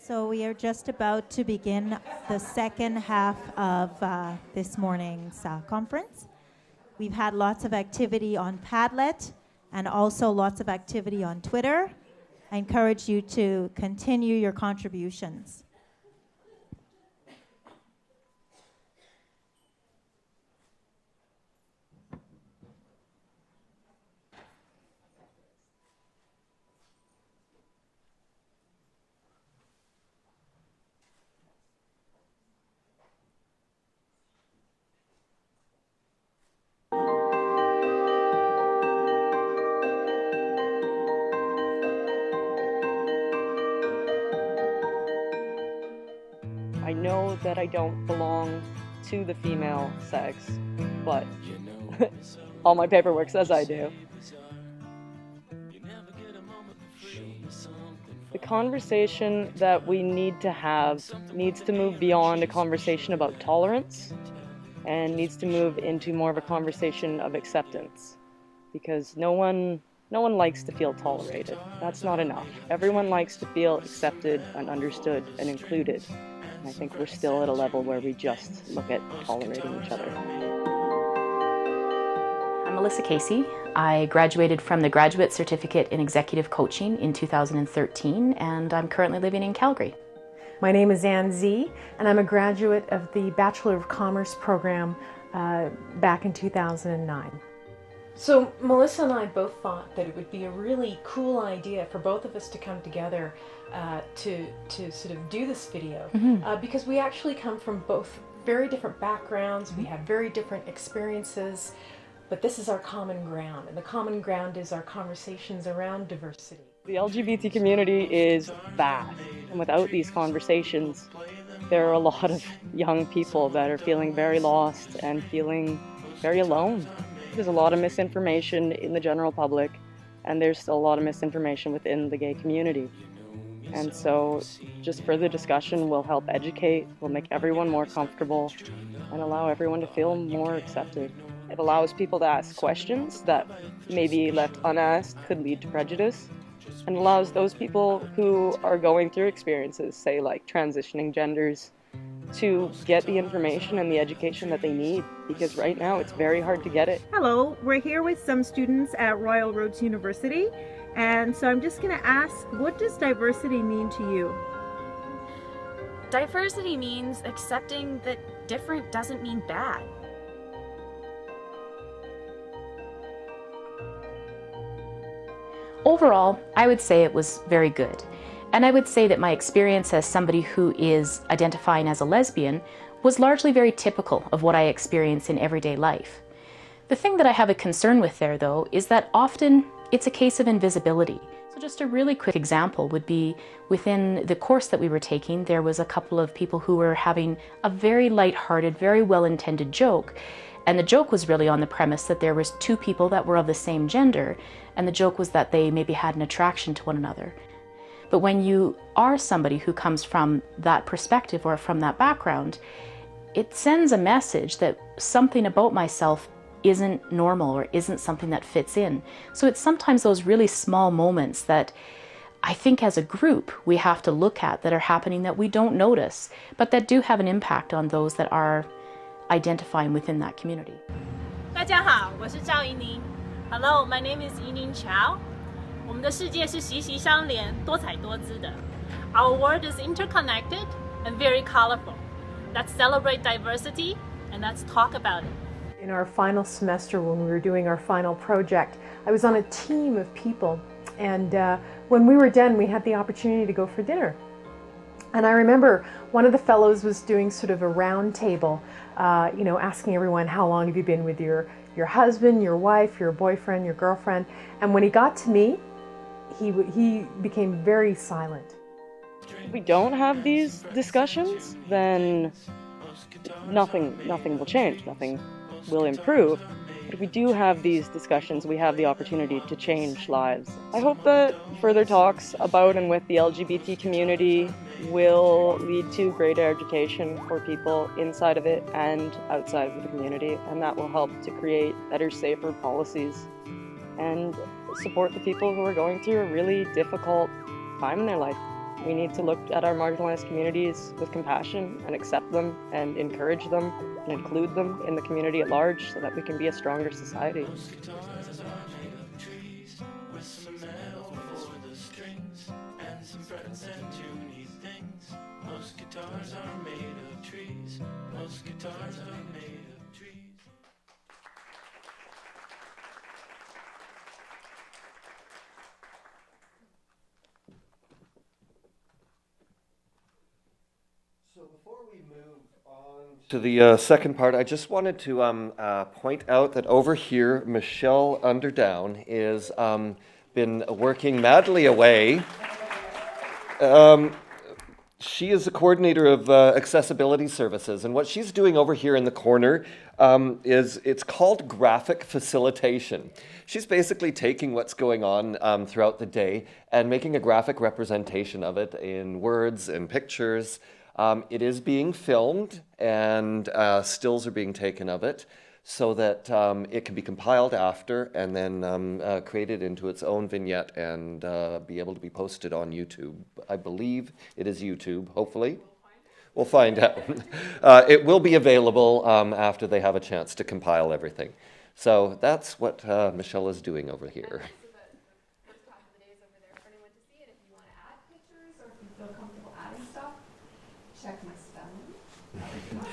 S8: So we are just about to begin the second half of this morning's conference. We've had lots of activity on Padlet and also lots of activity on Twitter. I encourage you to continue your contributions.
S18: I know that I don't belong to the female sex, but all my paperwork says I do. The conversation that we need to have needs to move beyond a conversation about tolerance and needs to move into more of a conversation of acceptance, because no one likes to feel tolerated. That's not enough. Everyone likes to feel accepted and understood and included. I think we're still at a level where we just look at tolerating each other.
S14: I'm Melissa Casey. I graduated from the Graduate Certificate in Executive Coaching in 2013, and I'm currently living in Calgary.
S15: My name is Ann Z, and I'm a graduate of the Bachelor of Commerce program back in 2009.
S19: So Melissa and I both thought that it would be a really cool idea for both of us to come together to sort of do this video, because we actually come from both very different backgrounds, we have very different experiences, but this is our common ground, and the common ground is our conversations around diversity.
S18: The LGBT community is vast, and without these conversations, there are a lot of young people that are feeling very lost and feeling very alone. There's a lot of misinformation in the general public, and there's still a lot of misinformation within the gay community. And so just further discussion will help educate, will make everyone more comfortable, and allow everyone to feel more accepted. It allows people to ask questions that maybe left unasked could lead to prejudice, and allows those people who are going through experiences, say like transitioning genders, to get the information and the education that they need, because right now it's very hard to get it.
S20: Hello, we're here with some students at Royal Roads University, and so I'm just going to ask, what does diversity mean to you?
S21: Diversity means accepting that different doesn't mean bad.
S14: Overall, I would say it was very good. And I would say that my experience as somebody who is identifying as a lesbian was largely very typical of what I experience in everyday life. The thing that I have a concern with there, though, is that often it's a case of invisibility. So just a really quick example would be within the course that we were taking, there was a couple of people who were having a very lighthearted, very well-intended joke. And the joke was really on the premise that there was two people that were of the same gender, and the joke was that they maybe had an attraction to one another. But when you are somebody who comes from that perspective or from that background, it sends a message that something about myself isn't normal or isn't something that fits in. So it's sometimes those really small moments that I think as a group we have to look at that are happening that we don't notice, but that do have an impact on those that are identifying within that community.
S22: 大家好，我是赵怡宁。Hello, my name is Yining Chao. 我们的世界是息息相连、多彩多姿的。Our world is interconnected and very colorful. Let's celebrate diversity and let's talk about it.
S15: In our final semester, when we were doing our final project, I was on a team of people, and when we were done, we had the opportunity to go for dinner. And I remember one of the fellows was doing sort of a round table, asking everyone, how long have you been with your husband, your wife, your boyfriend, your girlfriend? And when he got to me, he became very silent.
S18: If we don't have these discussions, then nothing will change, nothing will improve. But if we do have these discussions, we have the opportunity to change lives. I hope that further talks about and with the LGBT community will lead to greater education for people inside of it and outside of the community, and that will help to create better, safer policies and support the people who are going through a really difficult time in their life. We need to look at our marginalized communities with compassion and accept them and encourage them and include them in the community at large so that we can be a stronger society.
S1: Most guitars are made of trees. Most guitars are made of trees.
S2: So before we move on to the second part, I just wanted to point out that over here, Michelle Underdown is been working madly away. She is the coordinator of accessibility services, and what she's doing over here in the corner is it's called graphic facilitation. She's basically taking what's going on throughout the day and making a graphic representation of it in words and pictures. It is being filmed, and stills are being taken of it, so that it can be compiled after and then created into its own vignette and be able to be posted on YouTube. I believe it is YouTube, hopefully. We'll find out. It will be available after they have a chance to compile everything. So that's what Michelle is doing over here.
S3: Check my spelling.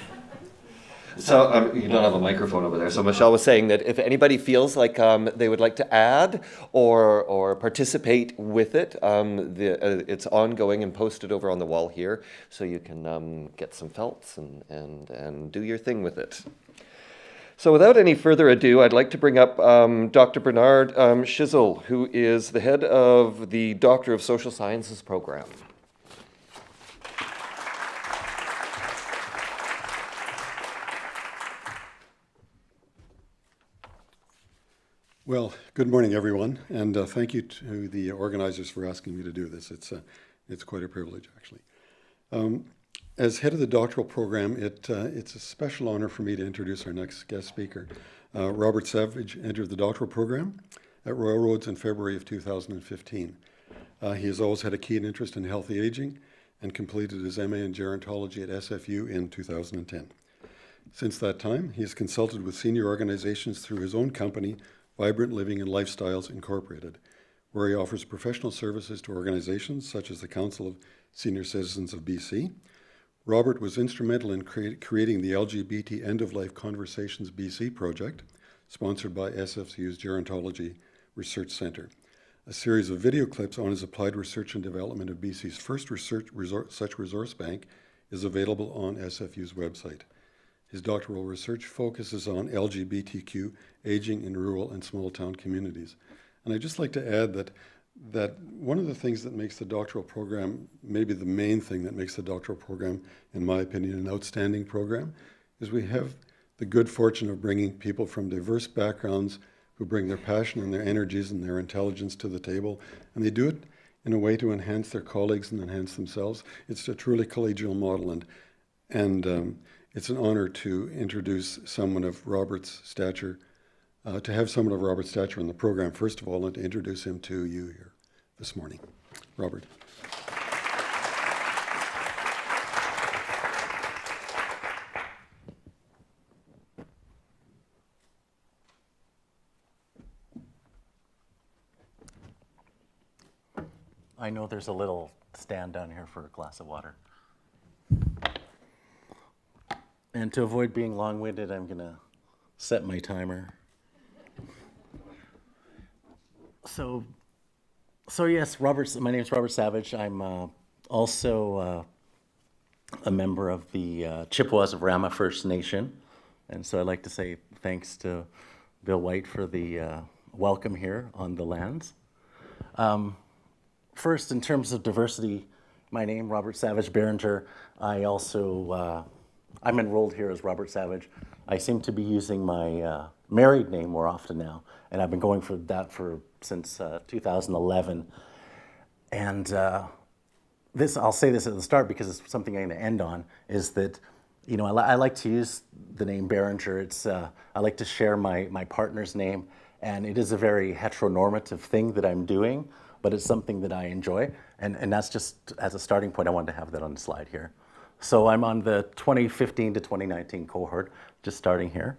S2: So you don't have a microphone over there. So Michelle was saying that if anybody feels like they would like to add or participate with it, it's ongoing and posted over on the wall here, so you can get some felts and do your thing with it. So without any further ado, I'd like to bring up Dr. Bernard Schizzle, who is the head of the Doctor of Social Sciences program.
S4: Well, good morning, everyone, and thank you to the organizers for asking me to do this. It's quite a privilege, actually. As head of the doctoral program, it's a special honor for me to introduce our next guest speaker. Robert Savage entered the doctoral program at Royal Roads in February of 2015. He has always had a keen interest in healthy aging and completed his MA in gerontology at SFU in 2010. Since that time, he has consulted with senior organizations through his own company, Vibrant Living and Lifestyles Incorporated, where he offers professional services to organizations such as the Council of Senior Citizens of BC. Robert was instrumental in creating the LGBT End of Life Conversations BC project, sponsored by SFU's Gerontology Research Centre. A series of video clips on his applied research and development of BC's first such resource bank is available on SFU's website. His doctoral research focuses on LGBTQ aging in rural and small town communities. And I'd just like to add that one of the things that makes the doctoral program, maybe the main thing that makes the doctoral program, in my opinion, an outstanding program, is we have the good fortune of bringing people from diverse backgrounds who bring their passion and their energies and their intelligence to the table, and they do it in a way to enhance their colleagues and enhance themselves. It's a truly collegial model, and it's an honor to introduce someone of Robert's stature, to have someone of Robert's stature in the program, first of all, and to introduce him to you here this morning. Robert.
S23: I know there's a little stand down here for a glass of water. And to avoid being long-winded, I'm going to set my timer. So yes, my name is Robert Savage. I'm also a member of the Chippewas of Rama First Nation. And so I'd like to say thanks to Bill White for the welcome here on the lands. First, in terms of diversity, my name, Robert Savage Berenger. I'm enrolled here as Robert Savage. I seem to be using my married name more often now, and I've been going for that since 2011. And I'll say this at the start because it's something I'm going to end on, is that, I like to use the name Berenger. I like to share my partner's name, and it is a very heteronormative thing that I'm doing, but it's something that I enjoy. And that's just, as a starting point, I wanted to have that on the slide here. So I'm on the 2015 to 2019 cohort, just starting here.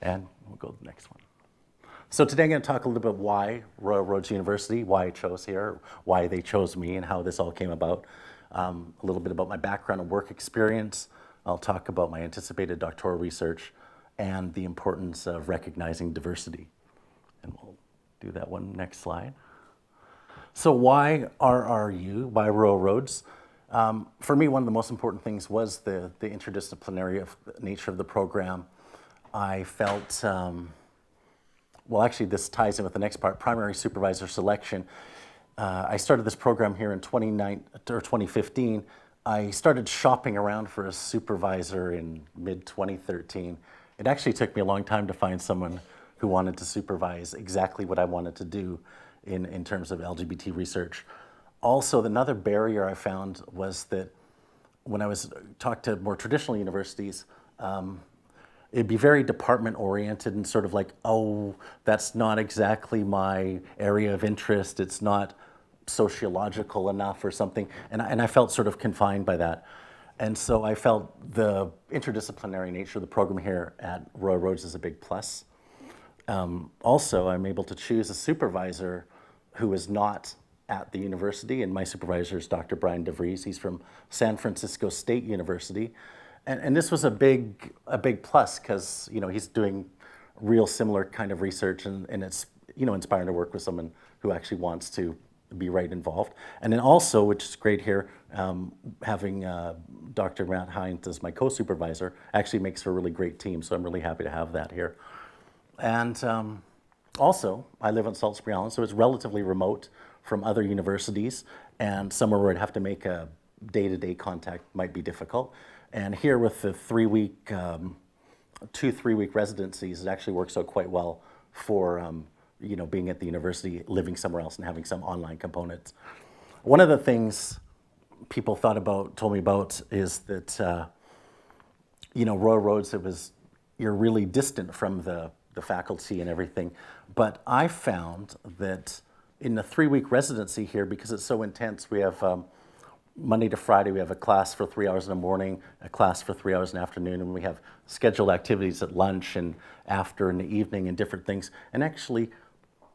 S23: And we'll go to the next one. So today I'm going to talk a little bit why Royal Roads University, why I chose here, why they chose me, and how this all came about. A little bit about my background and work experience. I'll talk about my anticipated doctoral research and the importance of recognizing diversity. And we'll do that one next slide. So why RRU, why Royal Roads? For me, one of the most important things was the interdisciplinary nature of the program. I felt, well, actually this ties in with the next part, primary supervisor selection. I started this program here in 2015. I started shopping around for a supervisor in mid-2013. It actually took me a long time to find someone who wanted to supervise exactly what I wanted to do in terms of LGBT research. Also, another barrier I found was that when I was talked to more traditional universities, it'd be very department oriented and sort of like, oh, that's not exactly my area of interest. It's not sociological enough or something. And I felt sort of confined by that. And so I felt the interdisciplinary nature of the program here at Royal Roads is a big plus. Also, I'm able to choose a supervisor who is not at the university, and my supervisor is Dr. Brian DeVries. He's from San Francisco State University. And this was a big plus because, you know, he's doing real similar kind of research, and it's, you know, inspiring to work with someone who actually wants to be right involved. And then also, which is great here, having Dr. Matt Hines as my co-supervisor actually makes for a really great team, so I'm really happy to have that here. And also, I live on Salt Spring Island, so it's relatively remote from other universities, and somewhere where I'd have to make a day-to-day contact might be difficult. And here with the 3-week, 2-3-week residencies, it actually works out quite well for you know, being at the university, living somewhere else, and having some online components. One of the things people told me about is that you know, Royal Roads, you're really distant from the faculty and everything. But I found that in the 3-week residency here, because it's so intense, we have Monday to Friday, we have a class for 3 hours in the morning, a class for 3 hours in the afternoon, and we have scheduled activities at lunch and after in the evening and different things. And actually,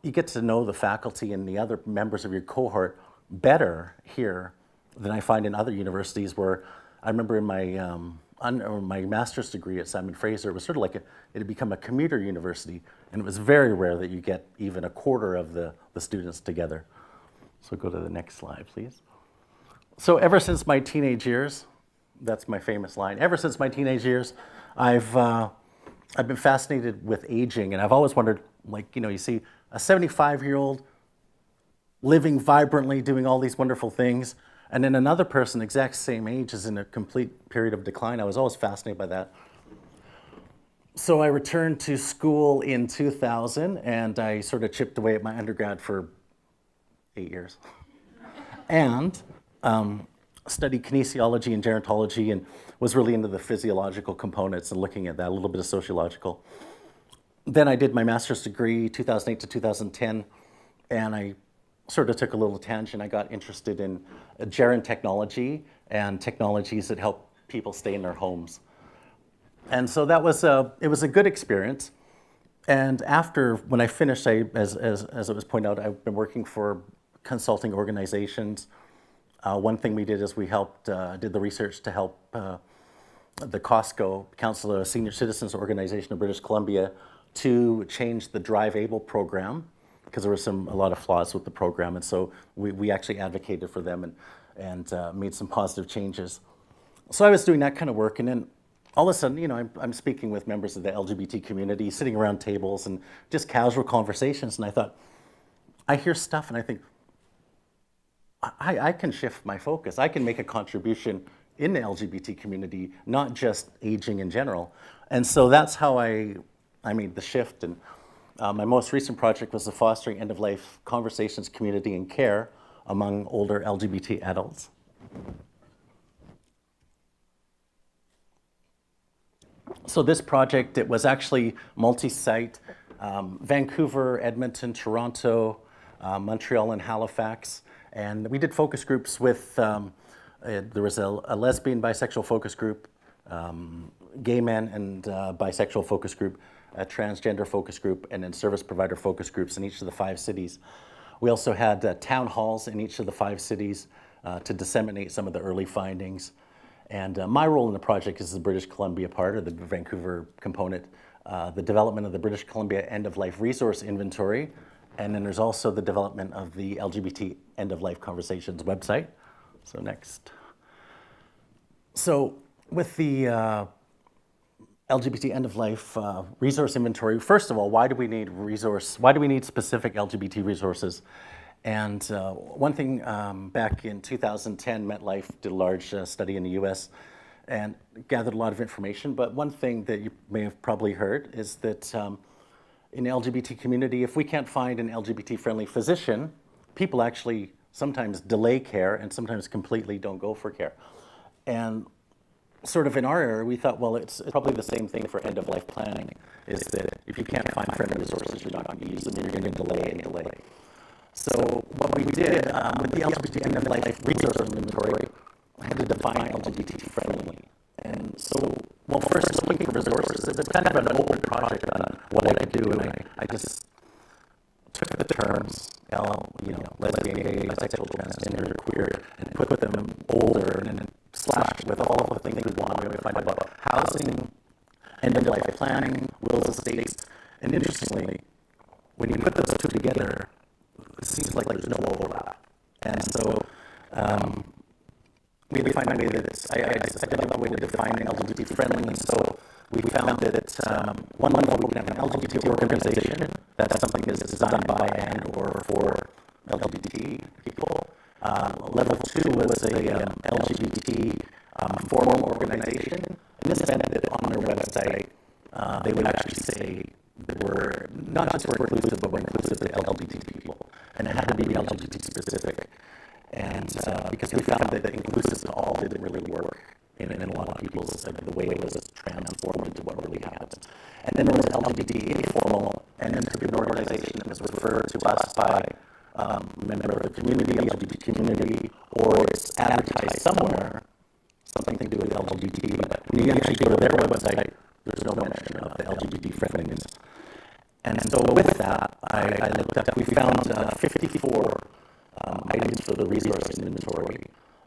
S23: you get to know the faculty and the other members of your cohort better here than I find in other universities, where I remember in my master's degree at Simon Fraser, it was sort of like it had become a commuter university, and it was very rare that you get even a quarter of the students together. So go to the next slide, please. So ever since my teenage years, that's my famous line, ever since my teenage years, I've been fascinated with aging, and I've always wondered, like, you know, you see a 75-year-old living vibrantly, doing all these wonderful things, and then another person exact same age is in a complete period of decline. I was always fascinated by that. So I returned to school in 2000, and I sort of chipped away at my undergrad for 8 years. And studied kinesiology and gerontology, and was really into the physiological components and looking at that, a little bit of sociological. Then I did my master's degree 2008 to 2010, and I sort of took a little tangent. I got interested in gerontechnology and technologies that help people stay in their homes. And so that was it was a good experience. And after, when I finished, as it was pointed out, I've been working for consulting organizations. One thing we did is we helped, did the research to help the COSCO, Council of Senior Citizens Organization of British Columbia, to change the Drive Able program, because there were a lot of flaws with the program, and so we actually advocated for them and made some positive changes. So I was doing that kind of work, and then all of a sudden, you know, I'm speaking with members of the LGBT community, sitting around tables and just casual conversations, and I thought, I hear stuff and I think, I can shift my focus. I can make a contribution in the LGBT community, not just aging in general. And so that's how I made the shift. And my most recent project was the Fostering End-of-Life Conversations, Community, and Care among older LGBT adults. So this project, it was actually multi-site, Vancouver, Edmonton, Toronto, Montreal and Halifax. And we did focus groups with, there was a lesbian bisexual focus group, gay men and bisexual focus group, a transgender focus group, and then service provider focus groups in each of the 5 cities. We also had town halls in each of the 5 cities to disseminate some of the early findings. And my role in the project is the British Columbia part, or the Vancouver component, the development of the British Columbia End-of-Life Resource Inventory, and then there's also the development of the LGBT End-of-Life Conversations website. So next. So with the LGBT end-of-life resource inventory, first of all, why do we need specific LGBT resources? And one thing, back in 2010, MetLife did a large study in the US and gathered a lot of information, but one thing that you may have probably heard is that in the LGBT community, if we can't find an LGBT-friendly physician, people actually sometimes delay care and sometimes completely don't go for care. And sort of in our area, we thought, well, it's probably the same thing for end-of-life planning, is that if you can't find friendly resources, you're not going to use them, you're going to delay and delay. So what we did with the LGBT end-of-life resource inventory, I had to define LGBT-friendly. And so, well, first looking for resources, it's kind of an open project on what I could do, and I just took the terms, lesbian, gay, bisexual, transgender, queer, and put them older, and then slashed with all of the things we want. We would find about housing, end-of-life planning, wills, estates, and interestingly, when you put those two together, it seems like there's no overlap. And so we had to find a way that I identified a way to define LGBT friendly, and so we found that one level we can have an LGBT organization, that's something that's designed by and or for LGBT people. Level 2 was a LGBT formal organization, and this meant that on their website they would actually say that we're not just we're inclusive, but we're inclusive to LGBT people, and it had to be LGBT specific. And because we found that inclusive to all didn't really work in a lot of people's, the way it was transformed into what really happened. And then there was LGBT informal, and then there could be an organization that was referred to us by a member of the community, LGBT community, or it's advertised somewhere, something to do with LGBT, but when you actually go to their website, there's no mention of the LGBT friendliness. And so with that, I looked up, we found 54 items for the resource inventory,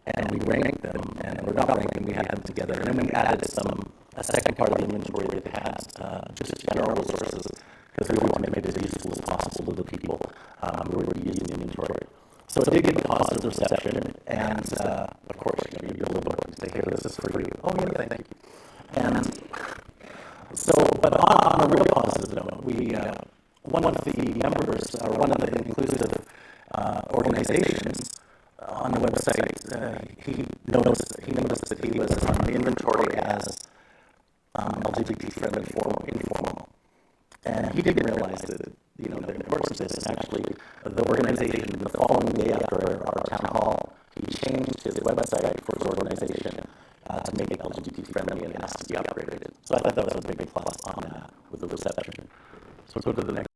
S23: and we ranked them, and we're not ranking, we had them together, and then we added a second part of the inventory that had just general resources, because we wanted to make it as useful as possible to the people who were using the inventory. So it did get a positive reception, and of course, you build a book and say, hey, this is for you. Oh, yeah, thank you. And so, but on a real positive note, one of the members, or one of the inclusive organizations on the website, he noticed that he was on the inventory as LGBT-friendly informal. And he didn't realize that, the importance of this, and actually the organization, the following day after our town hall, he changed his website for his organization